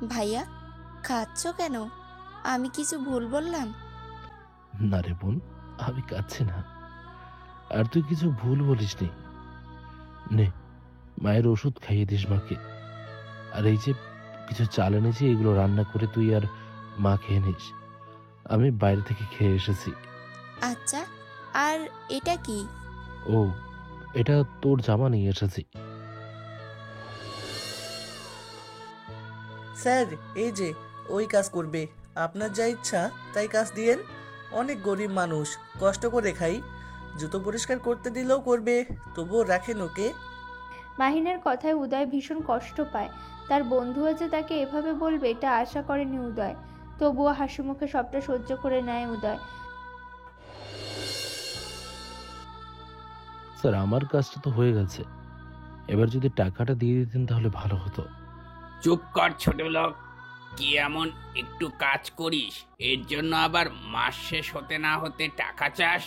ভাইয়া, খাচ্ছ কেন? আমি কিছু ভুল বললাম? না রে বোন, আমি কাঁদছি না, আর তুই কিছু ভুল বলিসনি। নে, মায়ের ওষুধ খাইয়ে দিস মাকে। আর এই যে কিছু চাল এনেছি, এগুলো রান্না করে তুই আর মা খেয়ে নিস। আমি বাইরে থেকে খেয়ে এসেছি। আচ্ছা, আর এটা কি? ও, এটা তোর জামা নিয়ে এসেছি। স্যার, এই যে ওই কাজ করবে, আপনার যা ইচ্ছা তাই কাজ দিয়েন। অনেক গরিব মানুষ, কষ্ট করে খাই, জুতো পরিষ্কার করতে দিলেও করবে, তবুও রাখেন ওকে। মাহিনের কথায় উদয় ভীষণ কষ্ট পায়। তার বন্ধুও যে তাকে এভাবে বলবে এটা আশা করেনি উদয়। তবুও হাসি মুখে সবটা সহ্য করে নেয় উদয়। স্যার, আমার কাজটা তো হয়ে গেছে, এবার যদি টাকাটা দিয়ে দিতেন তাহলে ভালো হতো। চুপ কর ছোট লোক, কি এমন একটু কাজ করিস এর জন্য আবার মাস শেষ হতে না হতে টাকা চাস?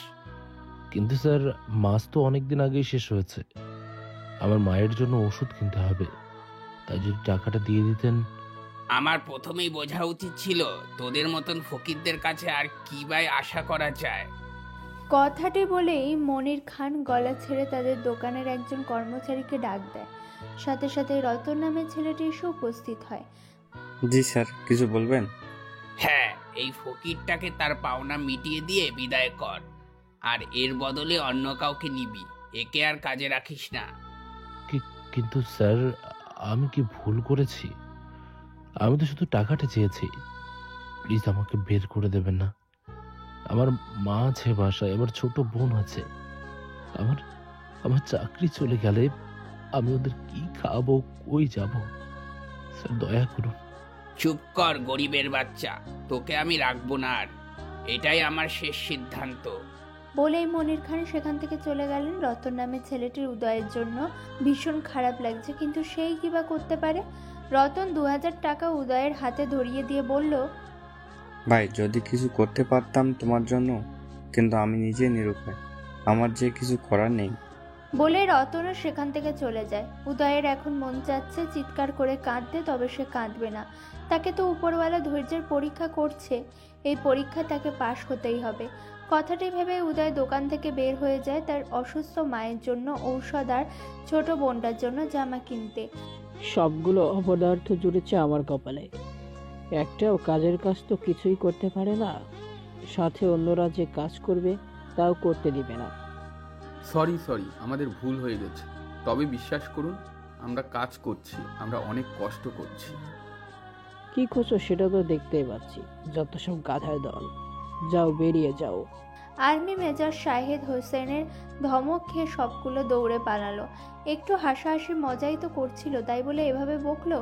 কিন্তু স্যার, মাস তো অনেকদিন আগেই শেষ হয়েছে, আমার মায়ের জন্য ওষুধ কিনতে হবে, তাই যদি টাকাটা দিয়ে দিতেন। আমার প্রথমেই বোঝা উচিত ছিল তোদের মতন ফকিরদের কাছে আর কি বাই আশা করা যায়। কথাটি বলেই মনির খান গলা ছেড়ে তাদের দোকানের একজন কর্মচারীকে ডাক দেয়। সাথে সাথে রতন নামের ছেলেটি এসে উপস্থিত হয়। জি স্যার, কিছু বলবেন? হ্যাঁ, এই ফকিরটাকে তার পাওনা মিটিয়ে দিয়ে বিদায় কর, আর এর বদলে অন্য কাউকে নিবি, একে আর কাজে রাখিস না। কিন্তু স্যার, আমি কি ভুল করেছি? আমি তো শুধু টাকাটা চেয়েছি, প্লিজ আমাকে বের করে দেবেন না। আমার মা আছে বাসায়, আমার ছোট বোন আছে, আমার আমার চাকরি চলে গেলে আমি ওদের কি খাবো, কই যাব? স্যার, দয়া করুন। চুপ কর গরিবের বাচ্চা, তোকে আমি রাখবো না আর, এটাই আমার শেষ সিদ্ধান্ত। বলেই মনির খান সেখান থেকে চলে গেলেন। রতন নামের ছেলেটির উদয়ের জন্য ভীষণ খারাপ লাগছে, কিন্তু সেই কি বা করতে পারে। রতন 2000 টাকা উদয়ের হাতে ধরিয়ে দিয়ে বলল, ভাই, যদি কিছু করতে পারতাম তোমার জন্য, কিন্তু আমি নিজে নিরুপায়, আমার যে কিছু করার নেই। বলে রতনও সেখান থেকে চলে যায়। উদয়ের এখন মন চাচ্ছে চিৎকার করে কাঁদতে, তবে সে কাঁদবে না। তাকে তো উপরওয়ালা ধৈর্যের পরীক্ষা করছে, এই পরীক্ষা তাকে পাশ হতেই হবে। কথাটি ভেবে উদয় দোকান থেকে বের হয়ে যায় তার অসুস্থ মায়ের জন্য ঔষধ আর ছোট বোনটার জন্য জামা কিনতে। সবগুলো অপদার্থ জুড়েছে আমার কপালে, একটাও কাজের কাজ তো কিছুই করতে পারে না, সাথে অন্যরা যে কাজ করবে তাও করতে দিবে না। সরি, আমাদের ভুল হয়ে গেছে, তবে বিশ্বাস করুন আমরা কাজ করছি, আমরা অনেক কষ্ট করছি। কি করছো সেটা তো দেখতেই পাচ্ছি, যত সব গাধার দল, যাও বেরিয়ে যাও। আর্মি মেজর শাহেদ হোসেনের ধমক খেয়ে সবগুলো দৌড়ে পালালো। একটু হাসাহাসি মজাই তো করছিল, তাই বলে এভাবে বকলো?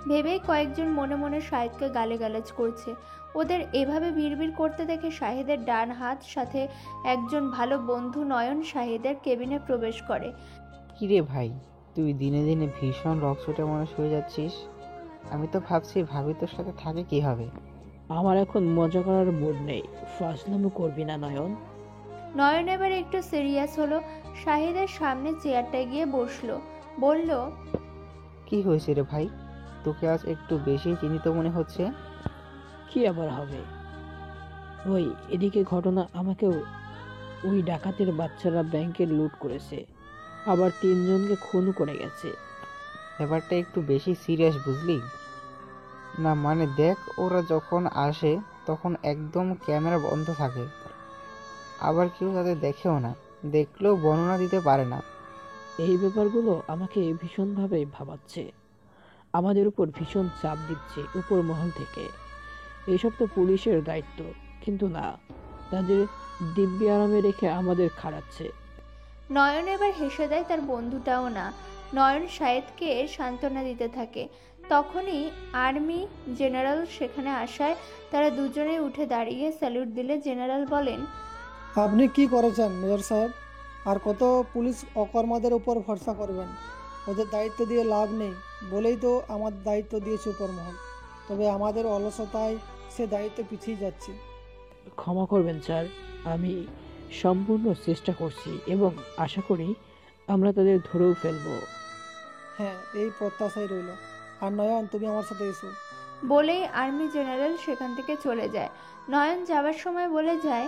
ভেবেই কয়েকজন মনে মনে শাহেদকে গালিগালাজ করছে। ওদের এভাবে বিড়বিড় করতে দেখে শাহেদের ডান হাত সাথে একজন ভালো বন্ধু নয়ন শাহেদের কেবিনে প্রবেশ করে। কিরে ভাই, তুই দিনে দিনে ভীষণ রকচটা মানুষ হয়ে যাচ্ছিস। আমি তো ভাবছি ভাবি তোর সাথে থাকে কি হবে। আমার এখন মজা করার মুড নেই, ফাজলামো করবি না নয়ন। নয়ন এবার একটু সিরিয়াস হলো, শাহেদের সামনে চেয়ারটায় গিয়ে বসলো, বলল, কি হয়েছে রে ভাই, তোকে আজ একটু বেশি চিন্তিত মনে হচ্ছে। কি আবার হবে? ওই এদিকে ঘটনা, আমাকেও ওই ডাকাতের বাচ্চারা ব্যাংকে লুট করেছে, আবার 3 জনকে খুন করে গেছে। ব্যাপারটা একটু বেশি সিরিয়াস বুঝলি না? মানে দেখ, ওরা যখন আসে তখন একদম ক্যামেরা বন্ধ থাকে, আবার কেউ তাদের দেখেও না, দেখলেও বর্ণনা দিতে পারে না। এই ব্যাপারগুলো আমাকে ভীষণভাবে ভাবাচ্ছে, আমাদের উপর ভীষণ চাপ দিচ্ছে উপর মহল থেকে। এসব তো পুলিশের দায়িত্ব, কিন্তু না, তাদের দিব্যি আরামে রেখে আমাদের খাড়াচ্ছে। নয়ন এবার হেসে দেয়, তার বন্ধুটাও না। নয়ন শাহেদকে সান্ত্বনা দিতে থাকে। তখনই আর্মি জেনারেল সেখানে আসায় তারা দুজনেই উঠে দাঁড়িয়ে স্যালুট দিলে জেনারেল বলেন, আপনি কি করেছেন মেজর সাহেব? আর কত পুলিশ অকর্মাদের উপর ভরসা করবেন? ওদের দায়িত্ব দিয়ে লাভ নেই বলেই তো আমাদের দায়িত্ব দিয়েছে উপরমহল, তবে আমাদের অলসতায় সে দায়িত্ব পিছিয়ে যাচ্ছে। ক্ষমা করবেন স্যার, আমি সম্পূর্ণ চেষ্টা করছি এবং আশা করি আমরা তাদের ধরেও ফেলবো। হ্যাঁ, এই প্রত্যাশাই রইল। আর নয়ন, তুমি আমার সাথে এসো, বলেই আর্মি জেনারেল সেখান থেকে চলে যায়। নয়ন যাবার সময় বলে যায়,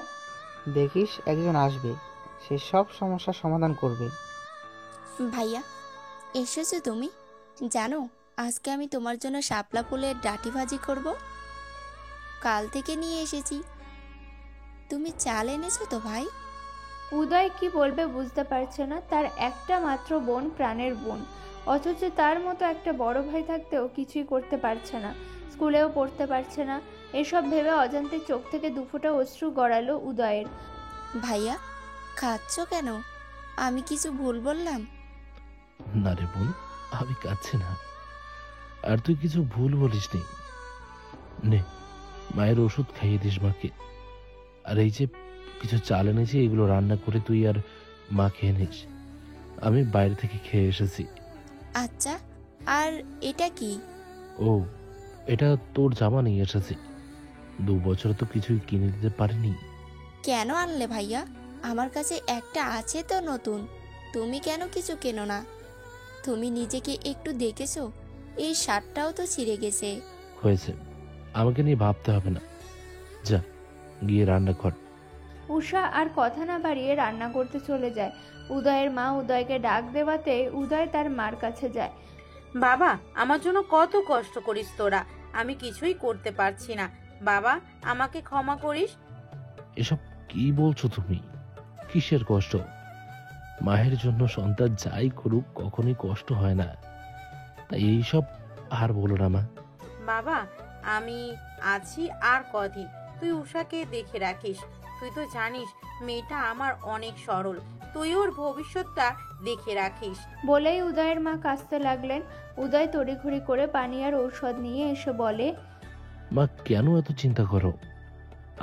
দেখিস একজন আসবে, সে সব সমস্যার সমাধান করবে। ভাইয়া এসেছো তুমি? জানো আজকে আমি তোমার জন্য শাপলা ফুলের ডাঁটি ভাজি করব। কাল থেকে নিয়ে এসেছি। তুমি চাল এনেছো তো ভাই? উদয় কি বলবে বুঝতে পারছে না। তার একটা মাত্র বোন, প্রাণের বোন, অথচ তার মতো একটা বড় ভাই থাকতেও কিছুই করতে পারছে না, স্কুলেও পড়তে পারছে না। এসব ভেবে অজান্তে চোখ থেকে দুফোঁটা অশ্রু গড়ালো উদয়ের। ভাইয়া খাচ্ছ কেন? আমি কিছু ভুল বললাম? না রে বোন, আমি কাচ্ছি না, আর তুই কিছু ভুল বলিস নি। নে মায়ের ওষুধ খাইয়ে দিস মাকে। আর এই যে কিছু চাল এনেছি, এগুলো রান্না করে তুই আর মা খেয়ে নিস। আমি বাইরে থেকে খেয়ে এসেছি। আচ্ছা, আর এটা কি? ও, এটা তোর জামা নিয়ে এসেছি। 2 বছর তো কিছুই কিনে দিতে পারিনি। কেন আনলে ভাইয়া? আমার কাছে একটা আছে তো নতুন। তুমি কেন কিছু কেনো না? তুমি নিজেকে একটু দেখেছো? এই শার্টটাও তো ছিঁড়ে গেছে। হয়েছে, আমাকে নিয়ে ভাবতে হবে না। যা গিয়ে রান্না কর। উষা আর কথা না বাড়িয়ে রান্না করতে চলে যায়। উদয়ের মা উদয়কে ডাক দেওয়াতে উদয় তার মার কাছে যায়। বাবা, আমার জন্য কত কষ্ট করিস তোরা, আমি কিছুই করতে পারছি না। বাবা, আমাকে ক্ষমা করিস। এসব কি বলছো তুমি? কিসের কষ্ট? মায়ের জন্য সন্তান যাই করুক কখনোই কষ্ট হয় না। তাই এইসব আর বলো না মা। বাবা, আমি আছি আর কদিন, তুই উষাকে দেখে রাখিস। তুই তো জানিস মেয়েটা আমার অনেক সরল, তুই ওর ভবিষ্যৎটা দেখে রাখিস। বলেই উদয়ের মা কাঁদতে লাগলেন। উদয় তড়িঘড়ি করে পানি আর ঔষধ নিয়ে এসে বলে, মা কেন এত চিন্তা করো?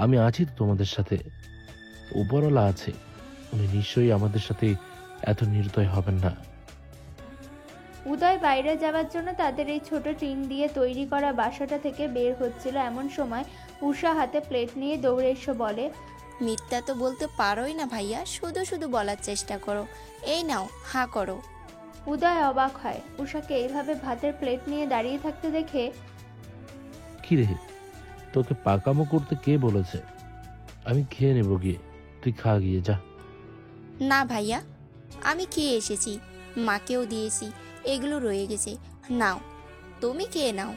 আমি আছি তো তোমাদের সাথে। উপরওয়ালা আছে, উনি নিশ্চয়ই আমাদের সাথে এত নির্দয় হবেন না। উদয় বাইরে যাওয়ার জন্য তাদের এই ছোট টিন দিয়ে তৈরি করা বাসাটা থেকে বের হচ্ছিল, এমন সময় উষা হাতে প্লেট নিয়ে দৌড়ে এসে বলে, মিথ্যা তো বলতে পারোই না ভাইয়া, শুধু শুধু বলার চেষ্টা করো। এই নাও, হাঁ করো। উদয় অবাক হয় উষাকে এইভাবে ভাতের প্লেট নিয়ে দাঁড়িয়ে থাকতে দেখে। কি রে, তোকে পাকামো করতে কে বলেছে? আমি খেয়ে নেবো গিয়ে, তুই খা গিয়ে যা। না ভাইয়া, আমি খেয়ে এসেছি, মাকেও দিয়েছি, এগুলো রয়ে গেছে। নাও, তুমি খেয়ে নাও।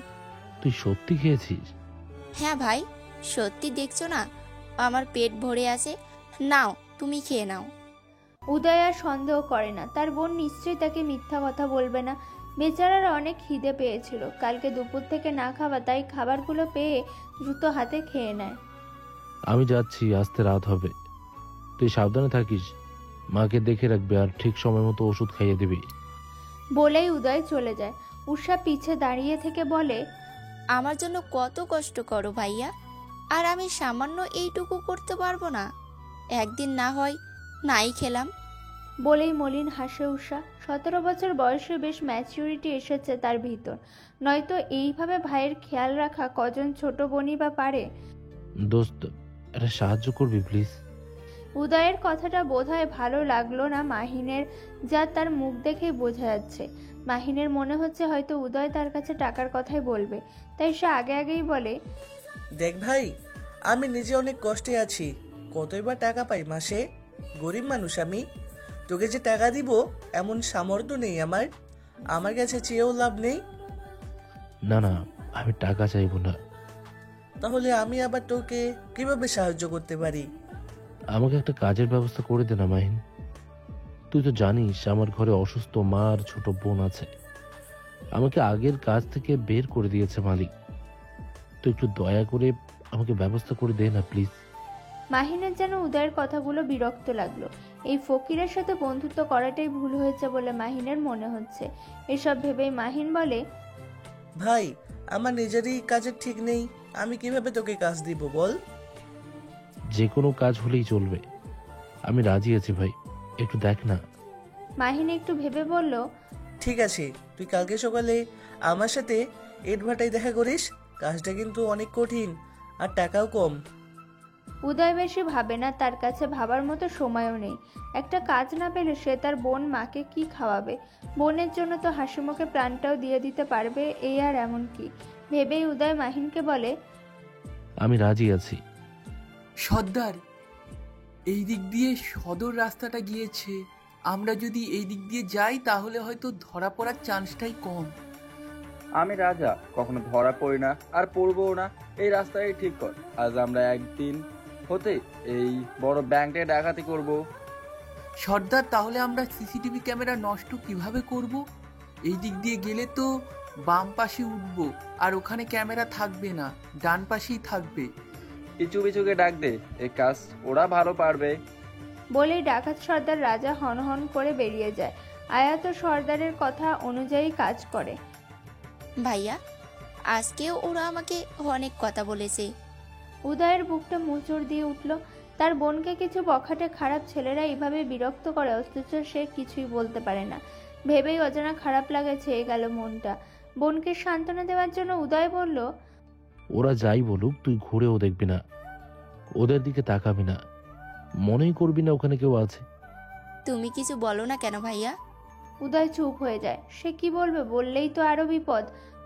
তুই সত্যি খেয়েছিস? হ্যাঁ ভাই, সত্যি দেখছো না আমার পেট ভরে আছে। নাও, তুমি খেয়ে নাও। উদয় আর সন্দেহ করে না তার বোন নিশ্চয়ই তাকে মিথ্যা কথা বলবে না। বেচারার অনেক খিদে পেয়েছিল, কালকে দুপুর থেকে না খাওয়া, তাই খাবারগুলো পেয়ে দ্রুত হাতে খেয়ে নেয়। আমি যাচ্ছি, আসতে রাত হবে। তুই সাবধানে থাকিস, মাকে দেখে রাখবে আর ঠিক সময় মতো ওষুধ খাইয়ে দিবি। বলেই উদয় চলে যায়। উষা পিছে দাঁড়িয়ে থেকে বলে, আমার জন্য কত কষ্ট করো ভাইয়া, আর আমি সামান্য এইটুকু করতে পারবো না? একদিন না হয় নাই খেলাম। বলেই মলিন হাসে উষা। 17 বছর বয়সে বেশ ম্যাচিউরিটি এসেছে তার ভিতর, নয়তো এইভাবে ভাইয়ের খেয়াল রাখা কজন ছোট বোনই বা পারে। দোস্ত, এটা সাহায্য করবি প্লিজ? উদয়ের কথাটা বোধহয় ভালো লাগলো না মাহিনের, যা তার মুখ দেখেই বোঝা যাচ্ছে। মাহিনের মনে হচ্ছে হয়তো উদয় তার কাছে টাকার কথাই বলবে, তাই সে আগে আগেই বলে, দেখ ভাই, আমি নিজে অনেক কষ্টে আছি, কতই বা টাকা পাই মাসে। গরিব মানুষ আমি, তোকে যে টাকা দিব এমন সামর্থ্য নেই আমার। আমার কাছে চেয়েও লাভ নেই। না না, আমি টাকা চাইবো না। তাহলে আমি আবার তোকে কিভাবে সাহায্য করতে পারি? আমাকে একটা কাজের ব্যবস্থা করে দে না মাহিন। তুই তো জানিস আমার ঘরে অসুস্থ মা আর ছোট বোন আছে। আমাকে আগের কাজ থেকে বের করে দিয়েছে মালিক। তুই একটু দয়া করে আমাকে ব্যবস্থা করে দে না প্লিজ। মাহিনের যেন উদয়ের কথাগুলো বিরক্ত লাগলো। এই ফকিরের সাথে বন্ধুত্ব করাটাই ভুল হয়েছে বলে মাহিনের মনে হচ্ছে। এসব ভেবেই মাহিন বলে, ভাই, আমার নিজেরই কাজের ঠিক নেই, আমি কিভাবে তোকে কাজ দিব বল? যে কোনো কাজ হলেই চলবে, আমি রাজি আছি ভাই, একটু দেখ না। মাহিন একটু ভেবে বলল, ঠিক আছে, তুই কালকে সকালে আমার সাথে ইটভাটায় দেখা করিস। কাজটা কিন্তু অনেক কঠিন আর টাকাও কম। উদয় বেশি ভাবে না, তার কাছে ভাবার মতো সময়ও নেই। একটা কাজ না পেলে সে তার বোন মাকে কি খাওয়াবে? বোনের জন্য তো হাসিমুখে প্রাণটাও দিয়ে দিতে পারবে, এই আর এমন কি। ভেবেই উদয় মাহিনকে বলে, আমি রাজি আছি। সর্দার, এই দিক দিয়ে সদর রাস্তাটা গিয়েছে, আমরা যদি এই দিক দিয়ে যাই তাহলে হয়তো ধরা পড়ার চান্সটাই কম। আমি রাজা, কখনো ধরা পড়ি না আর পড়বও না। এই রাস্তায় ঠিক কর, আজ আমরা একদিন হতে এই বড় ব্যাংকটা ডাকাতি করব। সর্দার, তাহলে আমরা সিসিটিভি ক্যামেরা নষ্ট কিভাবে করব? এই দিক দিয়ে গেলে তো বাম পাশে উঠবো, আর ওখানে ক্যামেরা থাকবে না, ডান পাশেই থাকবে। পিছু পিছুকে ডাক দে, এই কাজ ওরা ভালো পারবে। বলেই ডাকাত সর্দার রাজা হনহন করে বেরিয়ে যায়। আয়াত সর্দারের কথা অনুযায়ী কাজ করে। ভাইয়া, আজকেও ওরা আমাকে অনেক কথা বলেছে। উদয়ের বুকটা মোচড় দিয়ে উঠল। তার বোনকে কিছু বখাটে খারাপ ছেলেরা এইভাবে বিরক্ত করে, অথচ সে কিছুই বলতে পারে না। ভেবেই অজানা খারাপ লাগে ছেয়ে গেল মনটা। বোনকে সান্ত্বনা দেওয়ার জন্য উদয় বলল, ওরা যাই বলুক, তুই ঘুরেও দেখবি না, ওদের দিকে তাকাবি না, মনেই করবি না ওখানে কেউ আছে। তুমি কিছু বলো না কেন ভাইয়া? উদয় চুপ হয়ে যায়। সে কি বলবে? বললেই তো আরো বিপদ।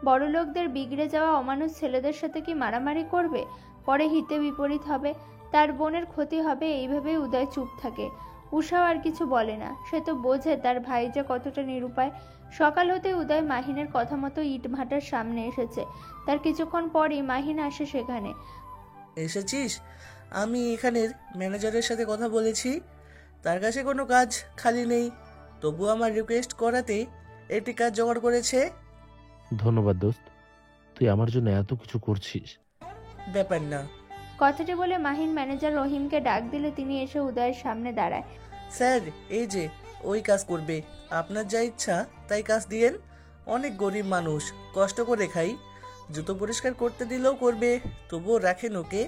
বড়লোকদের বিগড়ে যাওয়া অমানুষ ছেলেদের সাথে কি মারামারি করবে? পরে হিতে বিপরীত হবে, তার বোনের ক্ষতি হবে। এইভাবেই উদয় চুপ থাকে। উষাও আর কিছু বলে না। সে তো বোঝে তার ভাই যে কতটা নিরুপায়। সকাল হতে উদয় মাহিনের কথা মতো ইট ভাটার সামনে এসেছে। তার কিছুক্ষণ পরই মাহিন আসে সেখানে। এসেছিস? আমি এখানের ম্যানেজারের সাথে কথা বলেছি, তার কাছে কোনো কাজ খালি নেই, তবু আমার রিকোয়েস্ট করাতে একটি কাজ জোগাড় করেছে। ধন্যবাদ দোস্ত, তুই আমার জন্য এত কিছু করছিস। ব্যাপার না। কথাটি বলে মাহিন ম্যানেজার রহিমকে ডাক দিলে তিনি এসে উদয়ের সামনে দাঁড়ায়। স্যার, এই যে ওই কাজ করবে, আপনার যা ইচ্ছা তাই কাজ দিয়েন। অনেক গরিব মানুষ, কষ্ট করে খাই, জুতো পরিষ্কার করতে দিলেও করবে, তবুও রাখেন ওকে।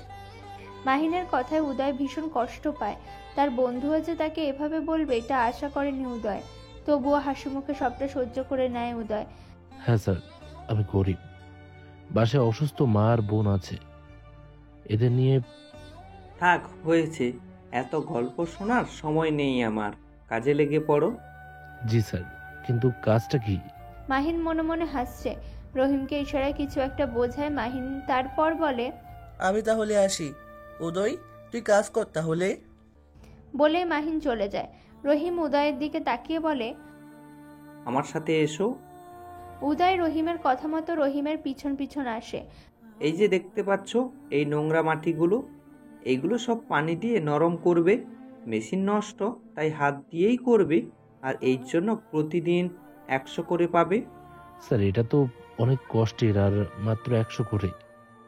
মাহিনের কথায় উদয় ভীষণ কষ্ট পায়। তার বন্ধুও যে তাকে এভাবে বলবে এটা আশা করেনি উদয়। তবুও হাসি মুখে সবটা সহ্য করে নেয় উদয়। হ্যাঁ স্যার, আমি গরিব, বাসায় অসুস্থ মা আর বোন আছে, এদের নিয়ে। থাক, হয়েছে, এত গল্প শোনার সময় নেই আমার, কাজে লেগে পড়ো। জি স্যার, কিন্তু কাজটা কি? মাহিন মনে মনে হাসছে। রহিমকে ইশারায় কিছু একটা বোঝায় মাহিন, তারপর বলে, আমি তাহলে আসি। উদয়, তুই কাজ কর তাহলে। বলে মাহিন চলে যায়। রহিম উদয়ের দিকে তাকিয়ে বলে, আমার সাথে এসো। উদয় রহিমের কথা মতো রহিমের পিছন পিছন আসে। এই যে দেখতে পাচ্ছ এই নোংরা মাটিগুলো, এইগুলো সব পানি দিয়ে নরম করবে। মেশিন নষ্ট, তাই হাত দিয়েই করবে, আর এই জন্য প্রতিদিন 100 করে পাবে। স্যার, এটা তো অনেক কষ্টের, আর মাত্র 100 করে।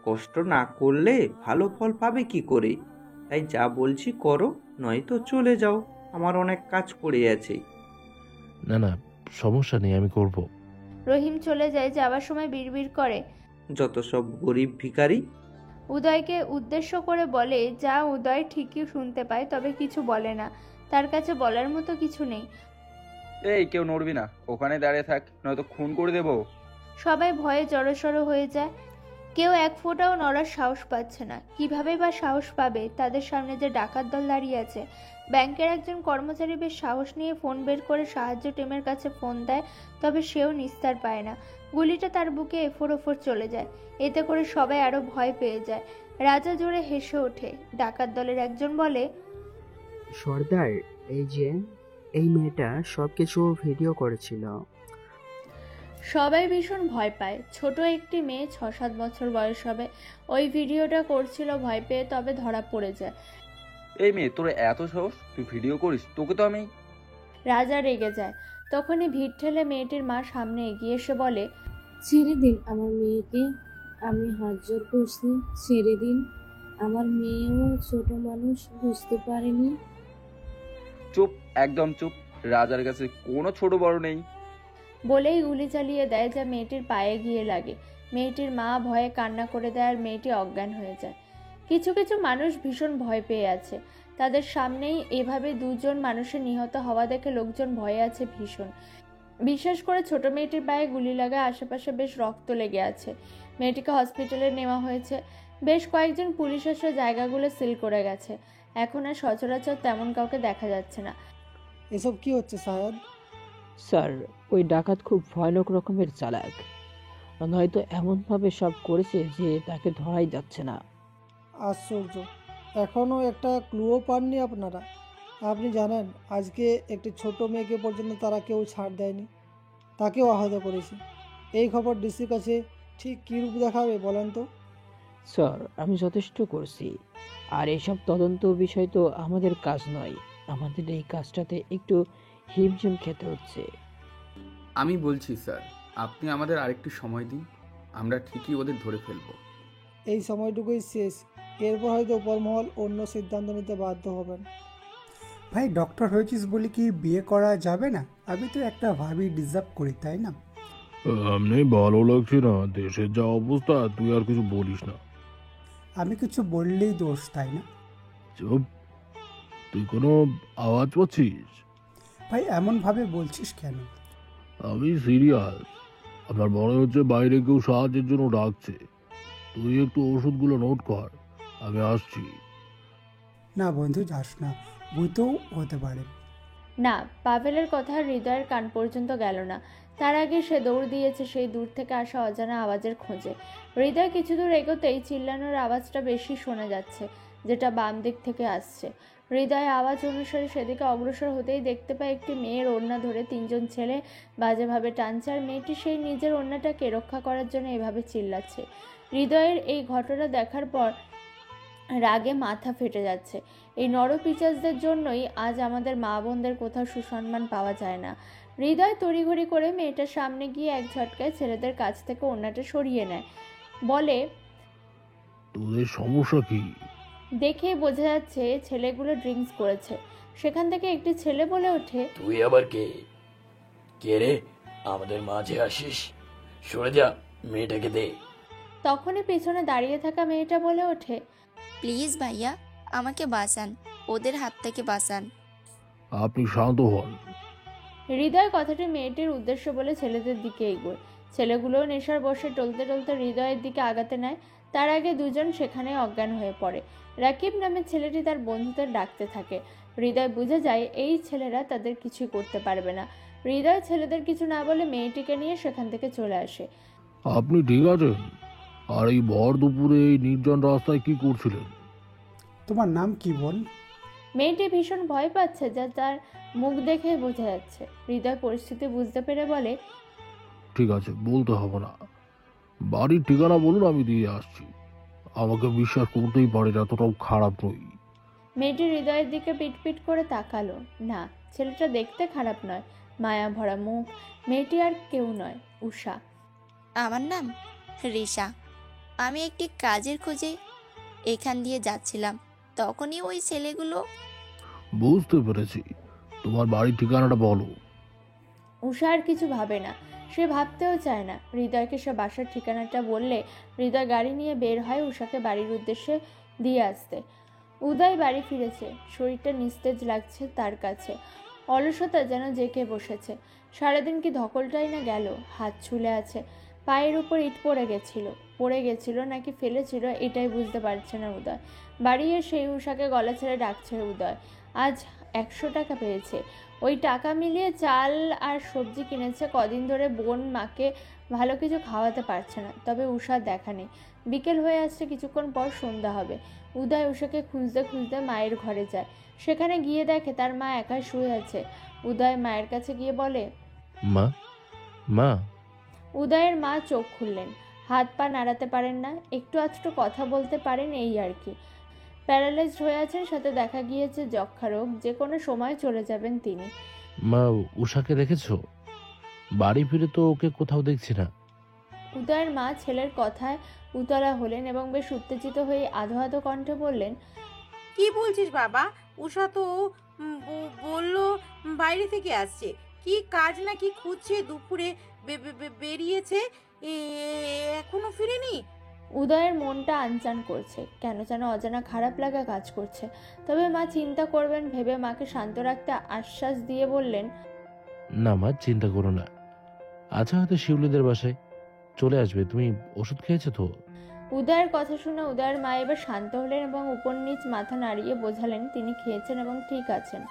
কষ্ট না করলে ভালো ফল পাবে কি করে? তাই যা বলছি করো, নয়তো চলে যাও, আমার অনেক কাজ পড়ে আছে। না না, সমস্যা নেই, আমি করব। রহিম চলে যায়। যাওয়ার সময় বিড়বিড় করে, যত সব গরিব ভিখারি। উদয়কে উদ্দেশ্য করে বলে যা উদয় ঠিকই শুনতে পায়, তবে কিছু বলে না। তার কাছে বলার মতো কিছু নেই। এই, কেউ নড়বি না, ওখানে দাঁড়িয়ে থাক, নয়তো খুন করে দেবো। সবাই ভয়ে জড়সড় হয়ে যায়। কেউ এক ফোঁটাও নড়ার সাহস পাচ্ছে না। কিভাবে বা সাহস পাবে? তাদের সামনে যে ডাকাত দল দাঁড়িয়ে আছে। ব্যাংকের একজন কর্মচারী বেশ সাহস নিয়ে ফোন বের করে সাহায্য টিমের কাছে ফোন দেয়, তবে সেও নিস্তার পায় না। গুলিটা তার বুকে এফোর ওফোর চলে যায়। এতে করে সবাই আরো ভয় পেয়ে যায়। রাজা জোরে হেসে ওঠে। ডাকাত দলের একজন বলে, সর্দার, এই যে এই মেয়েটা সবকিছু ভিডিও করেছিল। সবাই ভীষণ ভয় পায়। ছোট একটি মেয়ে, 6-7 বছর বয়স হবে, ওই ভিডিওটা করছিল ভয় পেয়ে, তবে ধরা পড়ে যায়। এই মেয়ে, তোর এত সাহস, তুই ভিডিও করিস? তোকে তো আমি। রাজা রেগে যায়। তখনই ভিড় ঠেলে মেয়েটির মা সামনে এগিয়ে এসে বলে, ছেড়ে দিন আমার মেয়েকে, আমি হাত জোর করছি, ছেড়ে দিন। আমার মেয়েও ছোট মানুষ, বুঝতে পারেনি। চুপ, একদম চুপ, রাজার কাছে কোনো ছোট বড় নেই। বলেই গুলি চালিয়ে দেয়, যা মেয়েটির পায়ে গিয়ে লাগে। মেয়েটির মা ভয়ে কান্না করে দেয়, আর মেয়েটি অজ্ঞান হয়ে যায়। কিছু কিছু মানুষ ভীষণ ভয় পেয়ে আছে। তাদের সামনেই এভাবে দুজন মানুষের নিহত হওয়া দেখে লোকজন ভয়ে আছে ভীষণ। বিশেষ করে ছোট মেয়েটির পায়ে গুলি লাগা, আশেপাশে বেশ রক্ত লেগে আছে। মেয়েটিকে হসপিটালে নেওয়া হয়েছে। বেশ কয়েকজন পুলিশ এসে জায়গাগুলো সিল করে গেছে। এখন আর সচরাচর তেমন কাউকে দেখা যাচ্ছে না। এসব কি হচ্ছে সাহেব? স্যার, ওই ডাকাত খুব ভয়ানক রকমের চালাক। নয়তো এমনভাবে সব করেছে যে তাকে ধরাই যাচ্ছে না। আশ্চর্য, এখনও একটা ক্লুও পাননি আপনারা? আপনি জানেন আজকে একটি ছোট মেয়েকে পর্যন্ত তারা কেউ ছাড় দেয়নি, তাকেও আহত করেছে। এই খবর ডিসির কাছে ঠিক কী রূপ দেখাবে বলেন তো? স্যার, আমি যথেষ্ট করছি। আর এসব তদন্ত বিষয় তো আমাদের কাজ নয়। আমাদের এই কাজটাতে একটু হিমশিম খেতে হচ্ছে। আমি বলছি স্যার, আপনি আমাদের আরেকটু সময় দিন, আমরা ঠিকই ওদের ধরে ফেলবো। এই সময়টুকুই শেষ, এরপর হয়তো উপরমহল অন্য সিদ্ধান্ত নিতে বাধ্য হবেন। ভাই, ডক্টর হয়েছিস বলে কি বিয়ে করা যাবে না? আমি তো একটা ভাবি ডিজার্ভ করি, তাই না? এমনি ভালো লাগছে না, দেশের যা অবস্থা, তুই আর কিছু বলিস না। আমি কিছু বললেই দোষ, তাই না? চুপ, তুই কোনো আওয়াজ পাচ্ছিস? ভাই, এমনভাবে বলছিস কেন? আমি সিরিয়াস। আমার মনে হচ্ছে বাইরে কেউ সাহায্যের জন্য ডাকছে। তুই একটু ওষুধগুলো নোট কর, আমি আসছি। না বন্ধু, যাস না, বুঝতেও হতে পারে। না, পাভেলের কথা হৃদয়ের কান পর্যন্ত গেল না। তার আগে সে দৌড় দিয়েছে সেই দূর থেকে আসা অজানা আওয়াজের খোঁজে। হৃদয় কিছু দূর এগোতেই চিল্লানোর আওয়াজটা বেশি শোনা যাচ্ছে, যেটা বাম দিক থেকে আসছে। হৃদয় আওয়াজ অনুসারে সেদিকে অগ্রসর হতেই দেখতে পায় একটি মেয়ের ওড়না ধরে 3জন ছেলে বাজেভাবে টানছে, আর মেয়েটি সেই নিজের ওড়নাটাকে রক্ষা করার জন্য এভাবে চিল্লাচ্ছে। হৃদয়ের এই ঘটনা দেখার পর রাগে মাথা ফেটে যাচ্ছে। এই নরপিচাজদের জন্যই আজ আমাদের মা বোনদের কোথাও সুসম্মান পাওয়া যায় না। হৃদয় তড়িঘড়ি করে মেয়েটার সামনে গিয়ে এক ঝটকায় ছেলেদের কাছ থেকে ওড়নাটা সরিয়ে নেয়, বলে, তোদের সমস্যা কি? দেখে বোঝা যাচ্ছে ছেলেগুলো ড্রিঙ্কস করেছে। সেখান থেকে একটি ছেলে বলে ওঠে, তুই আবার কে? কে রে, আমাদের মাঝে আসিস? সরে যা, মেয়েটাকে দে। তখনই পেছনে দাঁড়িয়ে থাকা মেয়েটা বলে ওঠে, প্লিজ ভাইয়া, আমাকে বাঁচান, ওদের হাত থেকে বাঁচান। আপনি শান্ত হন। হৃদয় কথাটি মেয়েটির উদ্দেশ্য বলে ছেলেদের দিকে এগোয়। ছেলেগুলোও নেশার বসে টলতে টলতে হৃদয়ের দিকে আগাতে নেয়। তার আগে দুজন সেখানে অজ্ঞান হয়ে পড়ে। রাকিব নামের ছেলেটি তার বন্ধুদের ডাকতে থাকে। হৃদয় বুঝে যায় এই ছেলেরা তাদের কিছুই করতে পারবে না। হৃদয় ছেলেদের কিছু না বলে মেয়েটিকে নিয়ে সেখান থেকে চলে আসে। আপনি ঠিক আছেন? আর এই ভর দুপুরে এই নির্জন রাস্তায় কি করছিলেন? তোমার নাম কি বোন? মেয়েটি ভীষণ ভয় পাচ্ছে, যা তার মুখ দেখে বোঝা যাচ্ছে। হৃদয় পরিস্থিতি বুঝতে পেরে বলে, ঠিক আছে, বলতে হবে না। বাড়ির ঠিকানা বলুন, আমি দিয়ে আসছি। আমাকে বিশ্বাস করতেই পারে, এতটাও খারাপ নই। মেয়েটি হৃদয়ের দিকে পিটপিট করে তাকালো। না, ছেলেটা দেখতে খারাপ নয়, মায়া ভরা মুখ। মেয়েটি আর কেউ নয়, উষা। আমার নাম রিশা। আমি একটি কাজের খোঁজে এখান দিয়ে যাচ্ছিলাম, তখনই ওই ছেলেগুলো। বুঝতে পেরেছি, তোমার বাড়ির ঠিকানাটা বলো। উষা আর কিছু ভাবে না, সে ভাবতেও চায় না। হৃদয়কে সে বাসার ঠিকানাটা বললে হৃদয় গাড়ি নিয়ে বের হয় উষাকে বাড়ির উদ্দেশ্যে দিয়ে আসতে। উদয় বাড়ি ফিরেছে, শরীরটা নিস্তেজ লাগছে তার কাছে। অলসতা যেন জেঁকে বসেছে। সারাদিন কি ধকলটাই না গেল। হাত ছুলে আছে, পায়ের উপর ইট পড়ে গেছিল নাকি ফেলেছিল, এটাই বুঝতে পারছে না উদয়। বাড়ি এসে উষাকে গলা ছেড়ে ডাকছে উদয়। আজ 100 টাকা পেয়েছে। ওই টাকা মিলিয়ে চাল আর সবজি কিনেছে। কদিন ধরে বোন মাকে ভালো কিছু খাওয়াতে পারছে না, তবে উষার দেখা নেই। বিকেল হয়ে আসছে, কিছুক্ষণ পর সন্ধ্যা হবে। উদয় উষাকে খুঁজতে খুঁজতে মায়ের ঘরে যায়। সেখানে গিয়ে দেখে তার মা একাই শুয়ে আছে। উদয় মায়ের কাছে গিয়ে বলে, মা, মা। উদয়ের মা চোখ খুললেন, হাত পা নাড়াতে পারেন না, একটু আধটু কথা বলতে পারেন, এই আর কি। প্যারালাইজড হয়ে আছেন, সাথে দেখা গিয়েছে যক্ষা রোগ, যে কোনো সময় চলে যাবেন তিনি। মা, উষাকে দেখেছো? বাড়ি ফিরে তো ওকে কোথাও দেখছি না। উদয়ের মা ছেলের কথায় উতলা হলেন এবং বেশ উত্তেজিত হয়ে আধো আধো কণ্ঠে বললেন, কি বলছিস বাবা? উষা তো বললো বাইরে থেকে আসছে, কি কাজ না কি খুঁজছে, দুপুরে বেরিয়েছে, এখনো ফিরেনি। উদয়ের মনটা আনচান করছে, কেন যেন অজানা খারাপ লাগা কাজ করছে। তবে মা চিন্তা করবেন ভেবে মাকে শান্ত রাখতে আশ্বাস দিয়ে বললেন, না মা, চিন্তা করো না। আচ্ছা, হয়তো শিউলিদের বাসায় চলে আসবে। তুমি ওষুধ খেয়েছো তো? উদয়ের কথা শুনে উদয়ের মা এবার শান্ত হলেন এবং উপর নিচ মাথা নাড়িয়ে বোঝালেন তিনি খেয়েছেন এবং ঠিক আছেন।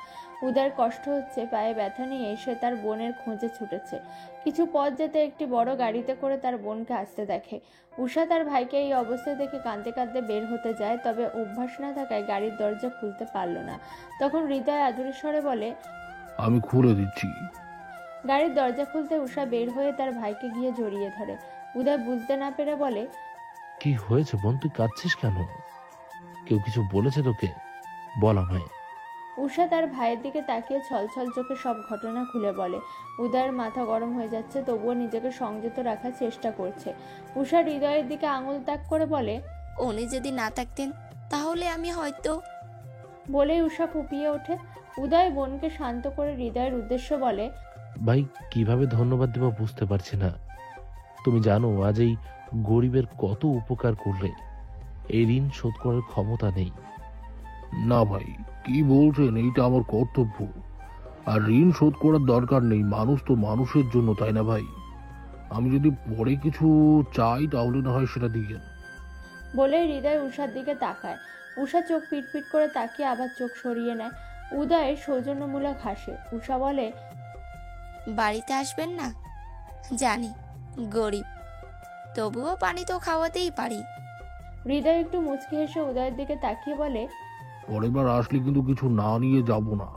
উদয়ের কষ্ট হচ্ছে, পায়ে ব্যথা নিয়ে সে তার বোনের খোঁজে ছুটেছে। কিছু পথ যেতে একটি বড় গাড়িতে করে তার বোনকে আসতে দেখে। উষা তার ভাইকে এই অবস্থায় দেখে কাঁদতে কাঁদতে বের হতে যায়, তবে অভ্যাস না থাকায় গাড়ির দরজা খুলতে পারল না। তখন হৃদয় আদুরে স্বরে বলে, আমি খুলে দিচ্ছি। গাড়ির দরজা খুলতে উষা বের হয়ে তার ভাইকে গিয়ে জড়িয়ে ধরে। উদয় বুঝতে না পেরে বলে, কি হয়েছে বোন, তুই কাঁদছিস কেন? কেউ কিছু বলেছে তোকে? বল আমায়। উষা তার ভাইয়ের দিকে তাকিয়ে ছলছল চোখে সব ঘটনা খুলে বলে। উদয়ের মাথা গরম হয়ে যাচ্ছে, তবুও নিজেকে সংযত রাখার চেষ্টা করছে। উষা হৃদয়ের দিকে আঙুল তাক করে বলে, উনি যদি না থাকতেন তাহলে আমি হয়তো। বলেই উষা ফুপিয়ে ওঠে। উদয় বোনকে শান্ত করে হৃদয়ের উদ্দেশ্য বলে, ভাই, কিভাবে ধন্যবাদ দেব বুঝতে পারছি না। তুমি জানো আজ এই গরিবের কত উপকার করলে। এই ঋণ শোধ করার ক্ষমতা নেই। না ভাই, কি বলছেন? এইটা আমার কর্তব্য। আর ঋণ শোধ করার দরকার নেই, মানুষ তো মানুষের জন্য, তাই না ভাই? আমি যদি পরে কিছু চাই তাহলে না হয় সেটা দিয়েন। বলে হৃদয় উষার দিকে তাকায়। উষা চোখ পিটপিট করে তাকিয়ে আবার চোখ সরিয়ে নেয়। উদয় সৌজন্যমূলক হাসে। উষা বলে, বাড়িতে আসবেন না? জানি গরিব, তবুও পানি তো খাওয়াতেই পারি। হৃদয় একটু মুচকি হেসে উদয়ের দিকে তাকিয়ে বলে, পরের বার আসলে কিন্তু কিছু না নিয়ে যাব না।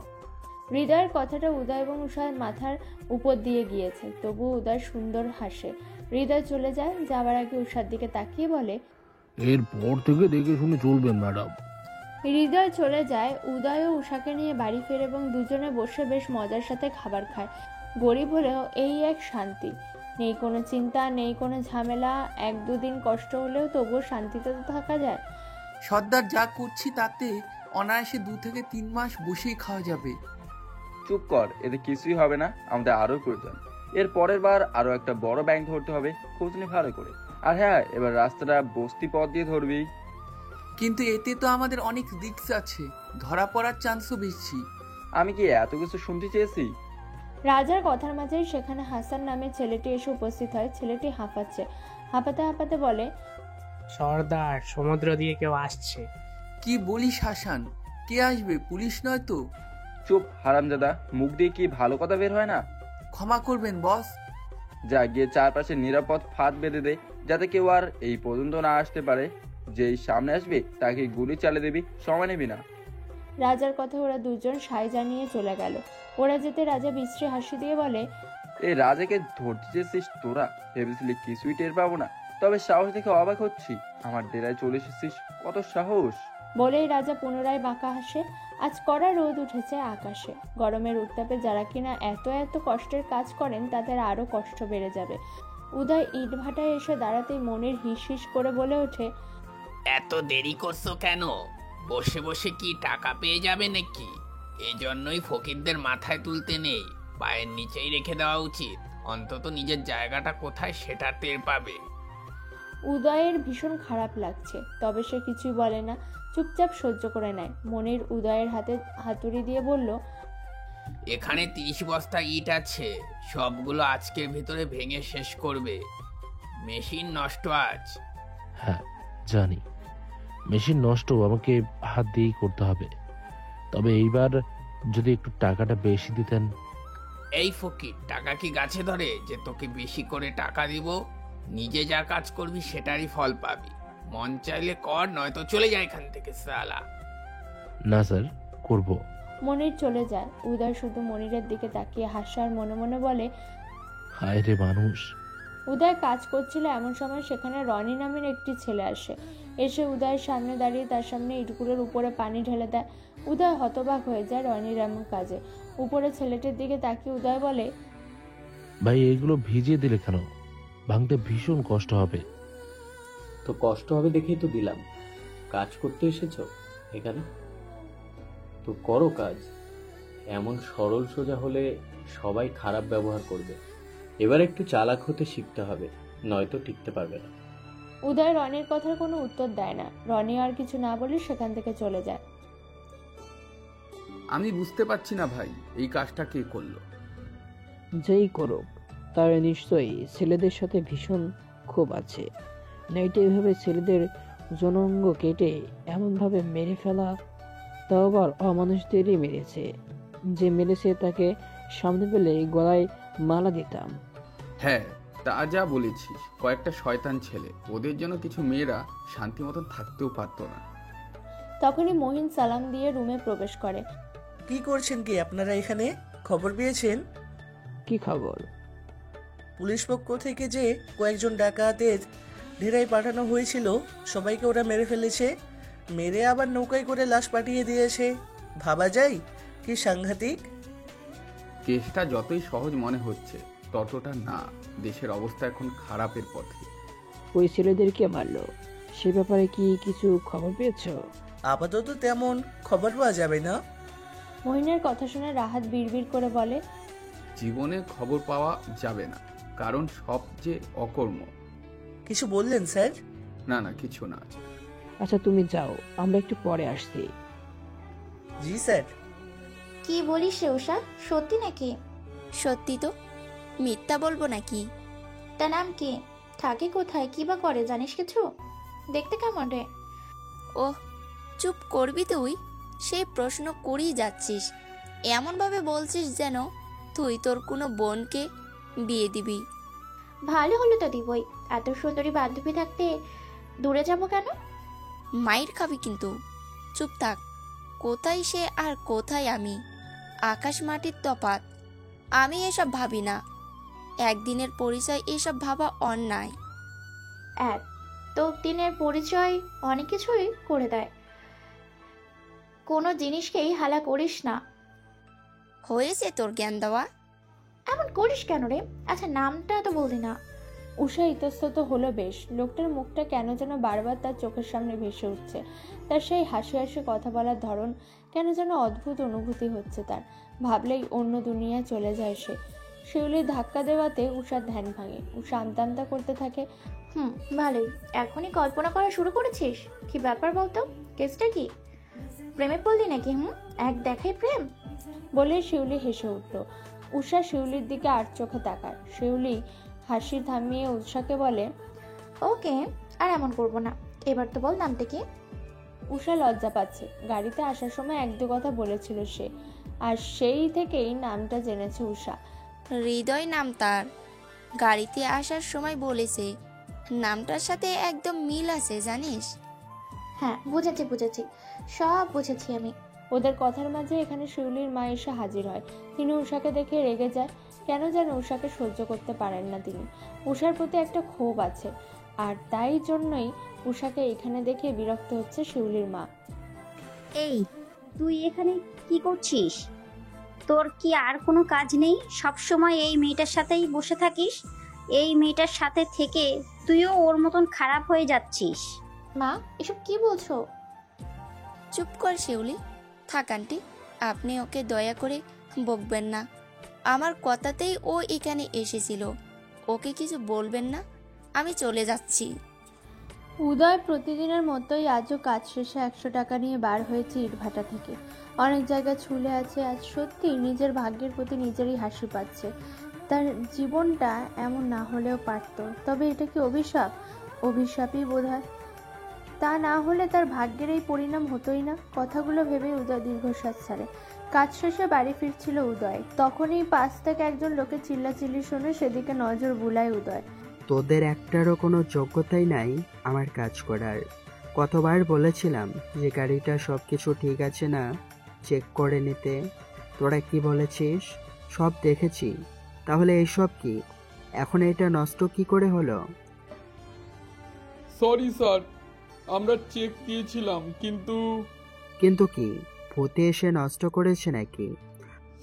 হৃদয়ের কথাটা উদয় এবং উষার মাথার উপর দিয়ে গিয়েছে, তবু উদয় সুন্দর হাসে। হৃদয় চলে যায়। যাওয়ার আগে উষার দিকে তাকিয়ে বলে, এরপর থেকে দেখে শুনে চলবেন ম্যাডাম। হৃদয় চলে যায়। উদয় ও উষাকে নিয়ে বাড়ি ফেরে এবং দুজনে বসে বেশ মজার সাথে খাবার খায়। গরিব হলেও এই এক শান্তি। নেই কোনো চিন্তা, নেই কোনো ঝামেলা। 1-2 দিন কষ্ট হলেও তবুও শান্তিতে তো থাকা যায়। সর্দার, যা করছি তাতে অনায়াসে 2 থেকে 3 মাস বসেই খাওয়া যাবে। চুপ কর, এতে কিছুই হবে না, আমাদের আরো প্রয়োজন। এর পরের বার আরো একটা বড় ব্যাংক ধরতে হবে, খোঁজ নি ভালো করে। আর হ্যাঁ, এবার রাস্তাটা বস্তি পথ দিয়ে ধরবি। কিন্তু এতে তো আমাদের অনেক রিস্ক আছে, ধরা পড়ার চান্সও বেশি। আমি কি এত কিছু শুনতে চেয়েছি? রাজার কথার মাঝেই সেখানে হাসান নামে ছেলেটি এসে উপস্থিত হয়। ছেলেটি হাঁপাচ্ছে। হাঁপাতে হাঁপাতে বলে, সর্দার, সমুদ্র দিয়ে কেউ আসছে। কি বলিস হাসান? কে আসবে? পুলিশ নয় তো? চুপ হারামজাদা, মুখ দিয়ে কি ভালো কথা বের হয় না? ক্ষমা করবেন বস। যা গিয়ে চারপাশে নিরাপদ ফাঁদ বেঁধে দে, যাতে কেউ আর এই পর্যন্ত না আসতে পারে। যেই সামনে আসবে তাকে গুলি চালিয়ে দিবি, সময় নেবি না। রাজার কথা ওরা দুজন সাই জানিয়ে চলে গেল। ওরা যেতে রাজা বিশ্রী হাসি দিয়ে বলে, এই রাজাকে ধরতে চেয়েছিস তোরা? ভেবেছিলি কিছুই টের পাবো না? তবে সাহস দেখে অবাক হচ্ছি, আমার ডেরায় চলে এসেছিস, কত সাহস! বলেই রাজা পুনরায় বাঁকা হাসে। আজ কড়া রোদ উঠেছে আকাশে। গরমের উত্তাপে যারা কিনা এত এত কষ্টের কাজ করেন তাদের আরো কষ্ট বেড়ে যাবে। উদয় ইট ভাটায় এসে দাঁড়াতেই মনের হিস হিস করে বলে ওঠে, এত দেরি করছো কেন? বসে বসে কি টাকা পেয়ে যাবে নাকি? এজন্যই ফকিরদের মাথায় তুলতে নেই, পায়ের নিচেই রেখে দেওয়া উচিত। অন্তত নিজের জায়গাটা কোথায় সেটা টের পাবে। উদয়ের ভীষণ খারাপ লাগছে, তবে সে কিছুই বলে না, চুপচাপ সহ্য করে নেয়। মনির উদয়ের হাতে হাতুড়ি দিয়ে বলল, এখানে 30 বস্তা ইট আছে, সবগুলো আজকের ভিতরে ভেঙে শেষ করবে। মেশিন নষ্ট আজ। হ্যাঁ জানি, মেশিন নষ্ট, আমাকে হাত দিয়েই করতে হবে। তবে এইবার যদি একটু টাকাটা বেশি দিতেন। এই ফকির, টাকা কি গাছে ধরে যে তোকে বেশি করে টাকা দিব? নিজে যা কাজ করবি সেটারই ফল পাবি। মন চাইলে কর, নয়তো চলে যায় এখান থেকে সালা। না স্যার, করব। মনির চলে যায়। উদয় শুধু মনিরের দিকে তাকিয়ে হাসে আর মনে মনে বলে, হায় রে মানুষ। উদয় কাজ করছিল, এমন সময় সেখানে রনি নামের একটি ছেলে আসে। এসে উদয়ের সামনে দাঁড়িয়ে তার সামনে ইটগুলোর উপরে পানি ঢেলে দেয়। উদয় হতবাক হয়ে যায় রনির এমন কাজে। উপরে ছেলেটির দিকে তাকিয়ে উদয় বলে, ভাই এগুলো ভিজিয়ে দিলে কেন? ভাঙতে ভীষণ কষ্ট হবে। তো কষ্ট হবে দেখেই তো দিলাম। কাজ করতে এসেছো এখানে, তো করো কাজ। এমন সরল সোজা হলে সবাই খারাপ ব্যবহার করবে। এবার একটু চালাক হতে শিখতে হবে, নয়তো টিকতে পারবে না। উদয় রনির কথার কোনো উত্তর দেয় না। রনি আর কিছু না বলে সেখান থেকে চলে যায়। আমি বুঝতে পারছি না ভাই, এই কাজটা কে করলো? যেই করুক, তার নিশ্চয়ই ছেলেদের সাথে ভীষণ ক্ষোভ আছে। নয়তো এভাবে ছেলেদের যৌনাঙ্গ কেটে এমনভাবে মেরে ফেলা, তাও আবার অমানুষদেরই মেরেছে। যে মেরেছে তাকে সামনে পেলে গলায় মালা দিতাম। হ্যাঁ, তা যা বলেছিস, কয়েকটা শয়তান ছেলে, ওদের জন্য কিছু মেয়েরা শান্তি মতন থাকতেও পারতো না। তখনই মহিন সালাম দিয়ে রুমে প্রবেশ করে। কি করছেন কি আপনারা এখানে? খবর পেয়েছেন? কি খবর? পুলিশ পক্ষ থেকে যে কয়েকজন ডাকাতের ঢেরাই পাঠানো হয়েছিল, সবাইকে ওরা মেরে ফেলেছে। মেরে আবার নৌকায় করে লাশ পাঠিয়ে দিয়েছে। ভাবা যায় কি সাংঘাতিক। কেসটা যতই সহজ মনে হচ্ছে ততটা না। দেশের অবস্থা এখন খারাপের পথে। ওই ছেলেদেরকে মারলো, সে ব্যাপারে কি কিছু খবর পেয়েছো? আপাতত তেমন খবর পাওয়া যাবে না। মহিনের কথা শুনে রাহাত বিড়বিড় করে বলে, জীবনে খবর পাওয়া যাবে না, কারণ সব যে অকর্ম। কিছু বললেন স্যার? না না, কিছু না। আচ্ছা তুমি যাও, আমরা একটু পরে আসছি। জি স্যার। কি বলিস রে উষা, সত্যি নাকি? সত্যি তো, মিথ্যা বলবো নাকি? তার নাম কি, থাকে কোথায়, কি বা করে জানিস কিছু? দেখতে কেমন রে? ওহ, চুপ করবি তুই? সেই প্রশ্ন করেই যাচ্ছিস, এমনভাবে বলছিস যেন তুই তোর কোনো বোনকে বিয়ে দিবি। ভালো হলো তো দিবই, এত সুন্দরী বান্ধবী থাকতে দূরে যাব কেন? মাইর খাবি কিন্তু। চুপ থাক। কোথায় সে আর কোথায় আমি, আকাশ মাটির তফাৎ। আমি এসব ভাবি না। একদিনের পরিচয় এসব ভাবা অন্যায়। তো দিনের পরিচয় অনেক কিছুই করে দেয়, কোনো জিনিসকেই হালা করিস না। হয়েছে তোর জ্ঞান দেওয়া। এমন করিস কেন রে? আচ্ছা নামটা তো বললি না। উষা ইতস্তত হলো বেশ। লোকটার মুখটা কেন যেন বারবার তার চোখের সামনে ভেসে উঠছে। তার সেই হাসি হাসি কথা বলার ধরন কেন যেন অদ্ভুত অনুভূতি হচ্ছে তার। ভাবলেই অন্য দুনিয়ায় চলে যায় সে। শিউলির ধাক্কা দেওয়াতে উষার ধ্যান ভাঙে। উষা আমতা আমতা করতে থাকে, ভালোই, এখনই কল্পনা করা শুরু করেছিস? কি ব্যাপার বলতো, কেসটা কি? প্রেমে পড়লি নাকি? এক দেখাই প্রেম বলে শিউলি হেসে উঠল। উষা শিউলির দিকে আর চোখে তাকায়। শিউলি হাসি থামিয়ে উষাকে বলে, ওকে, আর এমন করবো না। এবার তো বল নামটা কি? উষা লজ্জা পাচ্ছে। গাড়িতে আসার সময় এক দু কথা বলেছিল সে, আর সেই থেকেই নামটা জেনেছে উষা। হৃদয় নাম তার। গাড়িতে আসার সময় বলেছে। নামটার সাথে একদম মিল আছে জানিস। হ্যাঁ বুঝেছি, সব বুঝেছি আমি। ওদের কথার মাঝে এখানে শিউলির মা এসে হাজির হয়। তিনি উষাকে দেখে রেগে যায়। কেন যেন উষাকে সহ্য করতে পারেন না তিনি। উষার প্রতি একটা ক্ষোভ আছে, আর তাই জন্যই উষাকে এখানে দেখে বিরক্ত হচ্ছে শিউলির মা। এই তুই এখানে কি করছিস? তোর কি আর কোনো কাজ নেই? সব সময় এই মেয়েটার সাথেই বসে থাকিস। এই মেয়েটার সাথে থেকে তুইও ওর মতন খারাপ হয়ে যাচ্ছিস। মা, এসব কি বলছো? চুপ কর শিউলি। থাক আন্টি, আপনি ওকে দয়া করে বকবেন না। আমার কথাতেই ও এখানে এসেছিল। ওকে কিছু বলবেন না, আমি চলে যাচ্ছি। উদয় প্রতিদিনের মতোই আজও কাজ শেষে 100 টাকা নিয়ে বার হয়েছে ইটভাটা থেকে। অনেক জায়গা ছুলে আছে। আজ সত্যি নিজের ভাগ্যের প্রতি নিজেরই হাসি পাচ্ছে। তার জীবনটা এমন না হলেও পারত, তবে এটা কি অভিশাপ? অভিশাপই বোধহয়। তা না হলে তার ভাগ্যের এই পরিণাম হতোই না। কথাগুলো ভেবে উদয় দীর্ঘশ্বাস ছাড়ে। কাজ শেষে বাড়ি ফিরছিল উদয়, তখনই পাশ থেকে একজন লোকের চিল্লাচিল্লি শুনে সেদিকে নজর বুলায় উদয়। তোদের একটারও কোনো যোগ্যতাই নাই আমার কাজ করার। কতবার বলেছিলাম যে গাড়িটা সব কিছু ঠিক আছে না চেক করে নিতে। তোরা কি বলেছিস? সব দেখেছি। তাহলে এইসব কি? এখন এটা নষ্ট কি করে হলো? সরি স্যার, আমরা চেক দিয়েছিলাম, কিন্তু কি ভূতে এসে নষ্ট করেছে নাকি?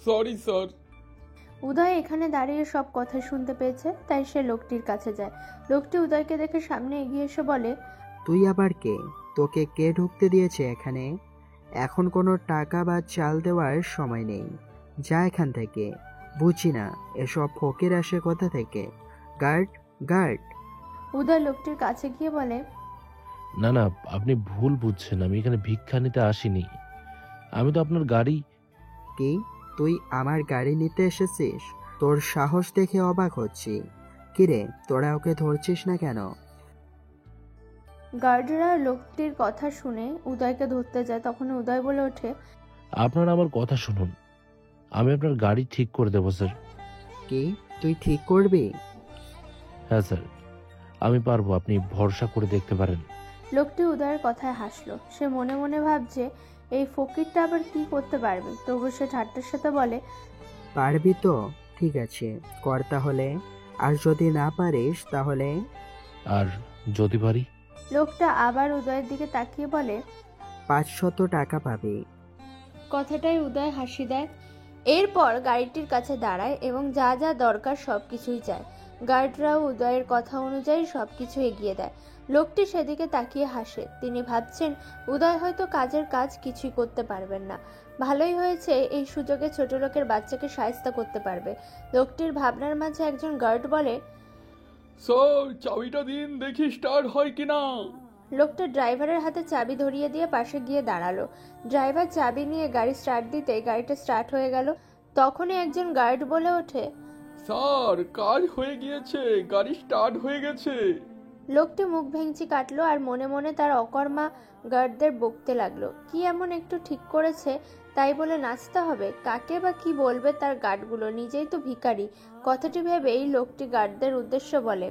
Sorry sir. উদয় এখানে দাঁড়িয়ে সব কথা শুনতে পেয়েছে, তাই সে লোকটির কাছে যায়। লোকটি উদয়কে দেখে সামনে এগিয়ে এসে বলে, তুই আবার কে? তোকে কে ঢুকতে দিয়েছে এখানে? এখন কোনো টাকা বা চাল দেওয়ার সময় নেই, যা এখান থেকে। বুঝি না এসব ফকির আসে কোথা থেকে। Guard, guard. উদয় লোকটির কাছে গিয়ে বলে, না না, আপনি ভুল বুঝছেন। আমি এখানে ভিক্ষা নিতে আসিনি। আমি তো আপনার গাড়ি। কি তুই আমার গাড়ি নিতে এসেছিস? তোর সাহস দেখে অবাক হচ্ছি। কিরে, তোরা ওকে ধরছিস না কেন? গার্ডরা লোকটির কথা শুনে উদয়কে ধরতে যায়। তখন উদয় বলে ওঠে, আপনারা আমার কথা শুনুন। আমি আপনার গাড়ি ঠিক করে দেবো স্যার। কি তুই ঠিক করবি? হ্যাঁ স্যার, আমি পারবো, আপনি ভরসা করে দেখতে পারেন। লোকটি উদয়ের কথায় হাসলো। সে মনে মনে ভাবছে এই ফকিরটা আবার কি করতে পারবে। তবু সে ঠাট্টার সাথে বলে, পারবি তো? ঠিক আছে, কর তাহলে। আর যদি না পারিস তাহলে? আর যদি পারি? লোকটা আবার উদয়ের দিকে তাকিয়ে বলে, 500 টাকা পাবি। কথাটাই উদয় হাসি দেয়। এরপর গাড়িটির কাছে দাঁড়ায় এবং যা যা দরকার সব কিছুই চায়। গার্ডরাও উদয়ের কথা অনুযায়ী সব কিছু এগিয়ে দেয়। লোকটি সেদিকে তাকিয়ে হাসে। তিনি ভাবছেন উদয় হয়তো কাজের কাজ কিছুই করতে পারবেন না। ভালোই হয়েছে, এই সুযোগে ছোট লোকের বাচ্চাকে সাহায্য করতে পারবে। লোকটির ভাবনার মাঝে একজন গার্ড বলে, স্যার চাবিটা দিন, দেখি স্টার্ট হয় কিনা। লোকটা ড্রাইভারের হাতে চাবি ধরিয়ে দিয়ে পাশে গিয়ে দাঁড়ালো। ড্রাইভার চাবি নিয়ে গাড়ি স্টার্ট দিতে গাড়িটা স্টার্ট হয়ে গেল। তখনই একজন গার্ড বলে ওঠে, স্যার কাজ হয়ে গিয়েছে, গাড়ি স্টার্ট হয়ে গেছে। লোকটি মুখ ভেঙচি কাটলো আর মনে মনে তার অকর্মা গার্ডদের বকতে লাগলো। কি এমন একটু ঠিক করেছে তাই বলে নাচতে হবে? কাকে বা কি বলবে তার গার্ডগুলো, নিজেই তো ভিখারি। কথাটি ভেবেই লোকটি গার্ডদের উদ্দেশ্য বলে,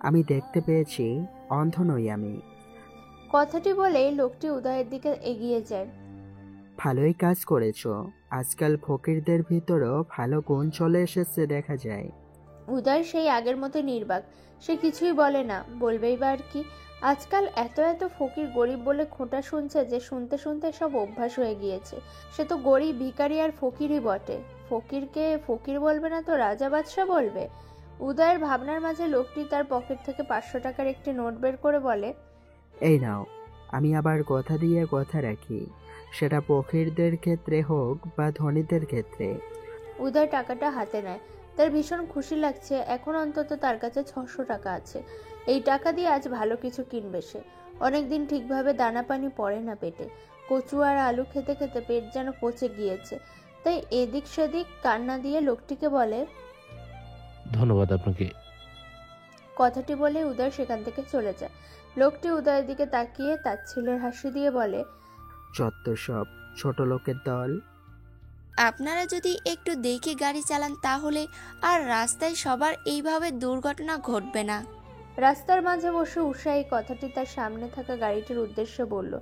আমি দেখতে পেয়েছি, অন্ধ নই আমি। কথাটি বলেই লোকটি উদয়ের দিকে এগিয়ে যায়। ভালোই কাজ করেছো। আজকাল ফকিরদের ভিতরও ভালো গুণ চলে এসেছে দেখা যায়। উদয় সেই আগের মতো নির্বাক। সে কিছুই বলে না, বলবেই বা আর কি। আজকাল এত এত ফকির গরিব বলে খোঁটা শুনছে যে শুনতে শুনতে সব অভ্যাস হয়ে গিয়েছে। সে তো গরিব, ভিখারি আর ফকিরই বটে। ফকিরকে ফকির বলবে না তো রাজা বাদশা বলবে। উদয়ের ভাবনার মাঝে লোকটি তার পকেট থেকে 500 টাকার একটি নোট বের করে বলে, এই নাও। আমি আবার কথা দিয়ে কথা রাখি, সেটা ফকিরদের ক্ষেত্রে হোক বা ধনীদের ক্ষেত্রে। উদয় টাকাটা হাতে নেয়। তার ভীষণ খুশি লাগছে। এখন অন্তত তার কাছে 600 টাকা আছে। এই টাকা দিয়ে আজ ভালো কিছু কিনবে সে। অনেকদিন ঠিকভাবে দানা পানি পড়ে না পেটে। কচু আর আলু খেতে খেতে পেট যেন পচে গিয়েছে। তাই এদিক সেদিক কান্না দিয়ে লোকটিকে বলে, ধন্যবাদ আপনাকে। কথাটি বলে উদয় সেখান থেকে চলে যায়। লোকটি উদয়ের দিকে তাকিয়ে তাচ্ছিল্যের হাসি দিয়ে বলে, যত সব ছোট লোকের দল। আপনারা যদি একটু দেখে গাড়ি চালান তাহলে আর রাস্তায় সবার এইভাবে দুর্ঘটনা ঘটবে না। রাস্তার মাঝে বসে উষা এই কথাটি তার সামনে থাকা গাড়িটির উদ্দেশ্যে বলল।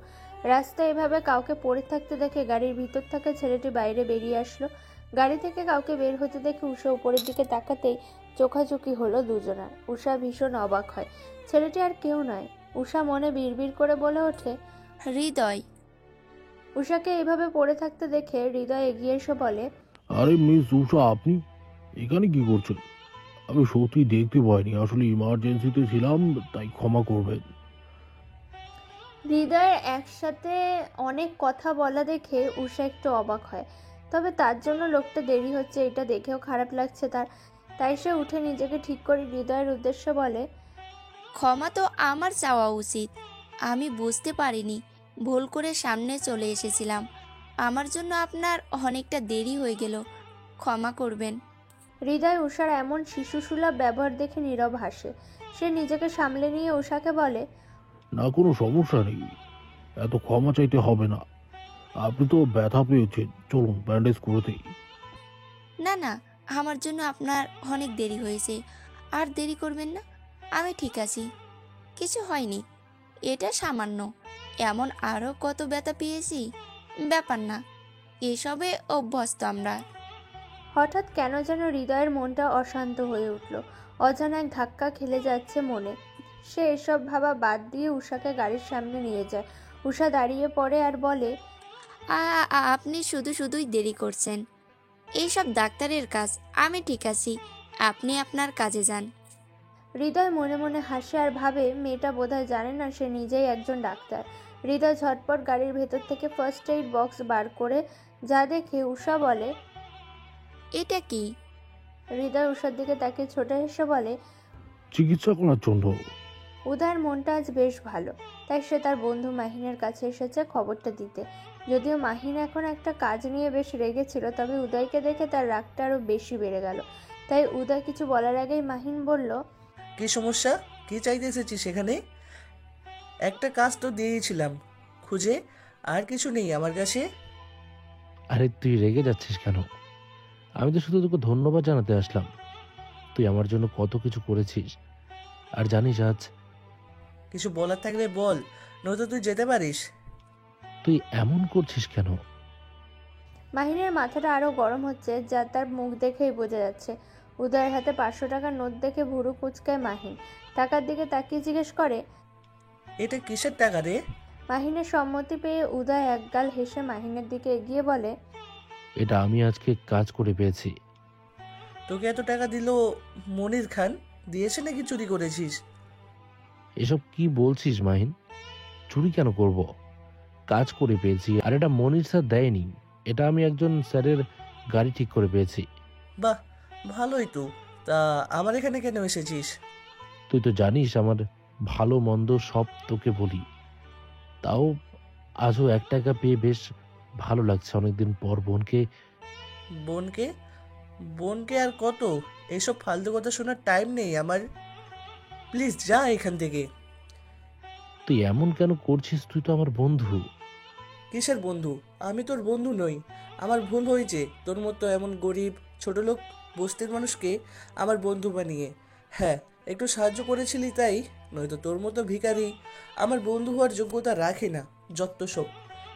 রাস্তায় এভাবে কাউকে পড়ে থাকতে দেখে গাড়ির ভিতর থাকা ছেলেটি বাইরে বেরিয়ে আসলো। গাড়ি থেকে কাউকে বের হতে দেখে উষা উপরের দিকে তাকাতেই চোখাচোখি হলো দুজনার। উষা ভীষণ অবাক হয়। ছেলেটি আর কেউ নয়। উষা মনে বিড়বিড় করে বলে ওঠে, হৃদয়। উষাকে এইভাবে পড়ে থাকতে দেখে হৃদয় এগিয়ে এসে বলে, আরে মিস উষা, আপনি এখানে কি করছেন? আমি সত্যি দেখতে পাইনি, আসলে ইমার্জেন্সিতে ছিলাম, তাই ক্ষমা করবেন। হৃদয়ের একসাথে অনেক কথা বলা দেখে উষা একটু অবাক হয়। তবে তার জন্য লোকটা দেরি হচ্ছে এটা দেখেও খারাপ লাগছে তার। তাই সে উঠে নিজেকে ঠিক করে হৃদয়ের উদ্দেশ্যে বলে, ক্ষমা তো আমার চাওয়া উচিত। আমি বুঝতে পারিনি, ভুল করে সামনে চলে এসেছিলাম। আমার জন্য আপনার অনেকটা দেরি হয়ে গেল, ক্ষমা করবেন। হৃদয় উষার এমন শিশুসুলভ ব্যবহার দেখে নীরব হাসে। সে নিজেকে সামলে নিয়ে উষাকে বলে, না, কোনো সমস্যা নেই, এত ক্ষমা চাইতে হবে না। আপনি তো ব্যথা পেয়েছেন, চলুন ব্যান্ডেজ করে দিই। না না, আমার জন্য আপনার অনেক দেরি হয়েছে, আর দেরি করবেন না। আমি ঠিক আছি, কিছু হয়নি, এটা সামান্য। এমন আরও কত ব্যথা পেয়েছি, ব্যাপার না, এসবে অভ্যস্ত আমরা। হঠাৎ কেন যেন হৃদয়ের মনটা অশান্ত হয়ে উঠল। অজানা এক ধাক্কা খেলে যাচ্ছে মনে। সে এসব ভাবা বাদ দিয়ে উষাকে গাড়ির সামনে নিয়ে যায়। উষা দাঁড়িয়ে পড়ে আর বলে, আপনি শুধু শুধুই দেরি করছেন, এইসব ডাক্তারের কাজ। আমি ঠিক আছি, আপনি আপনার কাজে যান। হৃদয় মনে মনে হাসে আর ভাবে মেয়েটা বোধহয় জানে না সে নিজেই একজন ডাক্তার। হৃদয় ঝটপট গাড়ির ভেতর থেকে ফার্স্ট এইড বক্স বার করে যা দেখে উষা বলে, এটা কি? হৃদয় উষার দিকে তাকে ছোট হেসে বলে, চিকিৎসা করার জন্য। উদয়ের মনটা আজ বেশ ভালো। তাই সে তার বন্ধু মাহিনের কাছে এসেছে খবরটা দিতে। যদিও মাহিন এখন একটা কাজ নিয়ে বেশ রেগেছিল, তবে উদয়কে দেখে তার রাগটা আরো বেশি বেড়ে গেল। তাই উদয় কিছু বলার আগেই মাহিন বলল, কি সমস্যা? কি চাইতে এসেছিস সেখানে? একটা কাজ তো দিয়েছিলাম খুঁজে, আর কিছু নেই আমার কাছে। আরে তুই রেগে যাচ্ছিস কেন? আমি তো শুধু তোকে ধন্যবাদ জানাতে আসলাম। তুই আমার জন্য কত কিছু করেছিস। আর জানিস আজ কিছু বলার থাকলে বল, নয়তো তুই যেতে পারিস। তুই এমন করছিস কেন? মাহিনের মাথাটা আরো গরম হচ্ছে, যা তার মুখ দেখেই বোঝা যাচ্ছে। উদয়ের হাতে 500 টাকার নোট দেখে ভুরু কুঁচকায় মাহিন। টাকার দিকে তাকিয়ে জিজ্ঞেস করে, এটা কিসের টাকা রে? মাহিনের সম্মতি পেয়ে উদয় একগাল হেসে মাহিনের দিকে এগিয়ে বলে, এটা আমি আজকে কাজ করে পেয়েছি। তোকে এত টাকা দিল মনির খান? দিয়েছে নাকি চুরি করেছিস? এসব কি বলছিস মাহিন? চুরি কেন করব? কাজ করে পেয়েছি। আর এটা মনির স্যার দেয়নি, এটা আমি একজন স্যারের গাড়ি ঠিক করে পেয়েছি। বাহ, ভালোই তো। তা আমার এখানে কেন এসেছিস? তুই তো জানিস আমার ভালো মন্দ সব তোকে বলি। তাও আজও 1 টাকা পেয়ে বেশ ভালো লাগছে। অনেকদিন পর বোনকে। বোনকে? বোনকে আর কত? এইসব ফালতু কথা শোনার টাইম নেই আমার। প্লিজ যা এখান থেকে। তুই এমন কেন করছিস? তুই তো আমার বন্ধু। কিসের বন্ধু? আমি তোর বন্ধু নই। আমার ভুল হয়েছে তোর মতো এমন গরিব ছোটলোক বস্তির মানুষকে আমার বন্ধু বানিয়ে। হ্যাঁ, একটু সাহায্য করেছিলি তাই, নয়তো তোর মতো ভিখারি আমার বন্ধু হওয়ার যোগ্যতা রাখে না। যত সব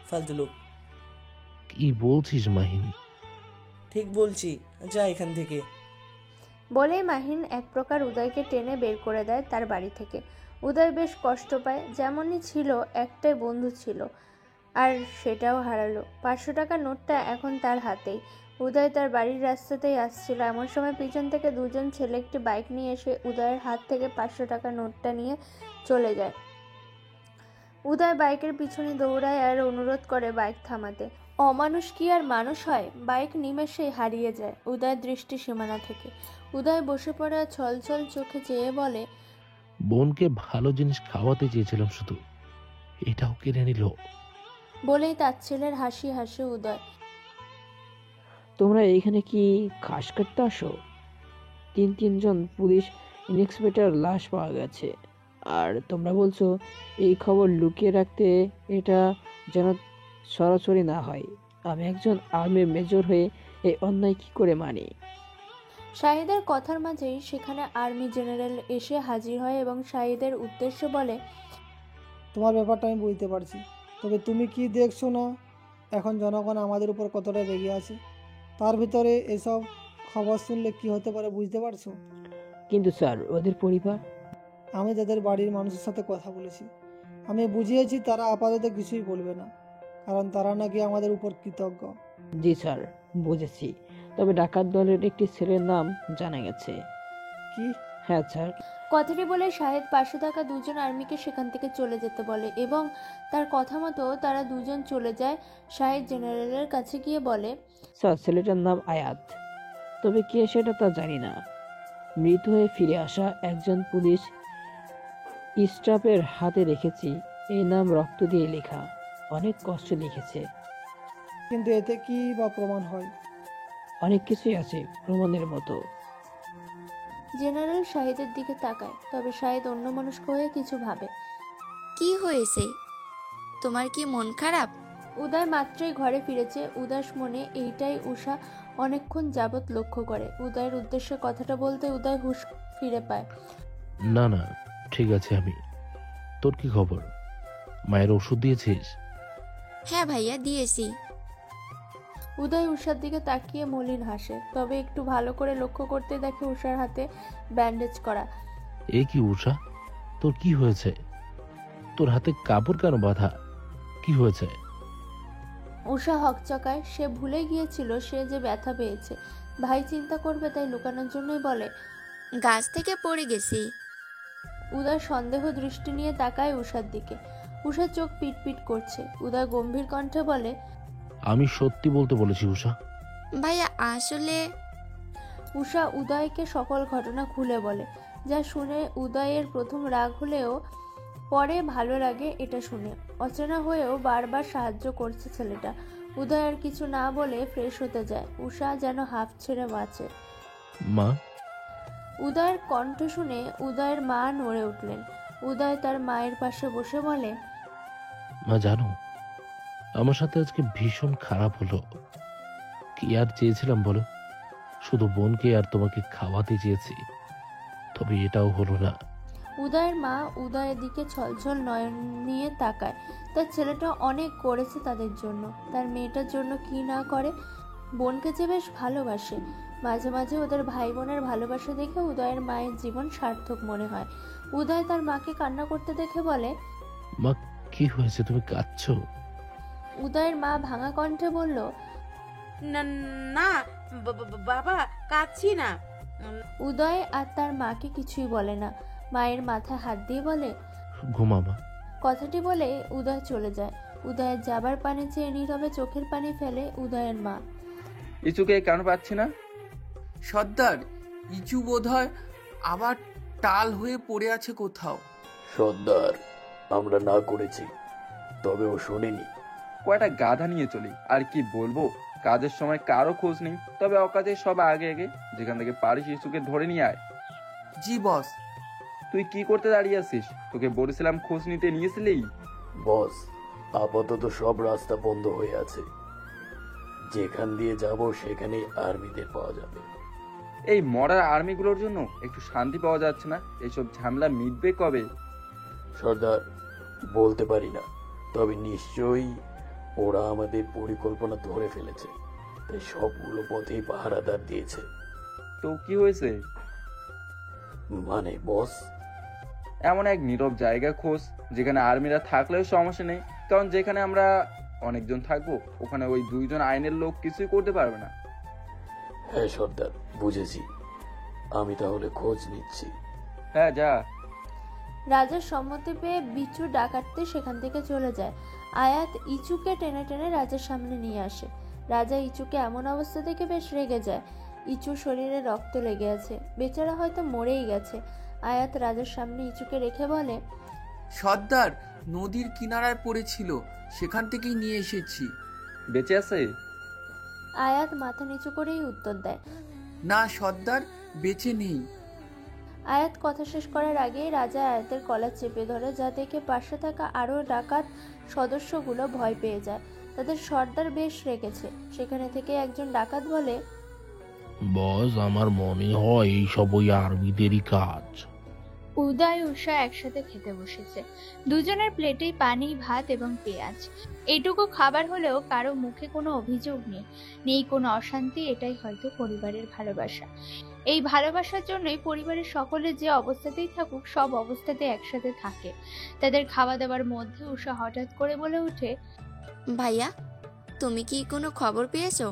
ফালতু লোক। কি বলছিস মাহিন? ঠিক বলছি, যা এখান থেকে। বলেই মাহিন এক প্রকার উদয়কে টেনে বের করে দেয় তার বাড়ি থেকে। উদয় বেশ কষ্ট পায়। যেমনই ছিল, একটাই বন্ধু ছিল, আর সেটাও হারালো। 500 টাকার নোটটা এখন তার হাতেই। উদয় তার বাড়ির রাস্তাতেই আসছিল, এমন সময় পিছন থেকে দুজন ছেলে একটি বাইক নিয়ে এসে উদয়ের হাত থেকে 500 টাকার নোটটা নিয়ে চলে যায়। উদয় বাইকের পিছনে দৌড়ায় আর অনুরোধ করে বাইক থামাতে। অমানুষ কি আর মানুষ হয়? বাইক নিমেষেই হারিয়ে যায় উদয়ের দৃষ্টি সীমানা থেকে। উদয় বসে পড়ে ছলছল চোখে চেয়ে বলে, বোনকে ভালো জিনিস খাওয়াতে চেয়েছিলাম, শুধু এটাও কেড়ে নিল। বলেই তার ছেলের হাসি হাসে উদয়। তোমরা এইখানে কি ঘাস কাটতে আসো? তিনজন পুলিশ ইন্সপেক্টর লাশ পাওয়া গেছে, আর তোমরা বলছো এই খবর লুকিয়ে রাখতে। এটা যেন সরাসরি না হয়। আমি একজন আর্মির মেজর হয়ে এই অন্যায় কি করে মানি? শাহিদের কথার মাঝেই সেখানে আর্মি জেনারেল এসে হাজির হয় এবং শাহিদের উদ্দেশ্যে বলে, তোমার ব্যাপারটা আমি বুঝতে পারছি, তবে তুমি কি দেখছো না এখন জনগণ আমাদের উপর কতটা রেগে আছে? তার ভিতরে এসব খবর শুনলে কি হতে পারে বুঝতে পারছো? কিন্তু স্যার, ওদের পরিবার? আমি তাদের বাড়ির মানুষের সাথে কথা বলেছি। আমি বুঝিয়েছি তারা আপাতত কিছুই বলবে না, কারণ তারা নাকি আমাদের উপর কৃতজ্ঞ। জি স্যার, বুঝেছি। তবে ডাকাত দলের একটি ছেলের নাম জানা গেছে। কি? হ্যাঁ স্যার। কথাটি বলে শাহেদ 500 টাকা দুজন আর্মিকে সেখান থেকে চলে যেতে বলে এবং তার কথা মতো তারা দুজন চলে যায়। শাহেদ জেনারেলের কাছে গিয়ে বলে, স্যার, ছেলেটার নাম আয়াত, তবে কে সেটা তা জানি না। মৃত হয়ে ফিরে আসা একজন পুলিশ স্টাফের হাতে রেখেছি। এই নাম রক্ত দিয়ে লেখা, অনেক কষ্টে লিখেছে। কিন্তু এতে কি বা প্রমাণ হয়? অনেক কিছুই আছে প্রমাণের মতো। জেনারেল শাহিদের দিকে তাকায়, তবে শাহিদ অন্যমনস্ক হয়ে কিছু ভাবে। কি হয়েছে? তোমার কি মন খারাপ? উদয় মাত্রই ঘরে ফিরেছে। উদাস মনে এইটাই উষা অনেকক্ষণ যাবৎ লক্ষ্য করে। উদয়ের উদ্দেশ্যে কথাটা বলতে উদয় হুঁশ ফিরে পায়। না না, ঠিক আছে আমি। তোর কি খবর? মায়ের ওষুধ দিয়েছিস? হ্যাঁ ভাইয়া, দিয়েছি। উদয় উষার দিকে তাকিয়ে মলিন হাসে, তবে একটু ভালো করে লক্ষ্য করতে দেখে উষার হাতে ব্যান্ডেজ করা। এ কি উষা, তোর কি হয়েছে? তোর হাতে কাপড় কেন বাঁধা? কি হয়েছে? উষা হকচকায়। সে ভুলে গিয়েছিল সে যে ব্যথা পেয়েছে। ভাই চিন্তা করবে তাই লুকানোর জন্যই বলে, গাছ থেকে পড়ে গেছি। উদয় সন্দেহ দৃষ্টি নিয়ে তাকায় উষার দিকে। উষার চোখ পিটপিট করছে। উদয় গম্ভীর কণ্ঠে বলে, আমি সত্যি বলতে বলেছি উষা। ভাইয়া আসলে। উষা উদয়কে সকল ঘটনা খুলে বলে, যা শুনে উদয়ের প্রথম রাগ হলেও পরে ভালো লাগে এটা শুনে। অচেনা হয়েও বারবার সাহায্য করছে ছেলেটা। উদয় আর কিছু না বলে ফ্রেশ হতে যায়। উষা যেন হাফ ছেড়ে বাঁচে। মা। উদয়ের কণ্ঠ শুনে উদয়ের মা নড়ে উঠলেন। উদয় তার মায়ের পাশে বসে বলে, মা জানো, আমার সাথে আজকে ভীষণ খারাপ হলো। কি আর চেয়েছিলাম বলো? শুধু বোনকে আর তোমাকে খাওয়াতে চেয়েছি, তবে এটাও হলো না। উদয়ের মা উদয়ের দিকে ছলছল নয়ন নিয়ে তাকায়। তার ছেলেটা অনেক করেছে তাদের জন্য, তার মেয়েটার জন্য কি না করে। বোনকে যে বেশ ভালোবাসে। মাঝে মাঝে ওদের ভাই বোনের ভালোবাসা দেখে উদয়ের মায়ের জীবন সার্থক মনে হয়। উদয় তার মাকে কান্না করতে দেখে বলে, মা কি হয়েছে, তুমি কাঁদছো? উদয়ের মা ভাঙা কণ্ঠে বলল, না না বাবা, কাঁদছি না। উদয় আর তার মাকে কিছুই বলে না, মায়ের মাথায় হাত দিয়ে বলে, ঘুমা মা। কথাটি বলে উদয় চলে যায়। উদয়ের যাবার পানে চেয়ে নীরবে চোখের পানি ফেলে উদয়ের মা। ইচুকে কেন পাচ্ছি না? সর্দার, ইচু বোধহয় আবার টাল হয়ে পড়ে আছে কোথাও। সর্দার, আমরা না করেছি, তবে ও শোনেনি। কয়টা গাধা নিয়ে চলি, আর কি বলবো। কাজের সময় কারো খোঁজ নেই, তবে অকাজে সব আগে আগে। যেখান থেকে পারিস ইচুকে ধরে নিয়ে আয়। জি বস। তুই কি করতে দাঁড়িয়ে আছিস? তোকে বলেছিলাম খোঁজ নিতে নিয়েছিলি। বস, আপাতত সব রাস্তা বন্ধ হয়ে আছে। যেখান দিয়ে যাব সেখানেই আর্মিদের পাওয়া যাবে। এই মরার আর্মিগুলোর জন্য একটু শান্তি পাওয়া যাচ্ছে না। এইসব ঝামেলা মিটবে কবে? সর্দার, বলতে পারি না, তবে নিশ্চয়ই ওরা আমাদের পরিকল্পনা ধরে ফেলেছে, তাই সবগুলো পথেই পাহারাদার দিয়েছে। তো কি হয়েছে? মানে বস, এমন এক নীরব জায়গা খোঁজ যেখানে আর্মিরা থাকলেও সমস্যা নেই, কারণ যেখানে আমরা অনেকজন থাকবো ওখানে ওই দুইজন আইনের লোক কিছুই করতে পারবে না। হ্যাঁ সর্দার, বুঝেছি। আমি তাহলে খোঁজ নিচ্ছি। হ্যাঁ যা। রাজার সম্মতি পেয়ে বিচু ডাকাতে সেখান থেকে চলে যায়। আয়াত ইচুকে টেনে টেনে রাজার সামনে নিয়ে আসে। রাজা ইচুকে এমন অবস্থা দেখে বেশ রেগে যায়। ইচুর শরীরে রক্ত লেগে আছে, বেচারা হয়তো মরেই গেছে। আয়াত রাজার সামনে ইচুকে রেখে বলে, সর্দার, নদীর কিনারায় পড়েছিল, সেখান থেকেই নিয়ে এসেছি। বেঁচে আছে? আয়াত মাথা নিচু করেই উত্তর দেয়, না সর্দার, বেঁচে নেই। আয়াত কথা শেষ করার আগেই রাজা আয়াতের কলার চেপে ধরে, যা দেখে পাশে থাকা আরও ডাকাত সদস্যগুলো ভয় পেয়ে যায়। তাদের সর্দার বেশ রেগেছে। সেখানে থেকে একজন ডাকাত বলে, বস, আমার মনে হয় এইসব ওই আর্মিদেরই কাজ। উদয় উষা একসাথে খেতে বসেছে। দুজনের প্লেটেই পানি, ভাত এবং পেঁয়াজ। এইটুকু খাবার হলেও কারো মুখে কোনো অভিযোগ নেই, নেই কোনো অশান্তি। এটাই হয়তো পরিবারের ভালোবাসা। এই ভালোবাসার জন্যই পরিবারের সকলে যে অবস্থাতেই থাকুক সব অবস্থাতে একসাথে থাকে। তাদের খাওয়া দাওয়ার মধ্যে উষা হঠাৎ করে বলে ওঠে, ভাইয়া, তুমি কি কোনো খবর পেয়েছো?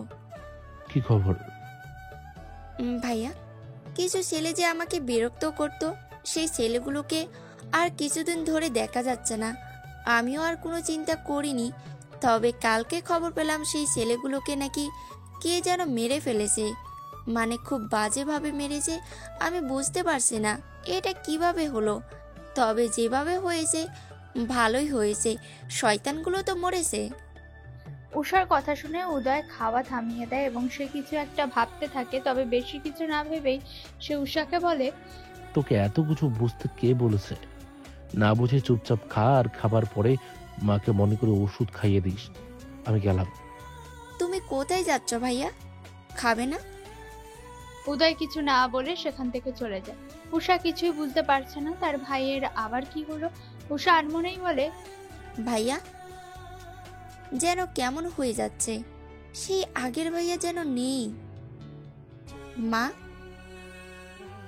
কি খবর? ভাইয়া, কিছু ছেলে যে আমাকে বিরক্ত করতো, সেই ছেলেগুলোকে আর কিছুদিন ধরে দেখা যাচ্ছে না। আমিও আর কোনো চিন্তা করিনি, তবে কালকে খবর পেলাম সেই ছেলেগুলোকে নাকি কে যেন মেরে ফেলেছে। মানে খুব বাজেভাবে মেরেছে। আমি বুঝতে পারছি না এটা কিভাবে হলো, তবে যেভাবে হয়েছে ভালোই হয়েছে, শয়তানগুলো তো মরেছে। উষার কথা শুনে উদয় খাওয়া থামিয়ে দেয় এবং সে কিছু একটা ভাবতে থাকে। তবে বেশি কিছু না ভেবেই সে উষাকে বলে, তোকে এত কিছু বুঝতে কে বলেছে? না বুঝে চুপচাপ খা, আর খাবার পরে মাকে মনে করে ওষুধ খাইয়ে দিস। আমি গেলাম। তুমি কোথায় যাচ্ছ ভাইয়া? খাবে না? উদয় কিছু না বলে সেখান থেকে চলে যায়। উষা কিছুই বুঝতে পারছে না তার ভাইয়ের আবার কি হলো। উষা আনমনেই বলে, ভাইয়া যেন কেমন হয়ে যাচ্ছে, সেই আগের ভাইয়া যেন নেই। মা?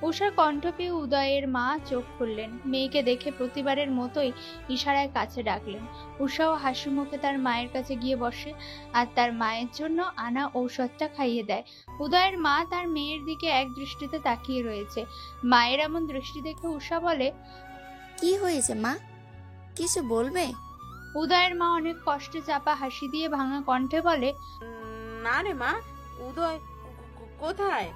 উষার কণ্ঠ পেয়ে উদয়ের মা চোখ খুললেন। মেয়েকে দেখে প্রতিবারের মতোই ইশারায় কাছে ডাকলেন। উষাও হাসি মুখে তার মায়ের কাছে গিয়ে বসে আর তার মায়ের জন্য আনা ঔষধটা খাইয়ে দেয়। উদয়ের মা তার মেয়ের দিকে এক দৃষ্টিতে তাকিয়ে রয়েছে। মায়ের এমন দৃষ্টি দেখে উষা বলে, কি হয়েছে মা, কিছু বলবে? উদয়ের মা অনেক কষ্টে চাপা হাসি দিয়ে ভাঙা কণ্ঠে বলে, না রে মা, উদয় কোথায়?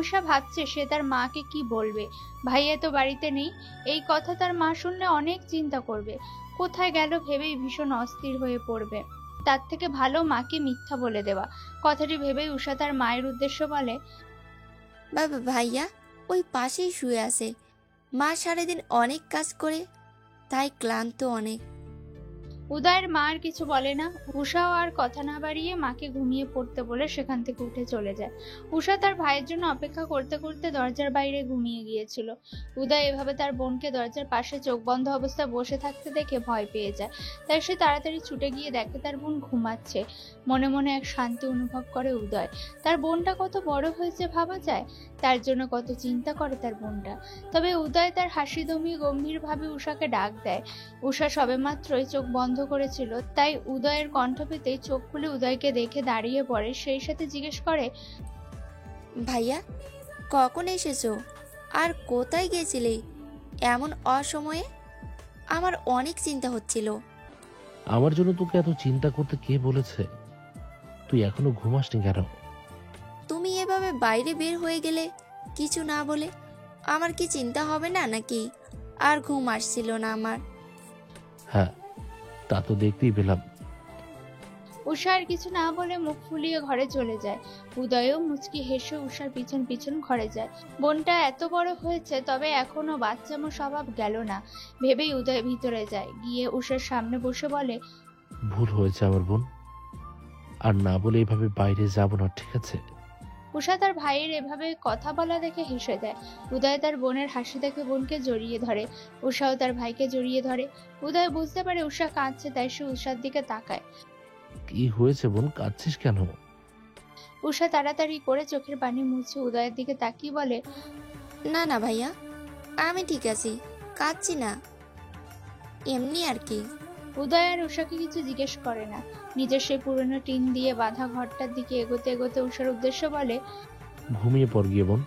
উষা ভাবছে সে তার মাকে কি বলবে। ভাইয়া তো বাড়িতে নেই, এই কথা তার মা শুনলে অনেক চিন্তা করবে। কোথায় গেল ভেবেই ভীষণ অস্থির হয়ে পড়বে। তার থেকে ভালো মাকে মিথ্যা বলে দেওয়া। কথাটি ভেবেই উষা তার মায়ের উদ্দেশ্য বলে, বাবা, ভাইয়া ওই পাশেই শুয়ে আছে। মা সারাদিন অনেক কাজ করে, তাই ক্লান্ত অনেক। উদয়ের মা আর কিছু বলে না। উষাও আর কথা না বাড়িয়ে মাকে ঘুমিয়ে পড়তে বলে সেখান থেকে উঠে চলে যায়। উষা তার ভাইয়ের জন্য অপেক্ষা করতে করতে দরজার বাইরে ঘুমিয়ে গিয়েছিল। উদয় এভাবে তার বোনকে দরজার পাশে চোখ বন্ধ অবস্থায় বসে থাকতে দেখে ভয় পেয়ে যায়। তাই সে তাড়াতাড়ি ছুটে গিয়ে দেখে তার বোন ঘুমাচ্ছে। মনে মনে এক শান্তি অনুভব করে উদয়। তার বোনটা কত বড় হয়েছে ভাবা যায়, তার জন্য কত চিন্তা করে তার বোনটা। তবে উদয় তার হাসি দমিয়ে গম্ভীরভাবে উষাকে ডাক দেয়। উষা সবেমাত্রই চোখ বন্ধ করেছিল, তাই উদয়ের কণ্ঠ পেতেই চোখ খুলে উদয়কে দেখে দাঁড়িয়ে পড়ে। সেই সাথে জিজ্ঞেস করে, ভাইয়া কখন এসেছো আর কোথায় গেছিলে এমন অসময়ে? আমার অনেক চিন্তা হচ্ছিল। আমার জন্য তোকে এত চিন্তা করতে কে বলেছে? তুই এখনো ঘুমাসনি কেন? তুমি এভাবে বাইরে বের হয়ে গেলে কিছু না বলে, আমার কি চিন্তা হবে না নাকি? আর ঘুম আসছিল না আমার। হ্যাঁ, তা তো দেখতেই পেলাম। উষা আর কিছু না বলে মুখ ফুলিয়ে ঘরে চলে যায়। উদয়ও মুচকি হেসে উষার পিছন পিছন ঘরে যায়। বোনটা এত বড় হয়েছে, তবে এখনো বাচ্চামো স্বভাব গেল না ভেবেই উদয় ভিতরে যায়। গিয়ে উষার সামনে বসে বলে, ভুল হয়েছে আমার বোন, আর না বলে এভাবে বাইরে যাব না, ঠিক আছে? উষা তার ভাইয়ের এভাবে কথা বলা দেখে হেসে দেয়। উদয় তার বোনের হাসি দেখে বোনকে জড়িয়ে ধরে। উষাও তার ভাইকে জড়িয়ে ধরে। উদয় বুঝতে পারে উষা কাঁদছে, তাই সে উষার দিকে তাকায়। কি হয়েছে বোন, কাঁদছিস কেন? উষা তাড়াতাড়ি করে চোখের পানি মুছে উদয়ের দিকে তাকিয়ে বলে, না না ভাইয়া, আমি ঠিক আছি, কাঁদছি না, এমনি আর কি। উদয় আর উষাকে কিছু জিজ্ঞেস করে না। নিজের সেই পুরনো টিন দিয়ে বাঁধা ঘরটার দিকে এগোতে এগোতে উষার উদ্দেশ্য বলে, ঘুমিয়ে পড় গিয়ে বোন।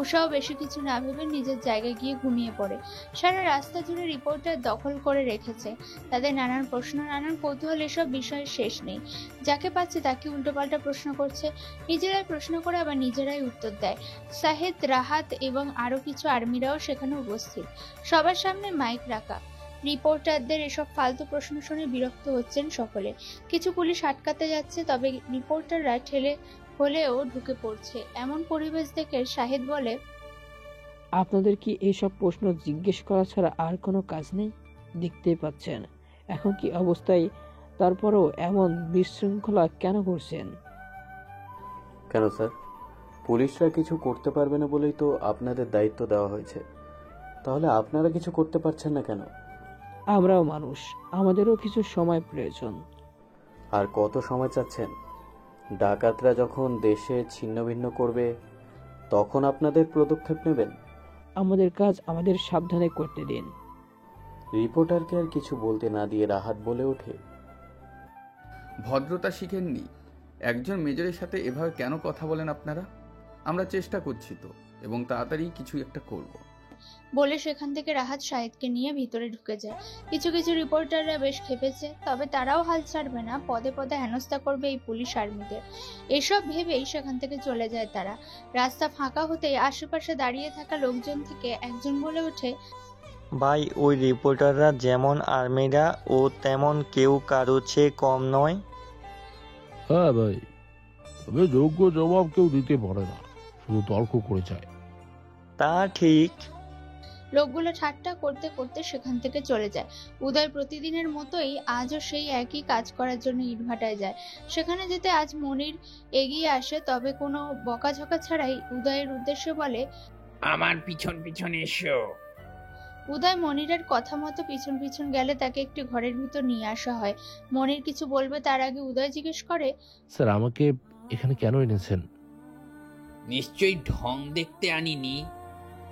উষাও বেশি কিছু না ভেবে নিজের জায়গায় গিয়ে ঘুমিয়ে পড়ে। সারা রাস্তা জুড়ে রিপোর্টার দখল করে রেখেছে। তাদের নানান প্রশ্ন, নানান কৌতূহল, এসব বিষয়ের শেষ নেই। যাকে পাচ্ছে তাকে উল্টোপাল্টা প্রশ্ন করছে। নিজেরাই প্রশ্ন করে আবার নিজেরাই উত্তর দেয়। সাহেদ, রাহাত এবং আরো কিছু আর্মিরাও সেখানে উপস্থিত। সবার সামনে মাইক রাখা। রিপোর্টারদের এসব ফালতু প্রশ্ন শুনে বিরক্ত হচ্ছেন সকলে। কিছু পুলিশ আটকাতে যাচ্ছে, তবে রিপোর্টাররা ঠেলে হলেও ঢুকে পড়ছে। এমন পরিবেশ দেখে শাহিদ বলে, আপনাদের কি এইসব প্রশ্ন জিজ্ঞেস করা ছাড়া আর কোনো কাজ নেই? দেখতেই পাচ্ছেন এখন কি অবস্থায়, তারপরও এমন বিশৃঙ্খলা কেন করছেন? কেন স্যার, পুলিশরা কিছু করতে পারবে না বলেই তো আপনাদের দায়িত্ব দেওয়া হয়েছে। তাহলে আপনারা কিছু করতে পারছেন না কেন? আমরাও মানুষ, আমাদেরও কিছু সময় প্রয়োজন। আর কত সময় চাচ্ছেন? ডাকাতরা যখন দেশে ছিন্নভিন্ন করবে তখন আপনাদের পদক্ষেপ নেবেন? আমাদের কাজ আমাদের সাবধানে করতে দিন। রিপোর্টারকে আর কিছু বলতে না দিয়ে রাহাত বলে ওঠে, ভদ্রতা শিখেননি? একজন মেজরের সাথে এভাবে কেন কথা বলেন আপনারা? আমরা চেষ্টা করছি তো, এবং তাড়াতাড়ি কিছু একটা করব। বলে সেখান থেকে রাহাত শাহিদকে নিয়ে ভিতরে ঢুকে যায়। কিছু কিছু রিপোর্টাররা বেশ খেপেছে, তবে তারাও হাল ছাড়বে না। পদে পদে হেনস্থা করবে এই পুলিশ আর্মিদের, এসব ভেবেই সেখান থেকে চলে যায় তারা। রাস্তা ফাঁকা হতেই আশেপাশে দাঁড়িয়ে থাকা লোকজন থেকে একজন বলে ওঠে, ভাই, ওই রিপোর্টাররা যেমন আর্মিরা ও তেমন কেউ কারো চেয়ে কম নয়। হ্যাঁ ভাই, তবে যোগ্য জবাব কেউ দিতে পারে না, শুধু তর্ক করে যায়। তা ঠিক। লোকগুলো ঠাট্টা করতে করতে সেখান থেকে চলে যায়। উদয় প্রতিদিনের মতোই আজও সেই একই কাজ করার জন্য ইটভাটায় যায়। সেখানে যেতে আজ মনির এগিয়ে আসে, তবে কোনো বকাঝকা ছাড়াই উদয়ের উদ্দেশ্যে বলে, আমার পিছন পিছন এসো। উদয় মনিরের কথা মতো পিছন পিছন গেলে তাকে একটি ঘরের ভিতর নিয়ে আসা হয়। মনির কিছু বলবে তার আগে উদয় জিজ্ঞেস করে, স্যার আমাকে এখানে কেন এনেছেন? নিশ্চয়ই ঢং দেখতে আনিনি,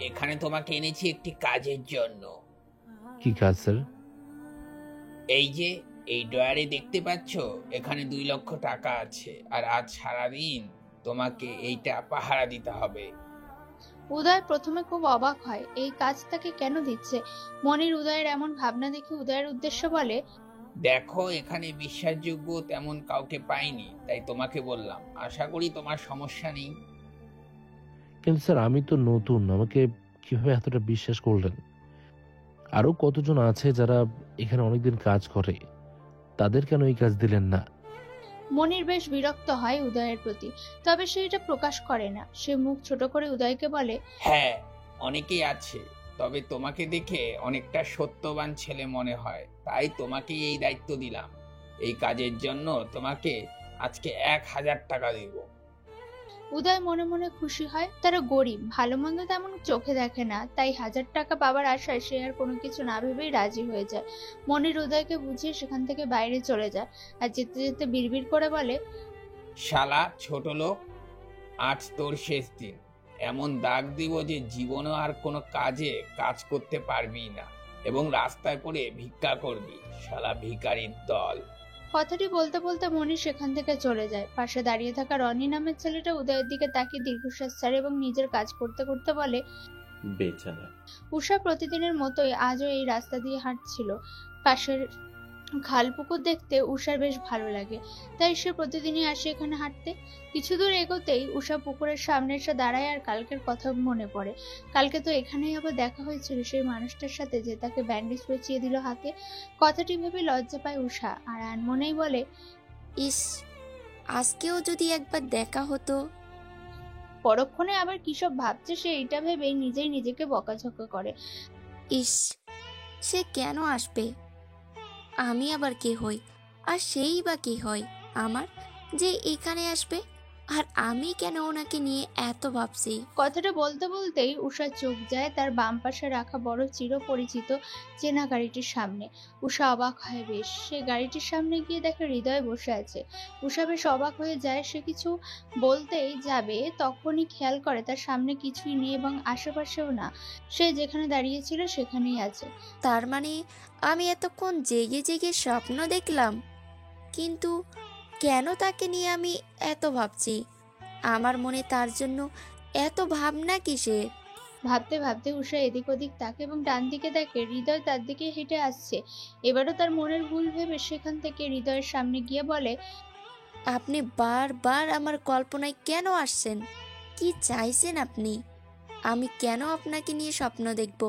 এখানে তোমাকে এনেছি একটি কাজের জন্য। কি কাজ স্যার? এই যে এই ডয়ারে দেখতে পাচ্ছ, এখানে 2 লক্ষ টাকা আছে, আর আজ সারাদিন তোমাকে এইটা পাহারা দিতে হবে। উদয় প্রথমে খুব অবাক হয়, এই কাজ তাকে কেন দিচ্ছে। মনির উদয়ের এমন ভাবনা দেখে উদয়ের উদ্দেশ্য বলে, দেখো এখানে বিশ্বাসযোগ্য তেমন কাউকে পাইনি, তাই তোমাকে বললাম। আশা করি তোমার সমস্যা নেই। কিন্তু স্যার আমি তো নতুন, আমাকে কিভাবে এতটা বিশ্বাস করলেন? আরো কতজন আছে যারা এখানে অনেকদিন কাজ করে, তাদের কেন এই কাজ দিলেন না? মনির বেশ বিরক্ত হয় উদয়ের প্রতি, তবে সে এটা প্রকাশ করে না। সে মুখ ছোট করে উদয়কে বলে, হ্যাঁ অনেকেই আছে, তবে তোমাকে দেখে অনেকটা সত্যবান ছেলে মনে হয়, তাই তোমাকে এই দায়িত্ব দিলাম। এই কাজের জন্য তোমাকে আজকে 1000 টাকা দেব। উদয় মনে মনে খুশি হয়। তারা গরিব, ভালো মন্দ তেমন চোখে দেখে না, তাই 1000 টাকা পাওয়ার আশায় সে আর কোনো কিছু না ভেবেই রাজি হয়ে যায়। মনির উদয়কে বুঝিয়ে সেখান থেকে বাইরে চলে যায় আর যেতে যেতে বিড়বিড় করে বলে, শালা ছোট লোক, আজ তোর শেষ দিন। এমন দাগ দিব যে জীবনে আর কোনো কাজ করতে পারবি না এবং রাস্তায় পড়ে ভিক্ষা করবি। শালা ভিখারির দল। কথাটি বলতে বলতে মনির সেখান থেকে চলে যায়। পাশে দাঁড়িয়ে থাকা রনি নামের ছেলেটা উদয়ের দিকে তাকিয়ে দীর্ঘশ্বাস ছাড়ে এবং নিজের কাজ করতে করতে বলে, বেচারা। উষা প্রতিদিনের মতোই আজও এই রাস্তা দিয়ে হাঁটছিল। পাশের খাল পুকুর দেখতে উষার বেশ ভালো লাগে, তাই সে প্রতিদিনই আসে এখানে হাঁটতে। কিছু দূর এগোতেই উষা পুকুরের সামনে এসে দাঁড়ায় আর কালকের কথা মনে পড়ে। কালকে তো এখানেই আবার দেখা হয়েছিল সেই মানুষটার সাথে যে তাকে ব্যান্ডেজ পেঁচিয়ে দিল হাতে। কথাটি ভেবে লজ্জা পায় উষা আর আনমনেই বলে, ইস, আজকেও যদি একবার দেখা হতো। পরক্ষণে আবার কিসব ভাবছে সে এইটা ভেবেই নিজেই নিজেকে বকাঝকা করে। ইস, সে কেন আসবে? আমি আবার কে হই? আর সেই বা কে হয় আমার যে এখানে আসবে? আর আমি কেন ওনাকে নিয়ে এত ভাবছি? কথাটা বলতে বলতেই উষার চোখ যায় তার বাম পাশে রাখা বড় চিরপরিচিত চেনা গাড়িটির সামনে। উষা অবাক হয় বেশ। সে গাড়িটির সামনে গিয়ে দেখে হৃদয় বসে আছে। উষা বেশ অবাক হয়ে যায়। সে কিছু বলতেই যাবে তখনই খেয়াল করে তার সামনে কিছুই নেই এবং আশেপাশেও না। সে যেখানে দাঁড়িয়েছিল সেখানেই আছে। তার মানে আমি এতক্ষণ জেগে জেগে স্বপ্ন দেখলাম? কিন্তু কেন তাকে নিয়ে আমি এত ভাবছি? আমার মনে তার জন্য এত ভাবনা কিসের? ভাবতে ভাবতে উষা এদিক ওদিক তাকে এবং ডান দিকে দেখে হৃদয় তার দিকে হেঁটে আসছে। এবারও তার মনের ভুল ভেবে সেখান থেকে হৃদয়ের সামনে গিয়ে বলে, আপনি বারবার আমার কল্পনায় কেন আসছেন? কি চাইছেন আপনি? আমি কেন আপনাকে নিয়ে স্বপ্ন দেখব?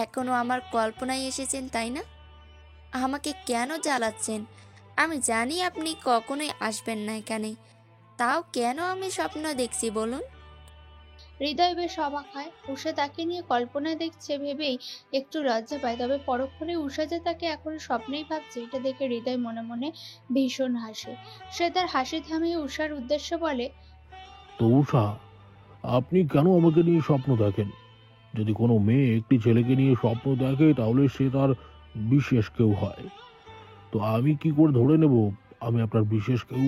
এখনো আমার কল্পনায় এসেছেন, তাই না? আমাকে কেন জ্বালাচ্ছেন? আমি জানি আপনি কখনোই আসবেন না এখানে, তাও কেন আমি স্বপ্ন দেখছি বলুন? হৃদয় বেশ অবাক হয়। উষা তাকে নিয়ে কল্পনায় দেখছে ভেবেই একটু লজ্জা পায়, তবে পরক্ষণে উষা যে তাকে এখন স্বপ্নেই ভাবছে এটা দেখে হৃদয় মনে মনে ভীষণ হাসে। সে তার হাসি থামিয়ে উষার উদ্দেশ্যে বলে, তো উষা, আপনি কেন আমাকে নিয়ে স্বপ্ন দেখেন? যদি কোনো মেয়ে একটি ছেলেকে নিয়ে স্বপ্ন দেখে তাহলে সে তার বিশেষ কেউ হয়। তো আমি কি করে ধরে নেব আমি আপনার বিশেষ কেউ?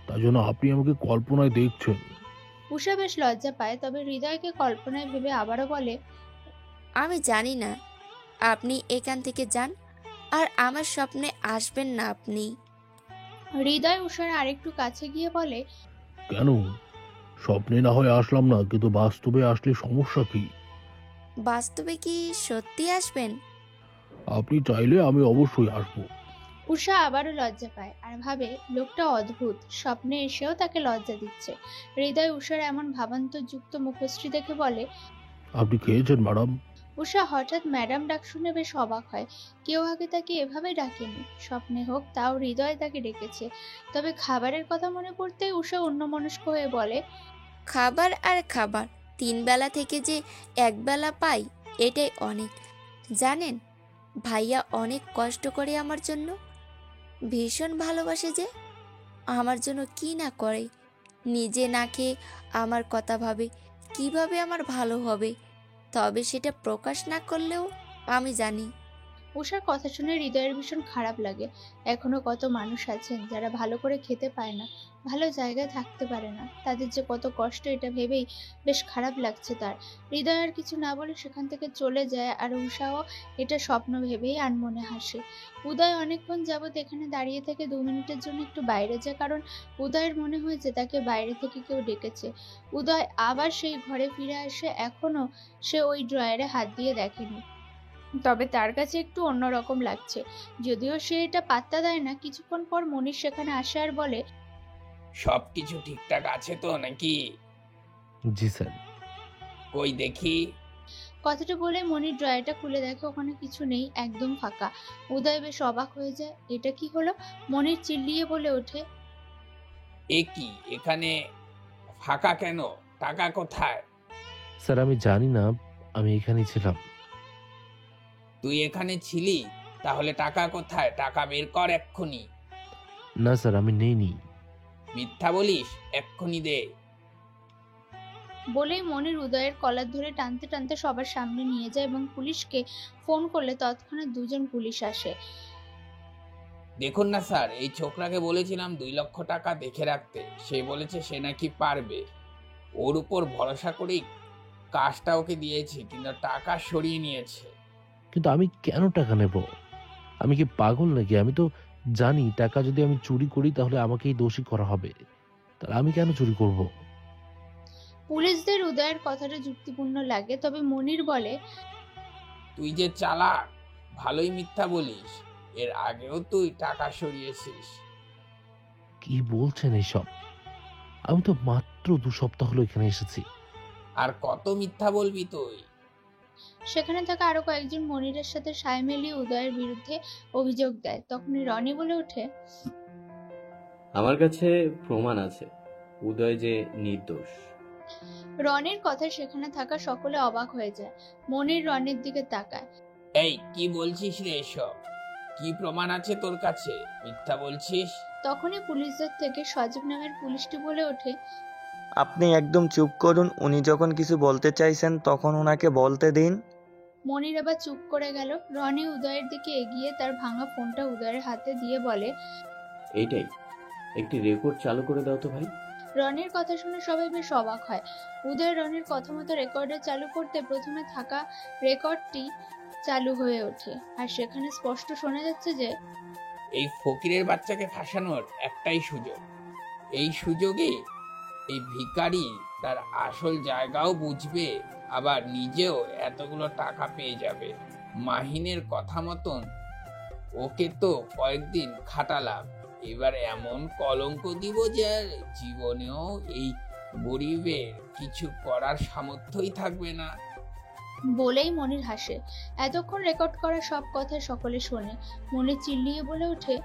তার জন্য আপনি আমাকে কল্পনায় দেখছেন। উষা বেশ লজ্জা পায়, তবে হৃদয়কে কল্পনায় ভেবে আবারও বলে, আমি জানি না। আপনি এখান থেকে যান, আর আমার স্বপ্নে আসবেন না আপনি। হৃদয় উষার আরেকটু কাছে গিয়ে বলে, কেন? স্বপ্নে না হয় আসলাম না, কিন্তু বাস্তবে আসলে সমস্যা কি? বাস্তবে কি সত্যি আসবেন? আপনি চাইলে আমি অবশ্যই আসবো। উষা আবারও লজ্জা পায় আর ভাবে লোকটা অদ্ভুত, স্বপ্নে এসেও তাকে লজ্জা দিচ্ছে। হৃদয় উষার এমন ভাবান্তরযুক্ত মুখশ্রী দেখে বলে, আপনি খেয়েছেন ম্যাডাম? উষা হঠাৎ ম্যাডাম ডাক শুনে বেশ অবাক হয়। কেউ আগে তাকে এভাবে ডাকেনি, স্বপ্নে হোক তাও হৃদয় তাকে ডেকেছে। তবে খাবারের কথা মনে পড়তেই উষা অন্যমনস্ক হয়ে বলে, খাবার আর খাবার, 3 বেলা থেকে যে 1 বেলা পাই এটাই অনেক। জানেন, ভাইয়া অনেক কষ্ট করে আমার জন্য, ভীষণ ভালোবাসে যে। আমার জন্য কি না করে, নিজে না খেয়ে আমার কথা ভাবে কিভাবে আমার ভালো হবে। তবে সেটা প্রকাশ না করলেও আমি জানি। উষার কথা শুনে হৃদয়ের ভীষণ খারাপ লাগে। এখনো কত মানুষ আছেন যারা ভালো করে খেতে পায় না, ভালো জায়গায় থাকতে পারে না। তাদের যে কত কষ্ট এটা ভেবেই বেশ খারাপ লাগছে তার। হৃদয় আর কিছু না বলে সেখান থেকে চলে যায় আর উষাও এটা স্বপ্ন ভেবেই আনমনে হাসে। উদয় অনেকক্ষণ যাবৎ এখানে দাঁড়িয়ে থেকে 2 মিনিটের জন্য একটু বাইরে যায়, কারণ উদয়ের মনে হয়েছে তাকে বাইরে থেকে কেউ ডেকেছে। উদয় আবার সেই ঘরে ফিরে আসে। এখনো সে ওই ড্রয়ারে হাত দিয়ে দেখেনি, তবে তার কাছে একটু অন্যরকম লাগছে। যদিও সে এটা পাত্তা দেয় না। কিছুক্ষণ পর মনীষ সেখানে আসে আর বলে, সবকিছু ঠিকঠাক আছে তো নাকি? জি স্যার। কই দেখি। কথাটা বলে মনির ড্রয়ারটা খুলে দেখে ওখানে কিছু নেই, একদম ফাঁকা। উদয় বেশ অবাক হয়ে যায়। এটা কি হলো? মনির চিল্লিয়ে বলে ওঠে, এ কি, এখানে ফাঁকা কেন? টাকা কোথায়? স্যার আমি জানি না, আমি এখানেই ছিলাম। তুই এখানে ছিলি, তাহলে টাকা কোথায়? টাকা বের কর এক্ষুনি। না স্যার, আমি নেইনি। মিথ্যা বলিস, এক্ষুনি দে। বলেই মনির উদয়ের কলার ধরে টানতে টানতে সবার সামনে নিয়ে যায় এবং পুলিশকে ফোন করলে তৎক্ষণাৎ দুজন পুলিশ আসে। দেখুন না স্যার, এই ছোকরাকে বলেছিলাম 2 লক্ষ টাকা দেখে রাখতে, সে বলেছে সে নাকি পারবে। ওর উপর ভরসা করেই কাজটা ওকে দিয়েছি, কিন্তু টাকা সরিয়ে নিয়েছে। কিন্তু আমি কেন টাকা নেব? আমি কি পাগল নাকি? আমি তো জানি টাকা যদি আমি চুরি করি তাহলে আমাকেই দোষী করা হবে। তাহলে আমি কেন চুরি করব? পুলিশদের উদয়ের কথাটা যুক্তিপূর্ণ লাগে, তবে মনির বলে, তুই যে চালাক, ভালোই মিথ্যা বলিস। এর আগেও তুই টাকা সরিয়েছিস। কি বলছেন এইসব? আমি তো মাত্র 2 সপ্তাহ হলো এখানে এসেছি। আর কত মিথ্যা বলবি তুই? সেখানে থাকা আরো কয়েকজন মনিরের সাথে সায় মিলিয়ে উদয়ের বিরুদ্ধে অভিযোগ দেয়। তখনই রনি বলে ওঠে, আমার কাছে প্রমাণ আছে উদয় যে নির্দোষ। রনির কথা সেখানে থাকা সকলে অবাক হয়ে যায়। মনির রনির দিকে তাকায়। এই কি বলছিস রে এসব? কি প্রমাণ আছে তোর কাছে? মিথ্যা বলছিস। তখনই পুলিশদের থেকে সজীব নামের পুলিশটি বলে ওঠে, আপনি একদম চুপ করুন। উনি যখন কিছু বলতে চাইছেন তখন ওনাকে বলতে দিন। মনির আবার চুপ করে গেল। রনি উদয়ের দিকে এগিয়ে তার ভাঙা ফোনটা উদয়ের হাতে দিয়ে বলে, এইটাই, একটি রেকর্ড চালু করে দাও তো ভাই। রনির কথা শুনে সবাই বেশ অবাক হয়। উদয় রনির কথা মতো রেকর্ডার চালু করতে প্রথমে থাকা রেকর্ডটি চালু হয়ে ওঠে, আর সেখানে স্পষ্ট শোনা যাচ্ছে যে, এই ফকিরের বাচ্চাকে ফাঁসানোর একটাই সুযোগ। এই সুযোগে এই ভিখারি তার আসল জায়গাও বুঝবে, আবার নিজেও এতগুলো টাকা পেয়ে যাবে। মাহিনের কথা মতন ওকে তো কয়েকদিন খাটালাম, এবার এমন কলঙ্ক দিব যে জীবনেও এই গরিবের কিছু করার সামর্থ্যই থাকবে না। বলেই মনির হাসে। এতক্ষণ রেকর্ড করা সব কথা সকলে শোনে। মনির চিল্লিয়ে বলে ওঠে,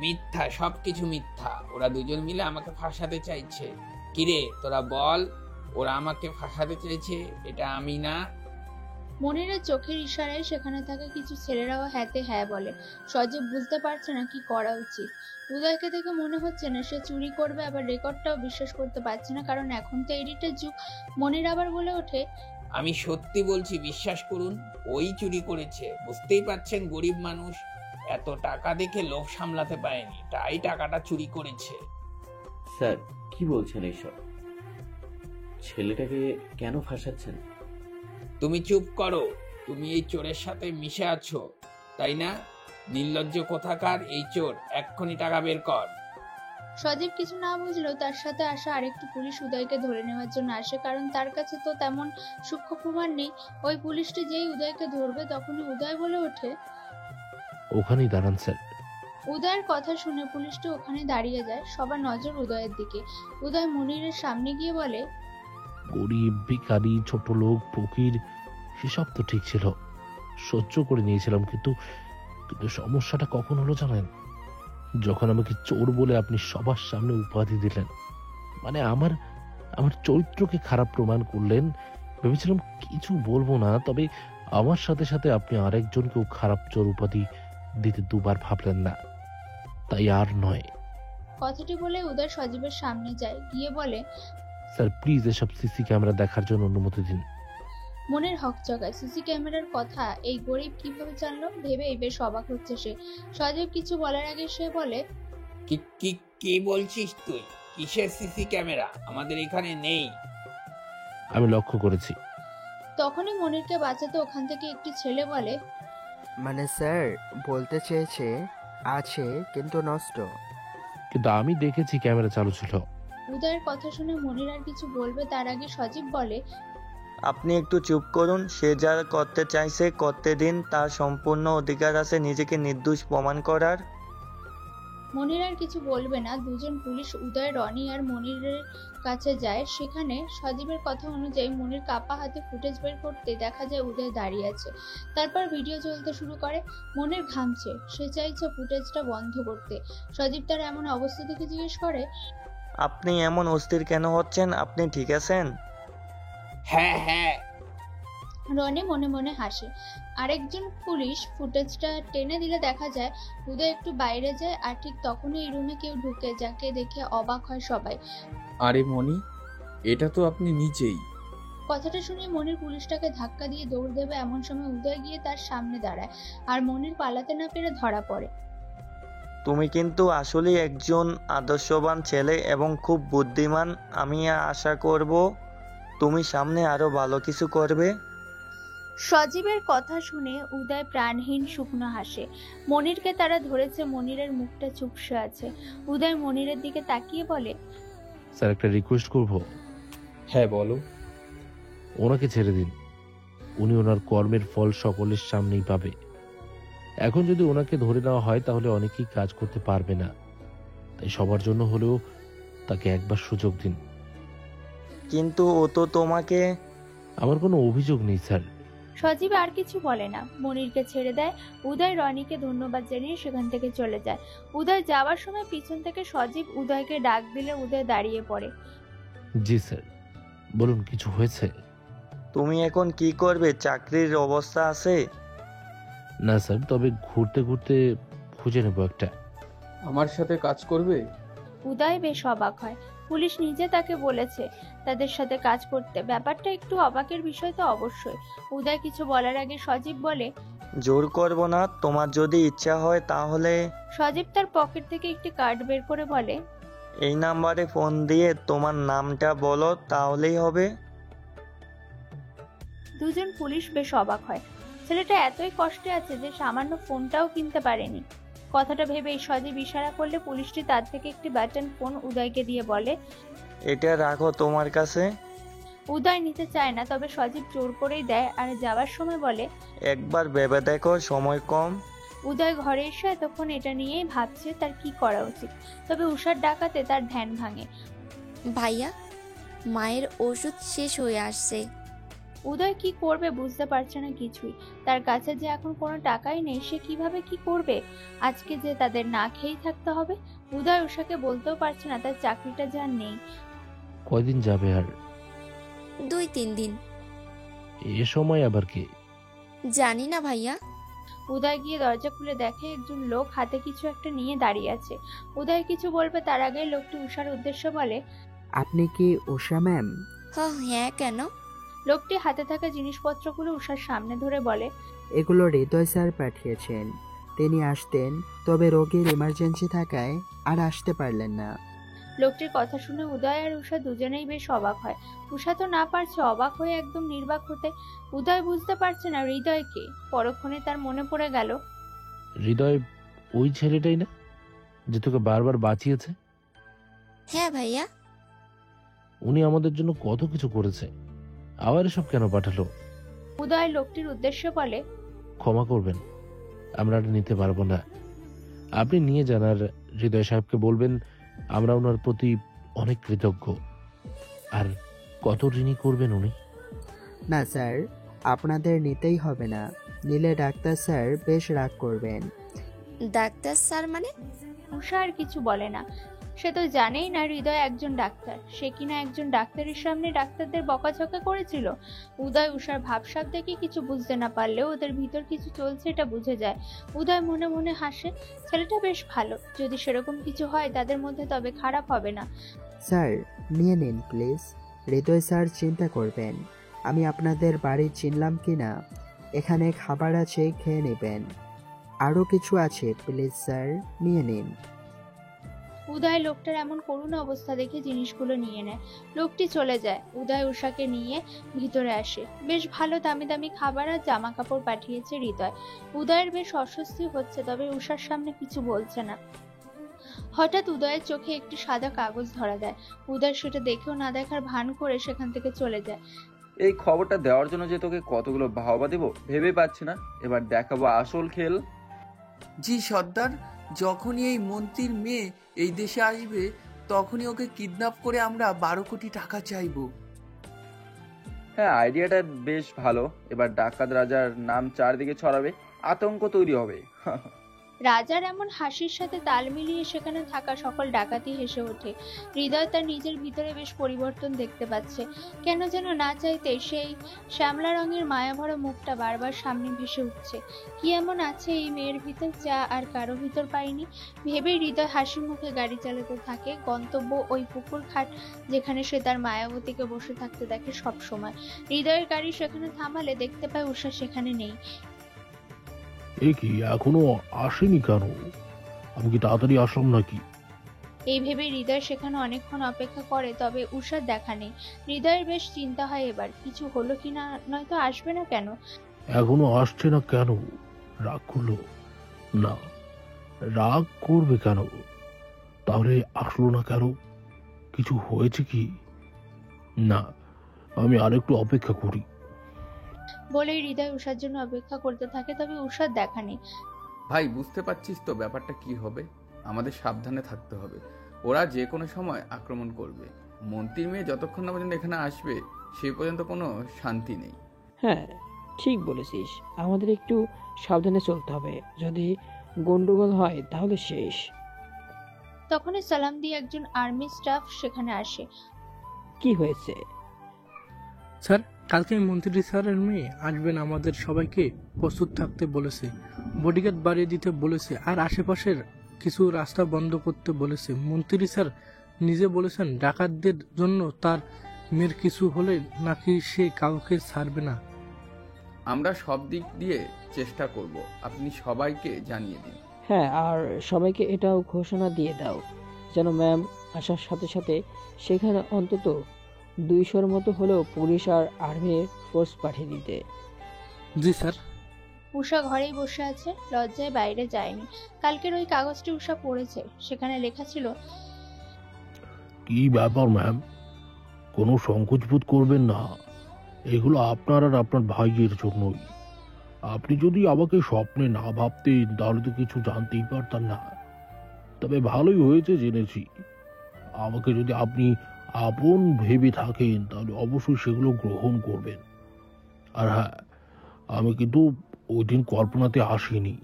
মিথ্যা, সবকিছু মিথ্যা। ওরা দুজন মিলে আমাকে ফাঁসাতে চাইছে। কিরে তোরা বল, ওরা আমাকে ফাঁসাতে চাইছে, এটা আমি না? মনিরের চোখের ইশারায় সেখানে থাকা কিছু ছেলেরাও হ্যাঁতে হ্যাঁ বলে। সজীব বুঝতে পারছে না কি করা উচিত। উদয়কে দেখে মনে হচ্ছে না সে চুরি করবে, আবার রেকর্ডটাও বিশ্বাস করতে পারছে না, কারণ এখন তো এডিটের যুগ। মনির আবার বলে ওঠে, আমি সত্যি বলছি, বিশ্বাস করুন, ওই চুরি করেছে। বুঝতেই পারছেন গরিব মানুষ, এত টাকা দেখে লোভ সামলাতে পারেনি, তাই টাকাটা চুরি করেছে। স্যার কি বলছেন এইসব? ছেলেটাকে কেন ফাঁসাচ্ছেন? তুমি চুপ করো। তুমি এই চোরের সাথে মিশে আছো, তাই না? নির্লজ্জ কোথাকার এই চোর, এক্ষুনি টাকা বের কর। সজীব কিছু না বুঝলেও তার সাথে আসা আরেকটি পুলিশ উদয়কে ধরে নেওয়ার জন্য আসে, কারণ তার কাছে তো তেমন সূক্ষ্ম প্রমাণ নেই। ওই পুলিশটি যেই উদয়কে ধরবে তখনই উদয় বলে ওঠে, ওখানেই দাঁড়ান স্যার। উদয়ের কথা শুনে পুলিশটি ওখানে দাঁড়িয়ে যায়। সবার নজর উদয়ের দিকে। উদয় মনিরের সামনে গিয়ে বলে, গরিব, ভিখারি, ছোট লোক, ফকির, সেসব তো ঠিক ছিল, সহ্য করে নিয়েছিলাম। কিন্তু সমস্যাটা কখন হলো জানেন? যখন আমাকে চোর বলে আপনি সবার সামনে উপাধি দিলেন, মানে আমার চরিত্রকে খারাপ প্রমাণ করলেন। ভেবেছিলাম কিছু বলবো না, তবে আমার সাথে সাথে আপনি আরেকজনকেও খারাপ চোর উপাধি দিতে দুবার ভাবলেন না, তাই আর নয়। কথাটি বলে উদয় সজীবের সামনে যায়, গিয়ে বলে, স্যার প্লিজ এসব সিসি ক্যামেরা দেখার জন্য অনুমতি দিন। মনের হক জগায়। সিসি ক্যামেরার কথা এই গরিব কিভাবে জানলো ভেবে বেশ অবাক হচ্ছে সে। সজীব কিছু বলার আগে সে বলে, কি কি কি বলছিস তুই? কিসের সিসি ক্যামেরা? আমাদের এখানে নেই। আমি লক্ষ্য করেছি। তখনই মনিরকে বাঁচাতে ওখান থেকে একটি ছেলে বলে, মানে স্যার বলতে চেয়েছে আছে কিন্তু নষ্ট। কিন্তু আমি দেখেছি ক্যামেরা চালু ছিল। উদয়ের কথা শুনে মনির আর কিছু বলবে তার আগে সজীব বলে, আপনি একটু চুপ করুন। সে যা করতে চাইছে করতে দিন, তার সম্পূর্ণ অধিকার আছে নিজেকে নির্দোষ প্রমাণ করার। মনির আর কিছু বলবে না। দুজন পুলিশ উদয়, রনি আর মনিরের কাছে যায়। সেখানে সজীবের কথা অনুযায়ী মনির কাপা হাতে ফুটেজ বের করতে দেখা যায় উদয় দাঁড়িয়ে আছে। তারপর ভিডিও চলতে শুরু করে। মনির ঘামছে, সে চাইছে ফুটেজটা বন্ধ করতে। সজীব তার এমন অবস্থা দেখে জিজ্ঞেস করে, আপনি এমন অস্থির কেন হচ্ছেন? আপনি ঠিক আছেন? হ্যাঁ হ্যাঁ। রনি মনে মনে হাসে। আরেকজন পুলিশ ফুটেজটা টেনে দিলে দেখা যায় উদয় একটু বাইরে যায়, আর ঠিক তখনই এই রুমে কেউ ঢুকে, যাকে দেখে অবাক হয় সবাই। আরে মনি, এটা তো আপনি নিজেই। কথাটা শুনে মনির পুলিশটাকে ধাক্কা দিয়ে দৌড় দেবে, এমন সময় উদয় গিয়ে তার সামনে দাঁড়ায়, আর মনির পালাতে না পেরে ধরা পড়ে। তুমি কিন্তু আসলেই একজন আদর্শবান ছেলে এবং খুব বুদ্ধিমান। আমি আশা করব তুমি সামনে আরো ভালো কিছু করবে। সজীবের কথা শুনে উদয় প্রাণহীন শুকনো হাসে। মনিরকে তারা ধরেছে, মনিরের মুখটা চুপসে আছে। উদয় মনিরের দিকে তাকিয়ে বলে, স্যার একটা রিকোয়েস্ট করব। হ্যাঁ বলো। ওনাকে ছেড়ে দিন, উনি ওনার কর্মের ফল সকলের সামনেই পাবে। এখন যদি ওনাকে ধরে নেওয়া হয় তাহলে অনেকেই কাজ করতে পারবে না, তাই সবার জন্য হলেও তাকে একবার সুযোগ দিন। কিন্তু ও তো তোমাকে। আমার কোনো অভিযোগ নেই স্যার। সজীব আর কিছু বলে না, মনিরকে ছেড়ে দেয়। উদয় রনিকে ধন্যবাদ জানিয়ে সেখান থেকে চলে যায়। উদয় যাওয়ার সময় পিছন থেকে সজীব উদয়কে ডাক দিলে উদয় দাঁড়িয়ে পড়ে। জি স্যার, বলুন কিছু হয়েছে? তুমি এখন কি করবে? চাকরির অবস্থা আছে? না স্যার, তবে ঘুরতে ঘুরতে খুঁজে নেব একটা। আমার সাথে কাজ করবে? উদয় বেশ অবাক হয়। পুলিশ নিজে তাকে বলেছে তাদের সাথে কাজ করতে, ব্যাপারটা একটু অবাকের বিষয় তো অবশ্যই। উদয় কিছু বলার আগে সজীব বলে, জোর করব না, তোমার যদি ইচ্ছা হয় তাহলে। সজীব তার পকেট থেকে একটি কার্ড বের করে বলে, এই নাম্বারে ফোন দিয়ে তোমার নামটা বলো, তাহলেই হবে। দুজন পুলিশ বেশ অবাক হয়। ছেলেটা এতই কষ্টে আছে যে সামান্য ফোনটাও কিনতে পারেনি। কথাটা ভেবেই সজীব ইশারা করলে পুলিশটি তার থেকে একটি বাটন ফোন উদয়কে দিয়ে বলে, এটা রাখো তোমার কাছে। উদয় নিতে চায় না, তবে সজীব জোর করেই দেয় আর যাওয়ার সময় বলে, একবার ভেবে দেখো, সময় কম। উদয় ঘরে এসে এতক্ষণ এটা নিয়েই ভাবছে তার কি করা উচিত, তবে উষার ডাকাতে তার ধ্যান ভাঙে। ভাইয়া, মায়ের ওষুধ শেষ হয়ে আসছে। উদয় কি করবে বুঝতে পারছে না কিছুই। তার কাছে যে এখন কোনো টাকাই নেই, সে কিভাবে কি করবে? আজকে যে তাদের না খেয়েই থাকতে হবে। উদয় উষাকে বলতেও পারছে না তার চাকরিটা যার নেই। কয়দিন যাবে আর? 2-3 দিন। এ সময় আবার কি? জানি না ভাইয়া। উদয় গিয়ে দরজা খুলে দেখে একজন লোক হাতে কিছু একটা নিয়ে দাঁড়িয়ে আছে। উদয় কিছু বলবে তার আগে লোকটি উষার উদ্দেশ্য বলে, আপনি কি উষা ম্যাম? হ্যাঁ, কেন? লোকটি হাতে থাকা জিনিসপত্রগুলো উষার সামনে ধরে বলে, এগুলো হৃদয় স্যার পাঠিয়েছেন। তিনি আসতেন, তবে রোগীর ইমার্জেন্সি থাকায় আর আসতে পারলেন না। লোকটির কথা শুনে উদয় আর উষা দুজনেই বেশ অবাক হয়। উষা তো না পারছে অবাক হয়ে একদম নির্বাক হতে। উদয় বুঝতে পারছে না হৃদয়কে। পরক্ষণে তার মনে পড়ে গেল, হৃদয় ওই ছেলেটাই না যে তোকে বারবার বাঁচিয়েছে? হ্যাঁ ভাইয়া। উনি আমাদের জন্য কত কিছু করেছে, আবার এসব কেন পাঠালো? উদয় লোকটির উদ্দেশ্যে বলে, ক্ষমা করবেন, আমরা আর নিতে পারবো না। আপনি নিয়ে যান আর হৃদয় সাহেবকে বলবেন আমরা ওনার প্রতি অনেক কৃতজ্ঞ। আর কত ঋণী করবেন উনি? না স্যার, আপনাদের নিতেই হবে না। নিলে ডাক্তার স্যার বেশ রাগ করবেন। ডাক্তার স্যার মানে? উষা আর কিছু বলে না। সে তো জানেই না হৃদয় একজন ডাক্তার। সে কিনা একজন ডাক্তারের সামনে ডাক্তারদের বকাঝকা করেছিল। উদয় উষার ভাবসাব দেখে কিছু বুঝতে না পারলেও ওদের ভিতর কিছু চলছে এটা বুঝে যায়। উদয় মনে মনে হাসে, ছেলেটা বেশ ভালো। যদি সেরকম কিছু হয় তাদের মধ্যে, তবে খারাপ হবে না। স্যার নিয়ে নিন প্লিজ। হৃদয় স্যার চিন্তা করবেন আমি আপনাদের বাড়ি চিনলাম কি না। এখানে খাবার আছে, খেয়ে নেবেন। আরও কিছু আছে, প্লিজ স্যার নিয়ে নিন। উদয় লোকটার এমন করুণ অবস্থা দেখে জিনিসগুলো নিয়ে নেয়। লোকটি চলে যায়। উদয় উষাকে নিয়ে ভিতরে আসে। বেশ ভালো দামি দামি খাবার আর জামা কাপড় পাঠিয়েছে হৃদয়। উদয়ের বেশ অস্বস্তি হচ্ছে, তবে উষার সামনে কিছু বলছে না। হঠাৎ উদয়ের চোখে একটি সাদা কাগজ ধরা দেয়। উদয় সেটা দেখেও না দেখার ভান করে সেখান থেকে চলে যায়। এই খবরটা দেওয়ার জন্য যে তোকে কতগুলো বাহবা দেবো ভেবে পাচ্ছি না। এবার দেখাবো আসল খেল। জি সর্দার, যখনই এই মন্ত্রীর মেয়ে এই দেশে আসবে তখনই ওকে কিডন্যাপ করে আমরা 12 কোটি টাকা চাইবো। হ্যাঁ, আইডিয়াটা বেশ ভালো। এবার ডাকাত রাজার নাম চারদিকে ছড়াবে, আতঙ্ক তৈরি হবে। রাজার এমন হাসির সাথে তাল মিলিয়ে সেখানে থাকা সকল ডাকাতি হেসে ওঠে। হৃদয় তার নিজের ভিতরে বেশ পরিবর্তন দেখতে পাচ্ছে। কেন যেন না চাইতে সেই শ্যামলা রঙের মায়াভরা মুখটা বারবার সামনে ভেসে উঠছে। কি এমন আছে এই মেয়ের ভিতর যা আর কারো ভিতর পায়নি? ভেবেই হৃদয় হাসি মুখে গাড়ি চালাতে থাকে। গন্তব্য ওই পুকুর ঘাট, যেখানে সে তার মায়াবতীকে বসে থাকতে দেখে সব সময়। হৃদয়ের গাড়ি সেখানে থামালে দেখতে পায় উষা সেখানে নেই। এ কি, এখনো আসেনি কেন? আমি কি তাড়াতাড়ি আসলাম নাকি? এই ভেবে হৃদয় সেখানে অনেকক্ষণ অপেক্ষা করে, তবে উষার দেখা নেই। হৃদয়ের বেশ চিন্তা হয় এবার কিছু হলো কিনা, নয়তো আসবে না কেন। এখনো আসছে না কেন? রাগ করলো? না, রাগ করবে কেন? তাহলে আসলো না কেন? কিছু হয়েছে কি? না, আমি আরেকটু অপেক্ষা করি। বলেই হৃদয় উষার জন্য অপেক্ষা করতে থাকে, তবে উষার দেখা নেই। ভাই, বুঝতে পারছিস তো ব্যাপারটা কি হবে? আমাদের সাবধানে থাকতে হবে। ওরা যে কোনো সময় আক্রমণ করবে। মন্ত্রীর মেয়ে যতক্ষণ না পর্যন্ত এখানে আসবে সে পর্যন্ত কোনো শান্তি নেই। হ্যাঁ, ঠিক বলেছিস। আমাদের একটু সাবধানে চলতে হবে। যদি গন্ডগোল হয় তাহলে শেষ। তখনই সালাম দিয়ে একজন আর্মি স্টাফ সেখানে আসে। কি হয়েছে? স্যার, কালকে মন্ত্রী স্যারের মেয়ে আসবেন, আমাদের সবাইকে প্রস্তুত থাকতে বলেছে। বডিগার্ড বাড়িয়ে দিতে বলেছে আর আশেপাশের কিছু রাস্তা বন্ধ করতে বলেছে। মন্ত্রী স্যার নিজে বলেছেন ডাকাতদের জন্য তার মেয়ের কিছু হলে নাকি সে কাউকে ছাড়বে না। আমরা সব দিক দিয়ে চেষ্টা করব, আপনি সবাইকে জানিয়ে দিন। হ্যাঁ, আর সবাইকে এটাও ঘোষণা দিয়ে দাও যেন ম্যাম আসার সাথে সাথে সেখানে অন্তত 200-র মতো হলেও পুলিশ আর আর্মির ফোর্স পাঠিয়ে দিতে। জি স্যার। উষা ঘরেই বসে আছে, লজ্জায় বাইরে যায়নি। কালকের ওই কাগজটি উষা পড়েছে, সেখানে লেখা ছিল, কি ব্যাপার ম্যাম? কোনো সংকোচবোধ করবেন না। এগুলো আপনার আর আপনার ভাইয়ের জন্যই। আপনি যদি আমাকে স্বপ্নে না ভাবতেন তাহলে তো কিছু জানতেই পারতাম না। তবে ভালোই হয়েছে জেনেছি। আমাকে যদি আপনি আপন ভেবে থাকেন তাহলে অবশ্যই সেগুলো গ্রহণ করবেন। আর হ্যাঁ, আমি কিন্তু ওই দিন কল্পনাতে আসিনি।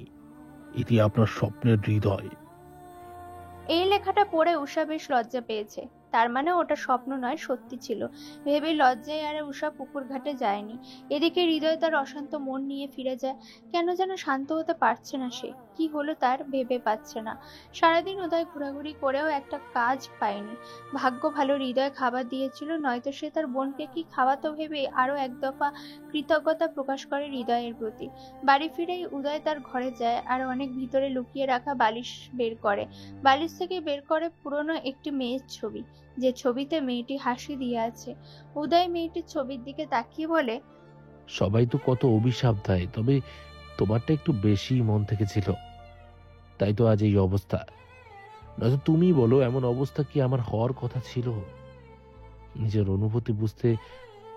এটি আপনার স্বপ্নের হৃদয়। এই লেখাটা পড়ে উষা বেশ লজ্জা পেয়েছে। তার মানে ওটা স্বপ্ন নয়, সত্যি ছিল। ভেবে লজ্জায় আর উষা পুকুর ঘাটে যায়নি। এদিকে হৃদয় তার অশান্ত মন নিয়ে ফিরে যায়। কেন যেন শান্ত হতে পারছে না সে। কি হলো তার ভেবে পাচ্ছে না। সারাদিন উদয় ঘোরাঘুরি করেও একটা কাজ পায়নি। ভাগ্য ভালো হৃদয় খাবার দিয়েছিল, নয়তো সে তার বোনকে কি খাওয়াতো ভেবে আরো এক দফা কৃতজ্ঞতা প্রকাশ করে হৃদয়ের প্রতি। বাড়ি ফিরেই উদয় তার ঘরে যায় আর অনেক ভিতরে লুকিয়ে রাখা বালিশ বের করে। বালিশ থেকে বের করে পুরনো একটি মেয়ের ছবি, যে ছবিতে মেয়েটি হাসি দিয়ে আছে। উদয় মেয়েটির ছবির দিকে তাকিয়ে বলে, সবাই তো কত অভিশাপ দেয়, তবে তোমারটা একটু বেশি মন থেকে ছিল, তাই তো আজ এই অবস্থা। নয়তো তুমি বলো, এমন অবস্থা কি আমার হওয়ার কথা ছিল? নিজের অনুভূতি বুঝতে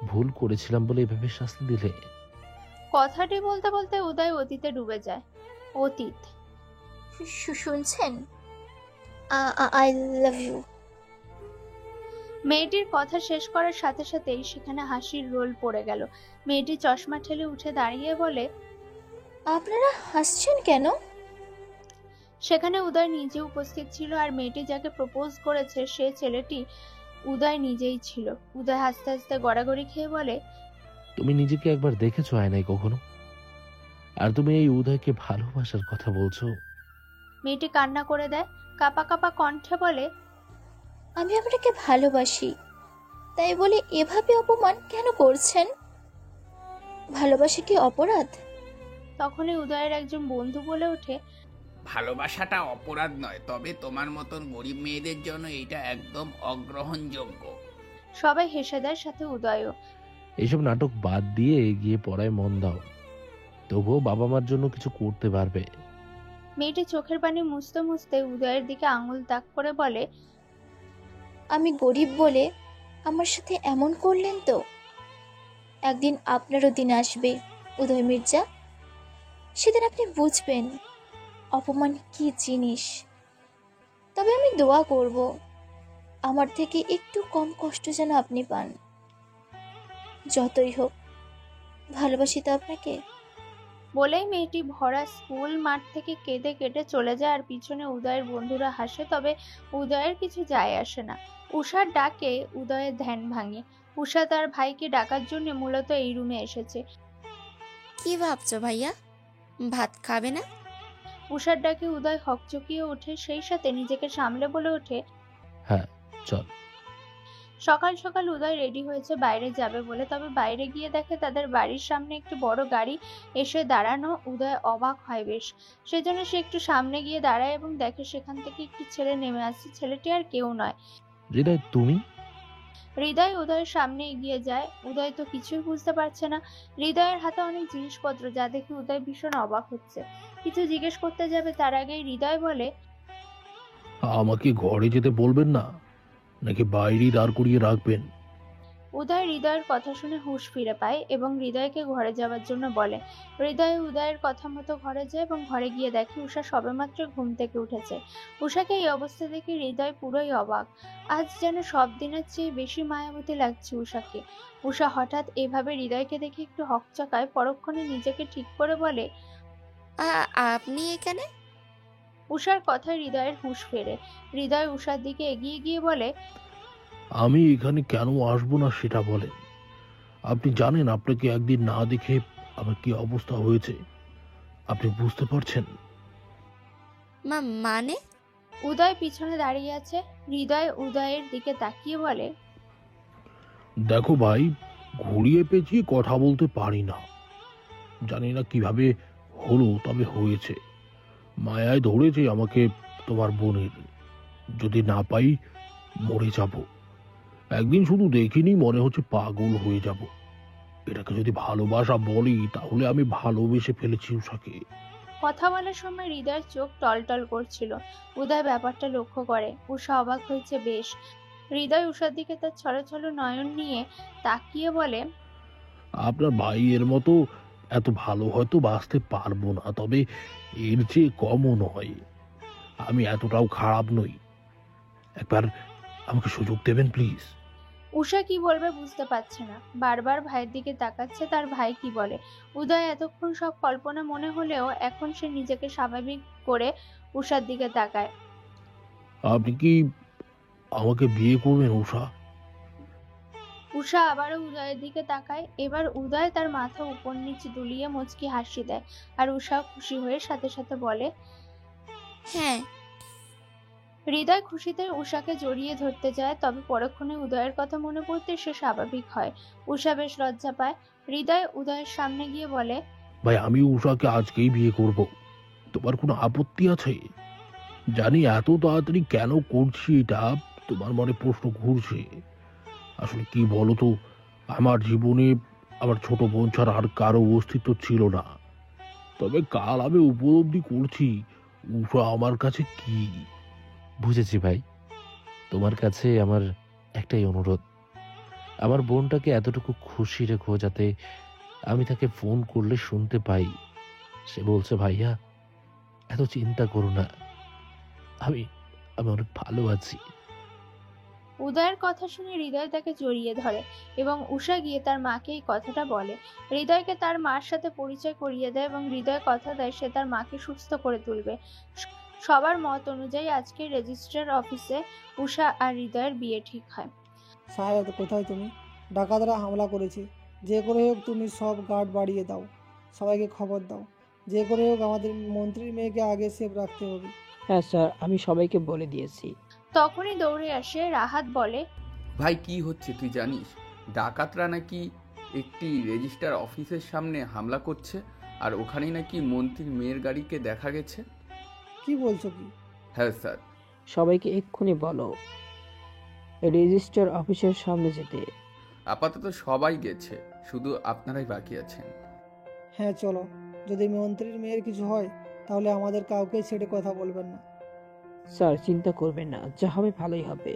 ভুল করেছিলাম বলে এভাবে শাস্তি দিলে। কথাটি বলতে বলতে উদয় অতীতে ডুবে যায়। অতীত। শুনছেন? I love you. মেয়েটির কথা শেষ করার সাথে সাথেই সেখানে হাসির রোল পড়ে গেল। মেয়েটি চশমা ঠেলে উঠে দাঁড়িয়ে বলে, আপনারা হাসছেন কেন? সেখানে উদয় নিজে উপস্থিত ছিল, আর মেয়েটি যাকে প্রপোজ করেছে সে ছেলেটি উদয় নিজেই ছিল। উদয় হাসতে হাসতে গড়াগড়ি খেয়ে বলে, তুমি নিজেকে একবার দেখেছো আয়নায় কখনো? আর তুমি এই উদয়কে ভালোবাসার কথা বলছো? মেয়েটি কান্না করে দেয়, কাপা কাপা কণ্ঠে বলে, আমি আপনাকে ভালোবাসি, তাই বলে এভাবে অপমান কেন করছেন? ভালোবাসা কি অপরাধ? তখনই উদয়ের একজন বন্ধু বলে ওঠে, ভালোবাসাটা অপরাধ নয়, তবে তোমার মতন গরিব মেয়েদের জন্য এটা একদম অগ্রহণযোগ্য। সবাই হেসে দেয়, সাথে উদয়ও। এইসব নাটক বাদ দিয়ে এগিয়ে পড়ায় মন দাও, তবুও বাবা মার জন্য কিছু করতে পারবে। মেয়েটি চোখের পানি মুছতে মুছতে উদয়ের দিকে আঙুল তাক করে বলে, আমি গরিব বলে আমার সাথে এমন করলেন তো? একদিন আপনারও দিন আসবে উদয় মির্জা, সেদিন আপনি বুঝবেন অপমান কি জিনিস। তবে আমি দোয়া করব আমার থেকে একটু কম কষ্ট যেন আপনি পান। যতই হোক ভালোবাসি তো আপনাকে। বলেই মেয়েটি ভরা স্কুল মাঠ থেকে কেঁদে কেটে চলে যায়। আর পিছনে উদয়ের বন্ধুরা হাসে, তবে উদয়ের কিছু যায় আসে না। উষার ডাকে উদয়ের ধ্যান ভাঙে। উষা তার ভাইকে ডাকার জন্য মূলত এই রুমে এসেছে। কি ভাবছো ভাইয়া, ভাত খাবে না? উষার ডাকে উদয় হকচকিয়ে ওঠে, সেই সাথে নিজেকে সামলে বলে ওঠে, হ্যাঁ চল। সকাল সকাল উদয় রেডি হয়েছে বাইরে যাবে বলে, তবে বাইরে গিয়ে দেখে তাদের বাড়ির সামনে একটি বড় গাড়ি এসে দাঁড়ানো। উদয় অবাক হয় বেশ, সেজন্য সে একটু সামনে গিয়ে দাঁড়ায় এবং দেখে সেখান থেকে একটি ছেলে নেমে আসছে। ছেলেটি আর কেউ নয়, হৃদয় তুমি? হৃদয় উদয়ের সামনে এগিয়ে যায়। উদয় তো কিছুই বুঝতে পারছে না। হৃদয়ের হাতে অনেক জিনিসপত্র, যা দেখে উদয় ভীষণ অবাক হচ্ছে। কিছু জিজ্ঞেস করতে যাবে তার আগেই হৃদয় বলে, আমাকে ঘরে যেতে বলবেন না, নাকি বাইরেই দাঁড় করিয়ে রাখবেন? উদয় হৃদয়ের কথা শুনে হুঁশ ফিরে পায় এবং হৃদয়কে ঘরে যাওয়ার জন্য বলে। হৃদয় উদয়ের কথা মতো ঘরে যায় এবং ঘরে গিয়ে দেখে উষা সবেমাত্র ঘুম থেকে উঠেছে। উষাকে এই অবস্থা দেখে হৃদয় পুরোই অবাক। আজ যেন সব দিনের চেয়ে বেশি মায়াবতী লাগছে উষাকে। উষা হঠাৎ এভাবে হৃদয়কে দেখে একটু হকচকায়, পরক্ষণে নিজেকে ঠিক করে বলে, আপনি এখানে? উষার কথায় হৃদয়ের হুঁশ ফেরে। হৃদয় উষার দিকে এগিয়ে গিয়ে বলে, আমি এখানে কেন আসবো না সেটা বলেন। আপনি জানেন আপনাকে একদিন না দেখে আমার কি অবস্থা হয়েছে, আপনি বুঝতে পারছেন? মানে? উদয় পিছনে দাঁড়িয়ে আছে। হৃদয় উদয়ের দিকে তাকিয়ে বলে, দেখো ভাই, ঘুরিয়ে পেঁচিয়ে কথা বলতে পারি না। জানি না কিভাবে হলো, তবে হয়েছে। মায়ায় ধরেছে আমাকে তোমার বোনের। যদি না পাই মরে যাব। একদিন শুধু দেখিনি মনে হচ্ছে পাগল হয়ে যাব। এটাকে যদি ভালোবাসা বলি তাহলে আমি ভালোবেসে ফেলেছি উষাকে। কথা বলার সময় হৃদয়ের চোখ টলটল করছিল। উদয় ব্যাপারটা লক্ষ্য করে। উষা অবাক হয়েছে বেশ। হৃদয় উষার দিকে তার ছলছল নয়ন নিয়ে তাকিয়ে বলে, আপনার ভাইয়ের মতো এত ভালো হয়তো বাঁচতে পারবো না, তবে এর চেয়ে কমও নয়। আমি এতটাও খারাপ নই। একবার আমাকে সুযোগ দেবেন প্লিজ। উষা কি বলবে বুঝতে পারছে না। বারবার ভাইয়ের দিকে তাকাচ্ছে, তার ভাই কি বলে। উদয় এতক্ষণ সব কল্পনা মনে হলেও এখন সে নিজেকে স্বাভাবিক করে উষার দিকে তাকায়। আপনি কি আমাকে বিয়ে করবেন উষা? উষা আবারও উদয়ের দিকে তাকায়। এবার উদয় তার মাথা উপর নিচে দুলিয়ে মুচকি হাসি দেয়। আর উষা খুশি হয়ে সাথে সাথে বলে, হ্যাঁ। হৃদয় খুশিতে উষাকে জড়িয়ে ধরতে যায়, তবে পরক্ষণে উদয়ের কথা মনে পড়তে সে স্বাভাবিক হয়। উষা বেশ লজ্জা পায়। হৃদয় উদয়ের সামনে গিয়ে বলে, ভাই আমি উষাকে আজকেই বিয়ে করব। তোমার কোনো আপত্তি আছে? জানি এত তাড়াতাড়ি কেন করছি এটা তোমার মনে প্রশ্ন ঘুরছে। আসলে কি বলো তো, আমার জীবনে আমার ছোট বোন ছাড়া আর কারো অস্তিত্ব ছিল না। তবে কাল আমি উপলব্ধি করছি উষা আমার কাছে কি। বুঝেছি ভাই, তোমার কাছে আমার একটাই অনুরোধ, আমার বোনটাকে এতটুকু খুশি রেখো যাতে আমি তাকে ফোন করলে শুনতে পাই সে বলছে, ভাইয়া এত চিন্তা করো না, আমি আমি অনেক ভালো আছি। উদয়ের কথা শুনে হৃদয় তাকে জড়িয়ে ধরে এবং উষা গিয়ে তার মাকে এই কথাটা বলে। হৃদয়কে তার মার সাথে পরিচয় করিয়ে দেয় এবং হৃদয় কথা দেয় সে তার মাকে সুস্থ করে তুলবে। সবার মত অনুযায়ী আজকে রেজিস্ট্রার অফিসে উষা আর হৃদয়ের বিয়ে ঠিক হয়। সাহেব কোথায় তুমি? ডাকাতরা হামলা করেছে। যে করে হোক তুমি সব গার্ড বাড়িয়ে দাও, সবাইকে খবর দাও। যে করে হোক আমাদের মন্ত্রীর মেয়েকে আগে সেফ রাখতে হবে। হ্যাঁ স্যার, আমি সবাইকে বলে দিয়েছি। তখনই দৌড়ে আসে রাহাত, বলে, ভাই কি হচ্ছে তুই জানিস? ডাকাতরা নাকি একটি রেজিস্ট্রার অফিসের সামনে হামলা করছে, আর ওখানেই নাকি মন্ত্রীর মেয়ের গাড়িকে দেখা গেছে। কি বলছো কি? হ্যাঁ স্যার। সবাইকে এক্ষুনি বলো রেজিস্টার অফিসের সামনে যেতে। আপাতত সবাই গেছে, শুধু আপনারাই বাকি আছেন। হ্যাঁ চলো। যদি মন্ত্রীর মেয়ের কিছু হয় তাহলে আমাদের কাউকে ছেড়ে কথা বলবেন না। স্যার চিন্তা করবেন না, যা হবে ভালোই হবে।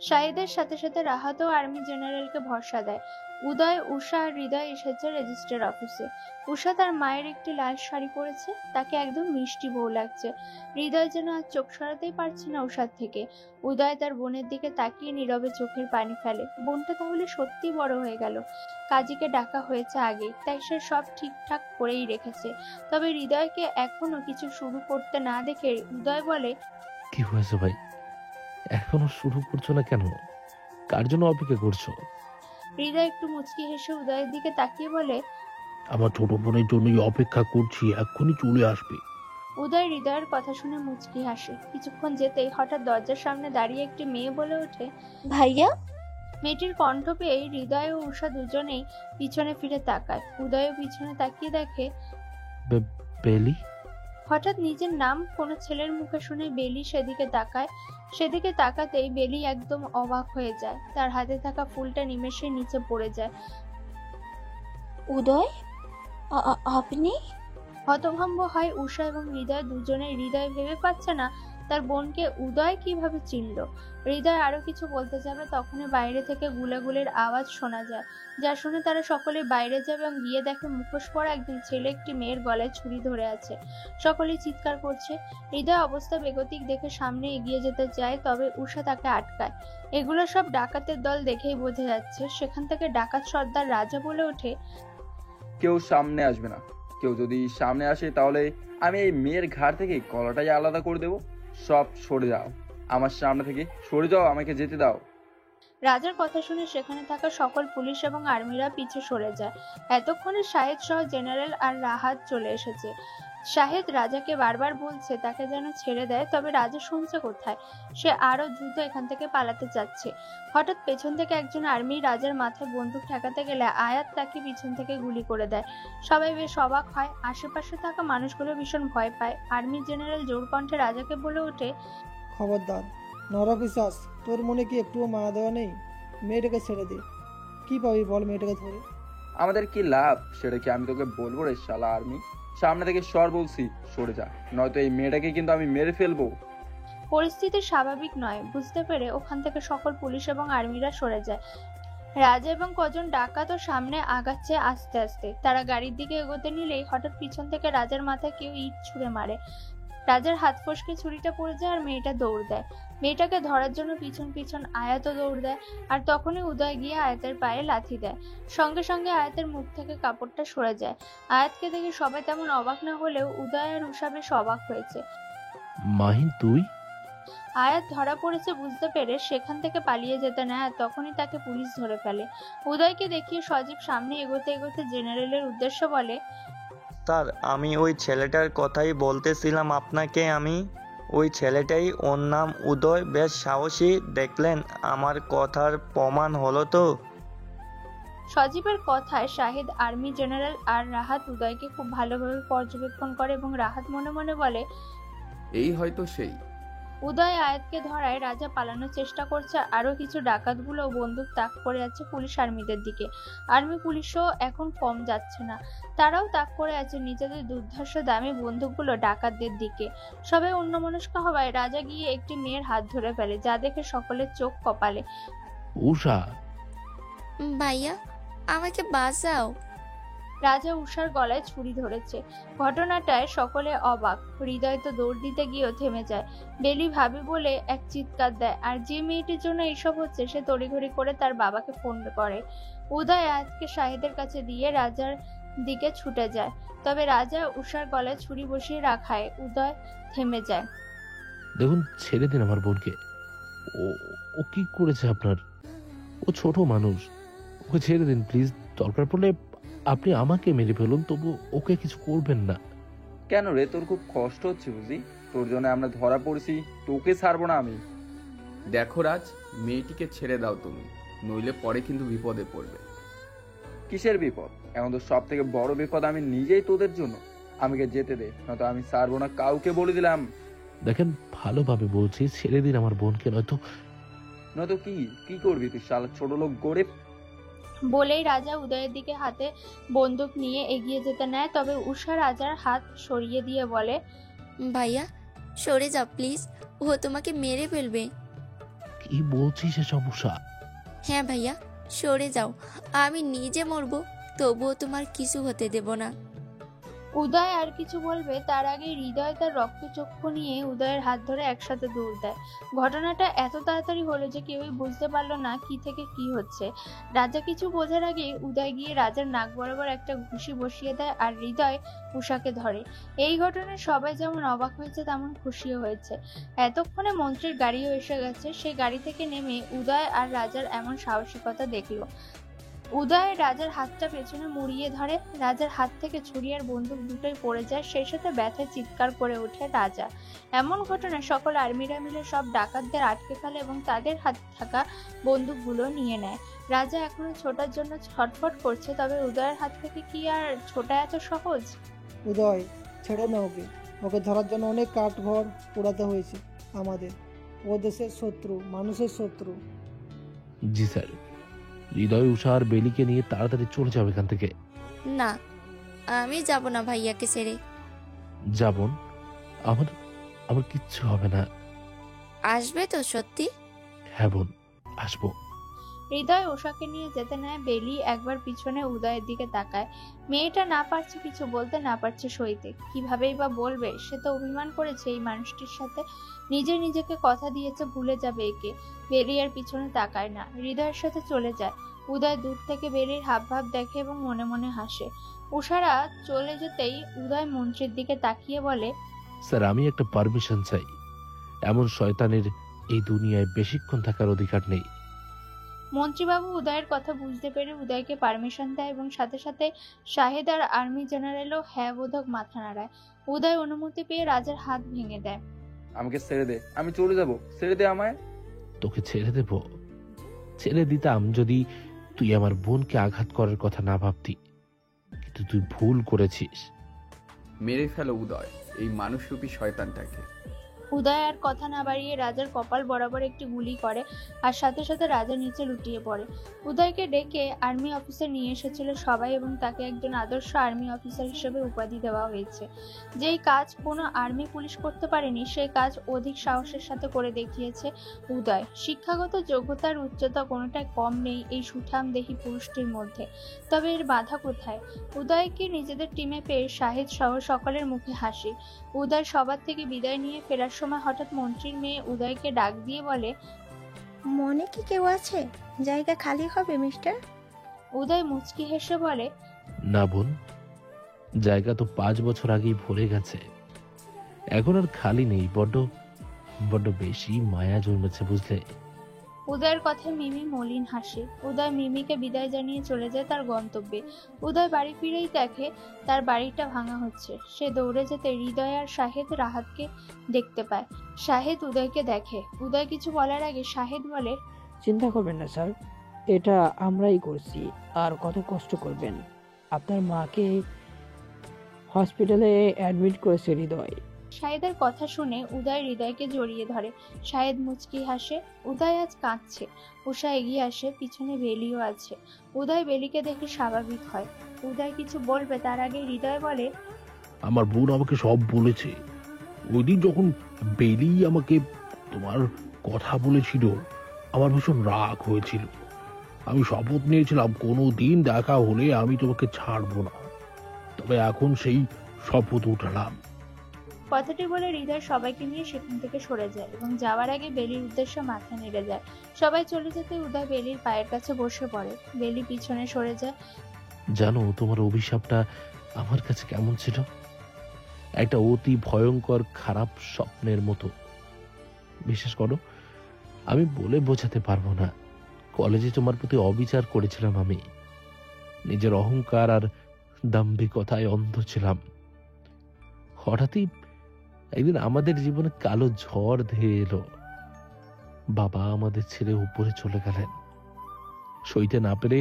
শাহিদের সাথে সাথে রাহাতও আর্মি জেনারেলকে ভরসা দেয়। উদয়, উষা আর হৃদয় এসেছে রেজিস্টার অফিসে। উষা তার মায়ের একটি লাল শাড়ি পরেছে, তাকে একদম মিষ্টি বউ লাগছে। হৃদয় যেন আজ চোখ সরাতেই পারছে না উষার থেকে। উদয় তার বোনের দিকে তাকিয়ে নীরবে চোখের পানি ফেলে। বোনটা তাহলে সত্যি বড় হয়ে গেল। কাজীকে ডাকা হয়েছে আগে, তাই সে সব ঠিকঠাক করেই রেখেছে। তবে হৃদয়কে এখনো কিছু শুরু করতে না দেখে উদয় বলে, কি হয়েছে ভাই, এখনো শুরু করছো না কেন? কার জন্য অপেক্ষা করছো? হৃদয় একটু মুচকি হেসে উদয়ের দিকে তাকিয়ে বলে, আমার ছোট বোনের জন্যই অপেক্ষা করছি, এক্ষুনি চলে আসবে। উদয় হৃদয়ের কথা শুনে মুচকি হাসে। কিছুক্ষণ যেতেই হঠাৎ দরজার সামনে দাঁড়িয়ে একটি মেয়ে বলে ওঠে, ভাইয়া। মেয়েটির কণ্ঠ পেয়ে হৃদয় ও উষা দুজনেই পিছনে ফিরে তাকায়। উদয়ও পিছনে তাকিয়ে দেখে বেলি। হঠাৎ নিজের নাম কোনো ছেলের মুখে শুনে বেলি সেদিকে তাকায়। সেদিকে তাকাতেই বেলি একদম অবাক হয়ে যায়। তার হাতে থাকা ফুলটা নিমেষে নিচে পড়ে যায়। উদয়, আপনি? হতভম্ব হয় উষা এবং হৃদয় দুজনে। হৃদয় ভেবে পাচ্ছে না তার বোনকে উদয় কিভাবে চিনল। হৃদয় আরো কিছু বলতে যাবে, তখনই বাইরে থেকে গুলাগুলির আওয়াজ শোনা যায়, যা শুনে তারা সকলে বাইরে যাবে এবং গিয়ে দেখে মুখোশ পরা একজন ছেলে একটি মেয়ের গলায় ছুরি ধরে আছে। সকলেই চিৎকার করছে। হৃদয় অবস্থা বেগতিক দেখে সামনে এগিয়ে যেতে চায়, তবে উষা তাকে আটকায়। এগুলো সব ডাকাতের দল দেখেই বোঝা যাচ্ছে। সেখান থেকে ডাকাত সর্দার রাজা বলে ওঠে, কেউ সামনে আসবে না। কেউ যদি সামনে আসে তাহলে আমি এই মেয়ের ঘাড় থেকে গলাটাই আলাদা করে দেবো। সব সরে যাও, আমার সামনে থেকে সরে যাও, আমাকে যেতে দাও। রাজার কথা শুনে সেখানে থাকা সকল পুলিশ এবং আর্মিরা পিছে সরে যায়। এতক্ষণে শাহেদ সহ জেনারেল আর রাহাত চলে এসেছে। শাহেদ রাজাকে বারবার বলছে তাকে যেন ছেড়ে দেয়, তবে রাজা শুনছে কোথায়। সে আরো দ্রুত এখান থেকে পালাতে যাচ্ছে। হঠাৎ পেছন থেকে একজন আর্মি রাজার মাথায় বন্দুক ঠেকাতে গেলে আয়াত তাকে পিছন থেকে গুলি করে দেয়। সবাই বেশ অবাক হয়। আশেপাশে থাকা মানুষগুলো ভীষণ ভয় পায়। আর্মি জেনারেল জোর কণ্ঠে রাজাকে বলে ওঠে, খবরদার নরপিশাচ, তোর মনে কি একটুও মায়া দেওয়া নেই? মেয়েটাকে ছেড়ে দে। কি পাবি বল মেয়েটাকে ধরে? আমাদের কি লাভ সেটা কি আমি তোকে বলবো রে শালা আর্মি? সামনে থেকে সর বলছি, সরে যা, নয়তো এই মেয়েটাকে কিন্তু আমি মেরে ফেলবো। পরিস্থিতি স্বাভাবিক নয় বুঝতে পেরে ওখান থেকে সকল পুলিশ এবং আর্মিরা সরে যায়। রাজা এবং কজন ডাকাতও সামনে আগাচ্ছে আস্তে আস্তে। তারা গাড়ির দিকে এগোতে নিলেই হঠাৎ পিছন থেকে রাজার মাথায় কেউ ইট ছুঁড়ে মারে। রাজার হাত ফসকে ছুরিটা পড়ে যায় আর মেয়েটা দৌড় দেয়। মেয়েটাকে ধরার জন্য পিছন পিছন আয়াতও দৌড় দেয়। আর তখনই উদয় গিয়ে আয়াতের পায়ে লাথি দেয়। সঙ্গে সঙ্গে আয়াতের মুখ থেকে কাপড়টা সরে যায়। আয়াতকে দেখে সবাই তেমন অবাক না হলেও উদয় আর উষা বেশ অবাক হয়েছে। মাহিন তুই? আয়াত ধরা পড়েছে বুঝতে পেরে সেখান থেকে পালিয়ে যেতে নেয়, আর তখনই তাকে পুলিশ ধরে ফেলে। উদয়কে দেখিয়ে সজীব সামনে এগোতে এগোতে জেনারেলের উদ্দেশ্য বলে, স্যার, আমি ওই ছেলেটার কথাই বলতেছিলাম আপনাকে। ওই ছেলেটাই, ওর নাম উদয়, বেশ সাহসী। দেখলেন, আমার কথার প্রমাণ হলো তো। সজীবের কথায় শাহিদ, আর্মি জেনারেল আর রাহাত উদয়কে খুব ভালোভাবে পর্যবেক্ষণ করে এবং রাহাত মনে মনে বলে, এই হয়তো সেই। উদয় আয়াতকে ধরায় রাজা পালানোর চেষ্টা করছে। আরো কিছু ডাকাতগুলো বন্দুক তাক করে আছে পুলিশ আর্মিদের দিকে। আর্মি পুলিশও এখন কম যাচ্ছে না, তারাও তাক করে আছে নিজেদের দুর্ধর্ষ দামি বন্দুকগুলো ডাকাতদের দিকে। সবাই অন্যমনস্ক হওয়ায় রাজা গিয়ে একটি মেয়ের হাত ধরে ফেলে, যা দেখে সকলের চোখ কপালে। উষা, ভাইয়া আমাকে বাঁচাও। রাজা উষার গলায় ছুরি ধরেছে। ঘটনাটায় সকলে অবাক। হৃদয় তো দৌড় দিতে গিয়েও থেমে যায়। বেলি ভাবি বলে এক চিৎকার দেয়, আর যে মেয়েটির জন্য এইসব হচ্ছে সে তড়িঘড়ি করে তার বাবাকে ফোন করে। উদয় আয়াতকে শাহিদের কাছে দিয়ে রাজার দিকে ছুটে যায়, তবে রাজা উষার গলায় ছুরি বসিয়ে রাখায় উদয় থেমে যায়। দেখুন, ছেড়ে দিন আমার বোনকে। ও কি করেছে আপনার? ও ছোট মানুষ, ওকে ছেড়ে দিন প্লিজ। দরকার পড়লে আপনি আমাকে মেরে ফেলুন, তবু ওকে কিছু করবেন না। কেন রে, তোর খুব কষ্ট হচ্ছে বুঝি? তোর জন্য আমরা ধরা পড়েছি, তোকে ছাড়বো না আমি। দেখো রাজ, মেয়েটিকে ছেড়ে দাও তুমি, নইলে পরে কিন্তু বিপদে পড়বে। কিসের বিপদ? এখন তো সব থেকে বড় বিপদ আমি নিজেই তোদের জন্য। আমাকে যেতে দে, নয়তো আমি ছাড়বো না, কাউকে বলে দিলাম। দেখেন, ভালোভাবে বলছি, ছেড়ে দিন আমার বোনকে, নয়তো কি করবি তুই শালা ছোট লোক গরিব? বলেই রাজা উদয়ের দিকে হাতে বন্দুক নিয়ে এগিয়ে যেতে নেয়, তবে উষা রাজার হাত সরিয়ে দিয়ে বলে, ভাইয়া সরে যাও প্লিজ, ও তোমাকে মেরে ফেলবে। কি বলছিস এসব উষা? হ্যাঁ ভাইয়া, সরে যাও। আমি নিজে মরবো, তবুও তোমার কিছু হতে দেব না। উদয় আর কিছু বলবে তার আগে হৃদয় তার রক্তচক্ষু নিয়ে উদয়ের হাত ধরে একসাথে দৌড় দেয়। ঘটনাটা এত তাড়াতাড়ি হলো যে কেউই বুঝতে পারলো না কি থেকে কি হচ্ছে। রাজা কিছু বোঝার আগে উদয় গিয়ে রাজার নাক বরাবর একটা ঘুষি বসিয়ে দেয় আর হৃদয় উষাকে ধরে। এই ঘটনায় সবাই যেমন অবাক হয়েছে তেমন খুশিও হয়েছে। এতক্ষণে মন্ত্রীর গাড়িও এসে গেছে। সেই গাড়ি থেকে নেমে উদয় আর রাজার এমন সাহসিকতা দেখলো। উদয় রাজার হাতটা পেছনে মুড়িয়ে ধরে। রাজার হাত থেকে ছুরি আর বন্দুক দুটোই পড়ে যায়। সেই সাথে ব্যথায় চিৎকার করে ওঠে রাজা। এমন ঘটনায় সকল আর্মিরা মিলে সব ডাকাতদের আটকে ফেলে এবং তাদের হাতে থাকা বন্দুকগুলো নিয়ে নেয়। রাজা এখনো ছোটার জন্য ছটফট করছে, তবে উদয়ের হাত থেকে কি আর ছোটা এত সহজ? উদয়, ছেড়ে না ওকে। ওকে ধরার জন্য অনেক কাঠ ঘর পোড়াতে হয়েছে আমাদের। ও দেশের শত্রু, মানুষের শত্রু। জি স্যার। হৃদয়, উষা আর বেলিকে নিয়ে তাড়াতাড়ি চলে যাবে এখান থেকে। না, আমি যাব না ভাইয়াকে ছেড়ে। যাবন, আমার আমার কিচ্ছু হবে না। আসবে তো সত্যি? হ্যাঁ বোন, আসবো। হৃদয় উষাকে নিয়ে যেতে নেয়। বেলি একবার পিছনে উদয়ের দিকে তাকায়। মেয়েটা না পারছে কিছু বলতে, না পারছে সইতে। কিভাবেই বা বলবে? সে তো অভিমান করেছে এই মানুষটির সাথে, নিজেকে কথা দিয়েছে ভুলে যাবে একে। বেলি আর পিছনে তাকায় না, হৃদয়ের সাথে চলে যায়। উদয় দূর থেকে বেলির হাবভাব দেখে এবং মনে মনে হাসে। উষারা চলে যেতেই উদয় মন্ত্রীর দিকে তাকিয়ে বলে, স্যার, আমি একটা পারমিশন চাই। এমন শয়তানের এই দুনিয়ায় বেশিক্ষণ থাকার অধিকার নেই। মন্ত্রীবাবু উদয়ের কথা বুঝতে পেরে উদয়কে পারমিশন দেয় এবং সাথে সাথে শাহেদ আর আর্মি জেনারেলও হ্যাঁ বোধক মাথা নাড়ায়। উদয় অনুমতি পেয়ে রাজার হাত ভেঙে দেয়। আমাকে ছেড়ে দে, আমি চলে যাব, ছেড়ে দে আমায়। তোকে ছেড়ে দেব? ছেড়ে দিতাম যদি তুই আমার বোনকে আঘাত করার কথা না ভাবতি, কিন্তু তুই ভুল করেছিস। মেরে ফেলো উদয় এই মানুষরূপী শয়তানটাকে। উদয় আর কথা না বাড়িয়ে রাজার কপাল বরাবর একটি গুলি করে আর সাথে সাথে রাজা নিচে লুটিয়ে পড়ে। উদয়কে ডেকে আর্মি অফিসার নিয়ে এসেছিল সবাই এবং তাকে একজন আদর্শ আর্মি অফিসার হিসেবে উপাধি দেওয়া হয়েছে। যেই কাজ কোনো আর্মি পুলিশ করতে পারেনি সেই কাজ অধিক সাহসের সাথে করে দেখিয়েছে উদয়। শিক্ষাগত যোগ্যতার উচ্চতা কোনোটাই কম নেই এই সুঠামদেহী পুরুষটির মধ্যে। তবে এর বাধা কোথায়? উদয়কে নিজেদের টিমে পেয়ে শাহিদ সহ সকলের মুখে হাসি। উদয় সবার থেকে বিদায় নিয়ে ফেরার সময় হঠাৎ মন্ত্রীর মেয়ে উদয়কে ডাক দিয়ে বলে, মনে কি কেউ আছে? জায়গা খালি হবে মিস্টার? উদয় মুচকি হেসে বলে, না বোন, জায়গা তো 5 বছর আগেই ভরে গেছে, এখন আর খালি নেই। বড্ড বড্ড বেশি মায়া জন্মেছে বুঝলে। উদয়ের কথায় মিমি মলিন হাসে। উদয় মিমিকে বিদায় জানিয়ে চলে যায় তার গন্তব্যে। উদয় বাড়ি ফিরেই দেখে তার বাড়িটা ভাঙা হচ্ছে। সে দৌড়ে যেতে হৃদয় আর শাহেদ রাহাতকে দেখতে পায়। শাহেদ উদয়কে দেখে। উদয় কিছু বলার আগে শাহেদ বলে, চিন্তা করবেন না স্যার, এটা আমরাই করছি। আর কত কষ্ট করবেন? আপনার মাকে হসপিটালে অ্যাডমিট করেছে হৃদয়। শাহেদের কথা শুনে উদয় হৃদয়কে জড়িয়ে ধরে। শাহেদ মুচকি হাসে। উদয় আজ কাঁদছে। উষা এগিয়ে আসে, পিছনে বেলিও আছে। উদয় বেলিকে দেখে স্বাভাবিক হয়। উদয় কিছু বলবে তার আগে হৃদয় বলে, আমার বোন আমাকে সব বলেছে। ওই দিন যখন বেলি আমাকে তোমার কথা বলেছিল, আমার ভীষণ রাগ হয়েছিল। আমি শপথ নিয়েছিলাম কোনো দিন দেখা হলে আমি তোমাকে ছাড়বো না। তবে এখন সেই শপথ উঠালাম। কথাটি বলে হৃদয় সবাইকে নিয়ে সেখান থেকে সরে যায় এবং যাওয়ার আগে বেলির উদ্দেশ্যে মাথা নেড়ে যায়। সবাই চলে যেতে উদয় বেলির পায়ের কাছে বসে পড়ে। বেলি পিছনে সরে যায়। জানো তোমার অভিশাপটা আমার কাছে কেমন ছিল? একটা অতি ভয়ঙ্কর খারাপ স্বপ্নের মতো। বিশ্বাস করো, আমি বলে বোঝাতে পারবো না। কলেজে তোমার প্রতি অবিচার করেছিলাম আমি। নিজের অহংকার আর দাম্ভিকতায় অন্ধ ছিলাম। হঠাৎই একদিন আমাদের জীবনে কালো ঝড় ধেয়ে এলো। বাবা আমাদের ছেড়ে উপরে চলে গেলেন। সইতে না পেরে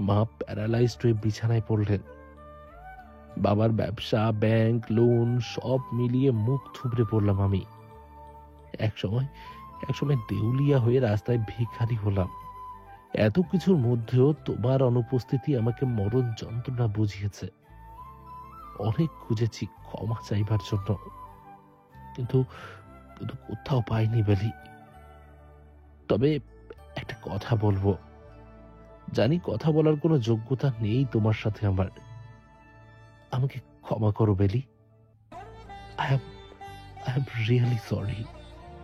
মা প্যারালাইজড হয়ে বিছানায় পড়লেন। বাবার ব্যবসা, ব্যাংক, লোন সব মিলিয়ে মুখ থুবড়ে পড়লাম আমি। একসময় দেউলিয়া হয়ে রাস্তায় ভিখারি হলাম। এত কিছুর মধ্যেও তোমার অনুপস্থিতি আমাকে মরণ যন্ত্রণা বুঝিয়েছে। অনেক খুঁজেছি ক্ষমা চাইবার জন্য, কিন্তু কোথাও পাইনি বেলি। তবে একটা কথা বলবো। জানি কথা বলার কোনো যোগ্যতা নেই তোমার সাথে আমার। আমাকে ক্ষমা করো বেলি। I am really sorry.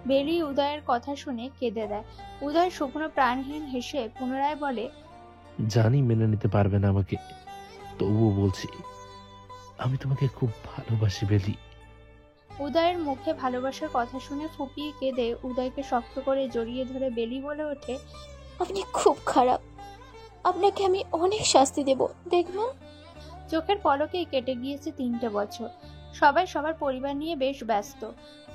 বেলি উদয়ের কথা শুনে কেঁদে দেয়। উদয় শুকনো প্রাণহীন হেসে পুনরায় বলে, জানি মেনে নিতে পারবে না আমাকে, তবুও বলছি আমি তোমাকে খুব ভালোবাসি বেলি। উদয়ের মুখে ভালোবাসার কথা শুনে ফুপিয়ে কেঁদে উদয়কে শক্ত করে জড়িয়ে ধরে বেলি বলে ওঠে, আপনি খুব খারাপ, আপনাকে আমি অনেক শাস্তি দেব দেখবেন। চোখের পলকেই কেটে গিয়েছে 3টে বছর। সবাই সবার পরিবার নিয়ে বেশ ব্যস্ত।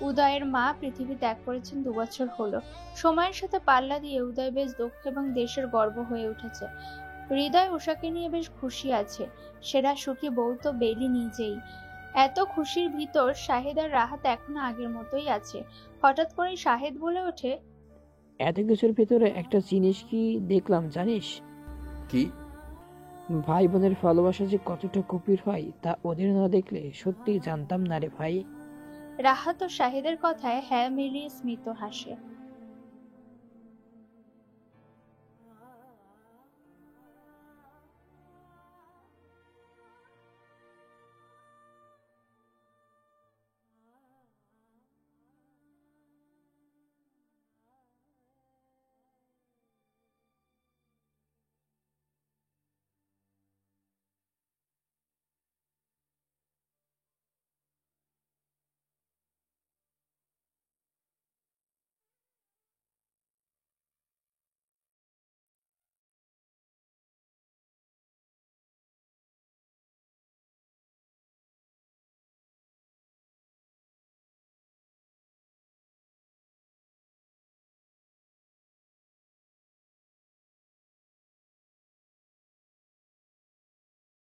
উদয়ের মা পৃথিবী ত্যাগ করেছেন 2 বছর হলো। সময়ের সাথে পাল্লা দিয়ে উদয় বেশ দক্ষ এবং দেশের গর্ব হয়ে উঠেছে। হৃদয় উষাকে নিয়ে বেশ খুশি আছে। সেরা সুখী বউ তো বেলি নিজেই। এত খুশির ভিতর শাহেদ আর রাহাত এখনো আগের মতোই আছে। হঠাৎ করে শাহেদ বলে ওঠে, এত কিছুর ভেতরে একটা জিনিস কি দেখলাম জানিস? কি? ভাই বোনের ভালোবাসা যে কতটা গভীর হয় তা ওদের না দেখলে সত্যি জানতাম না রে ভাই। রাহাত ও শাহেদের কথায় হ্যাঁ মিলিয়ে স্মিত হাসে।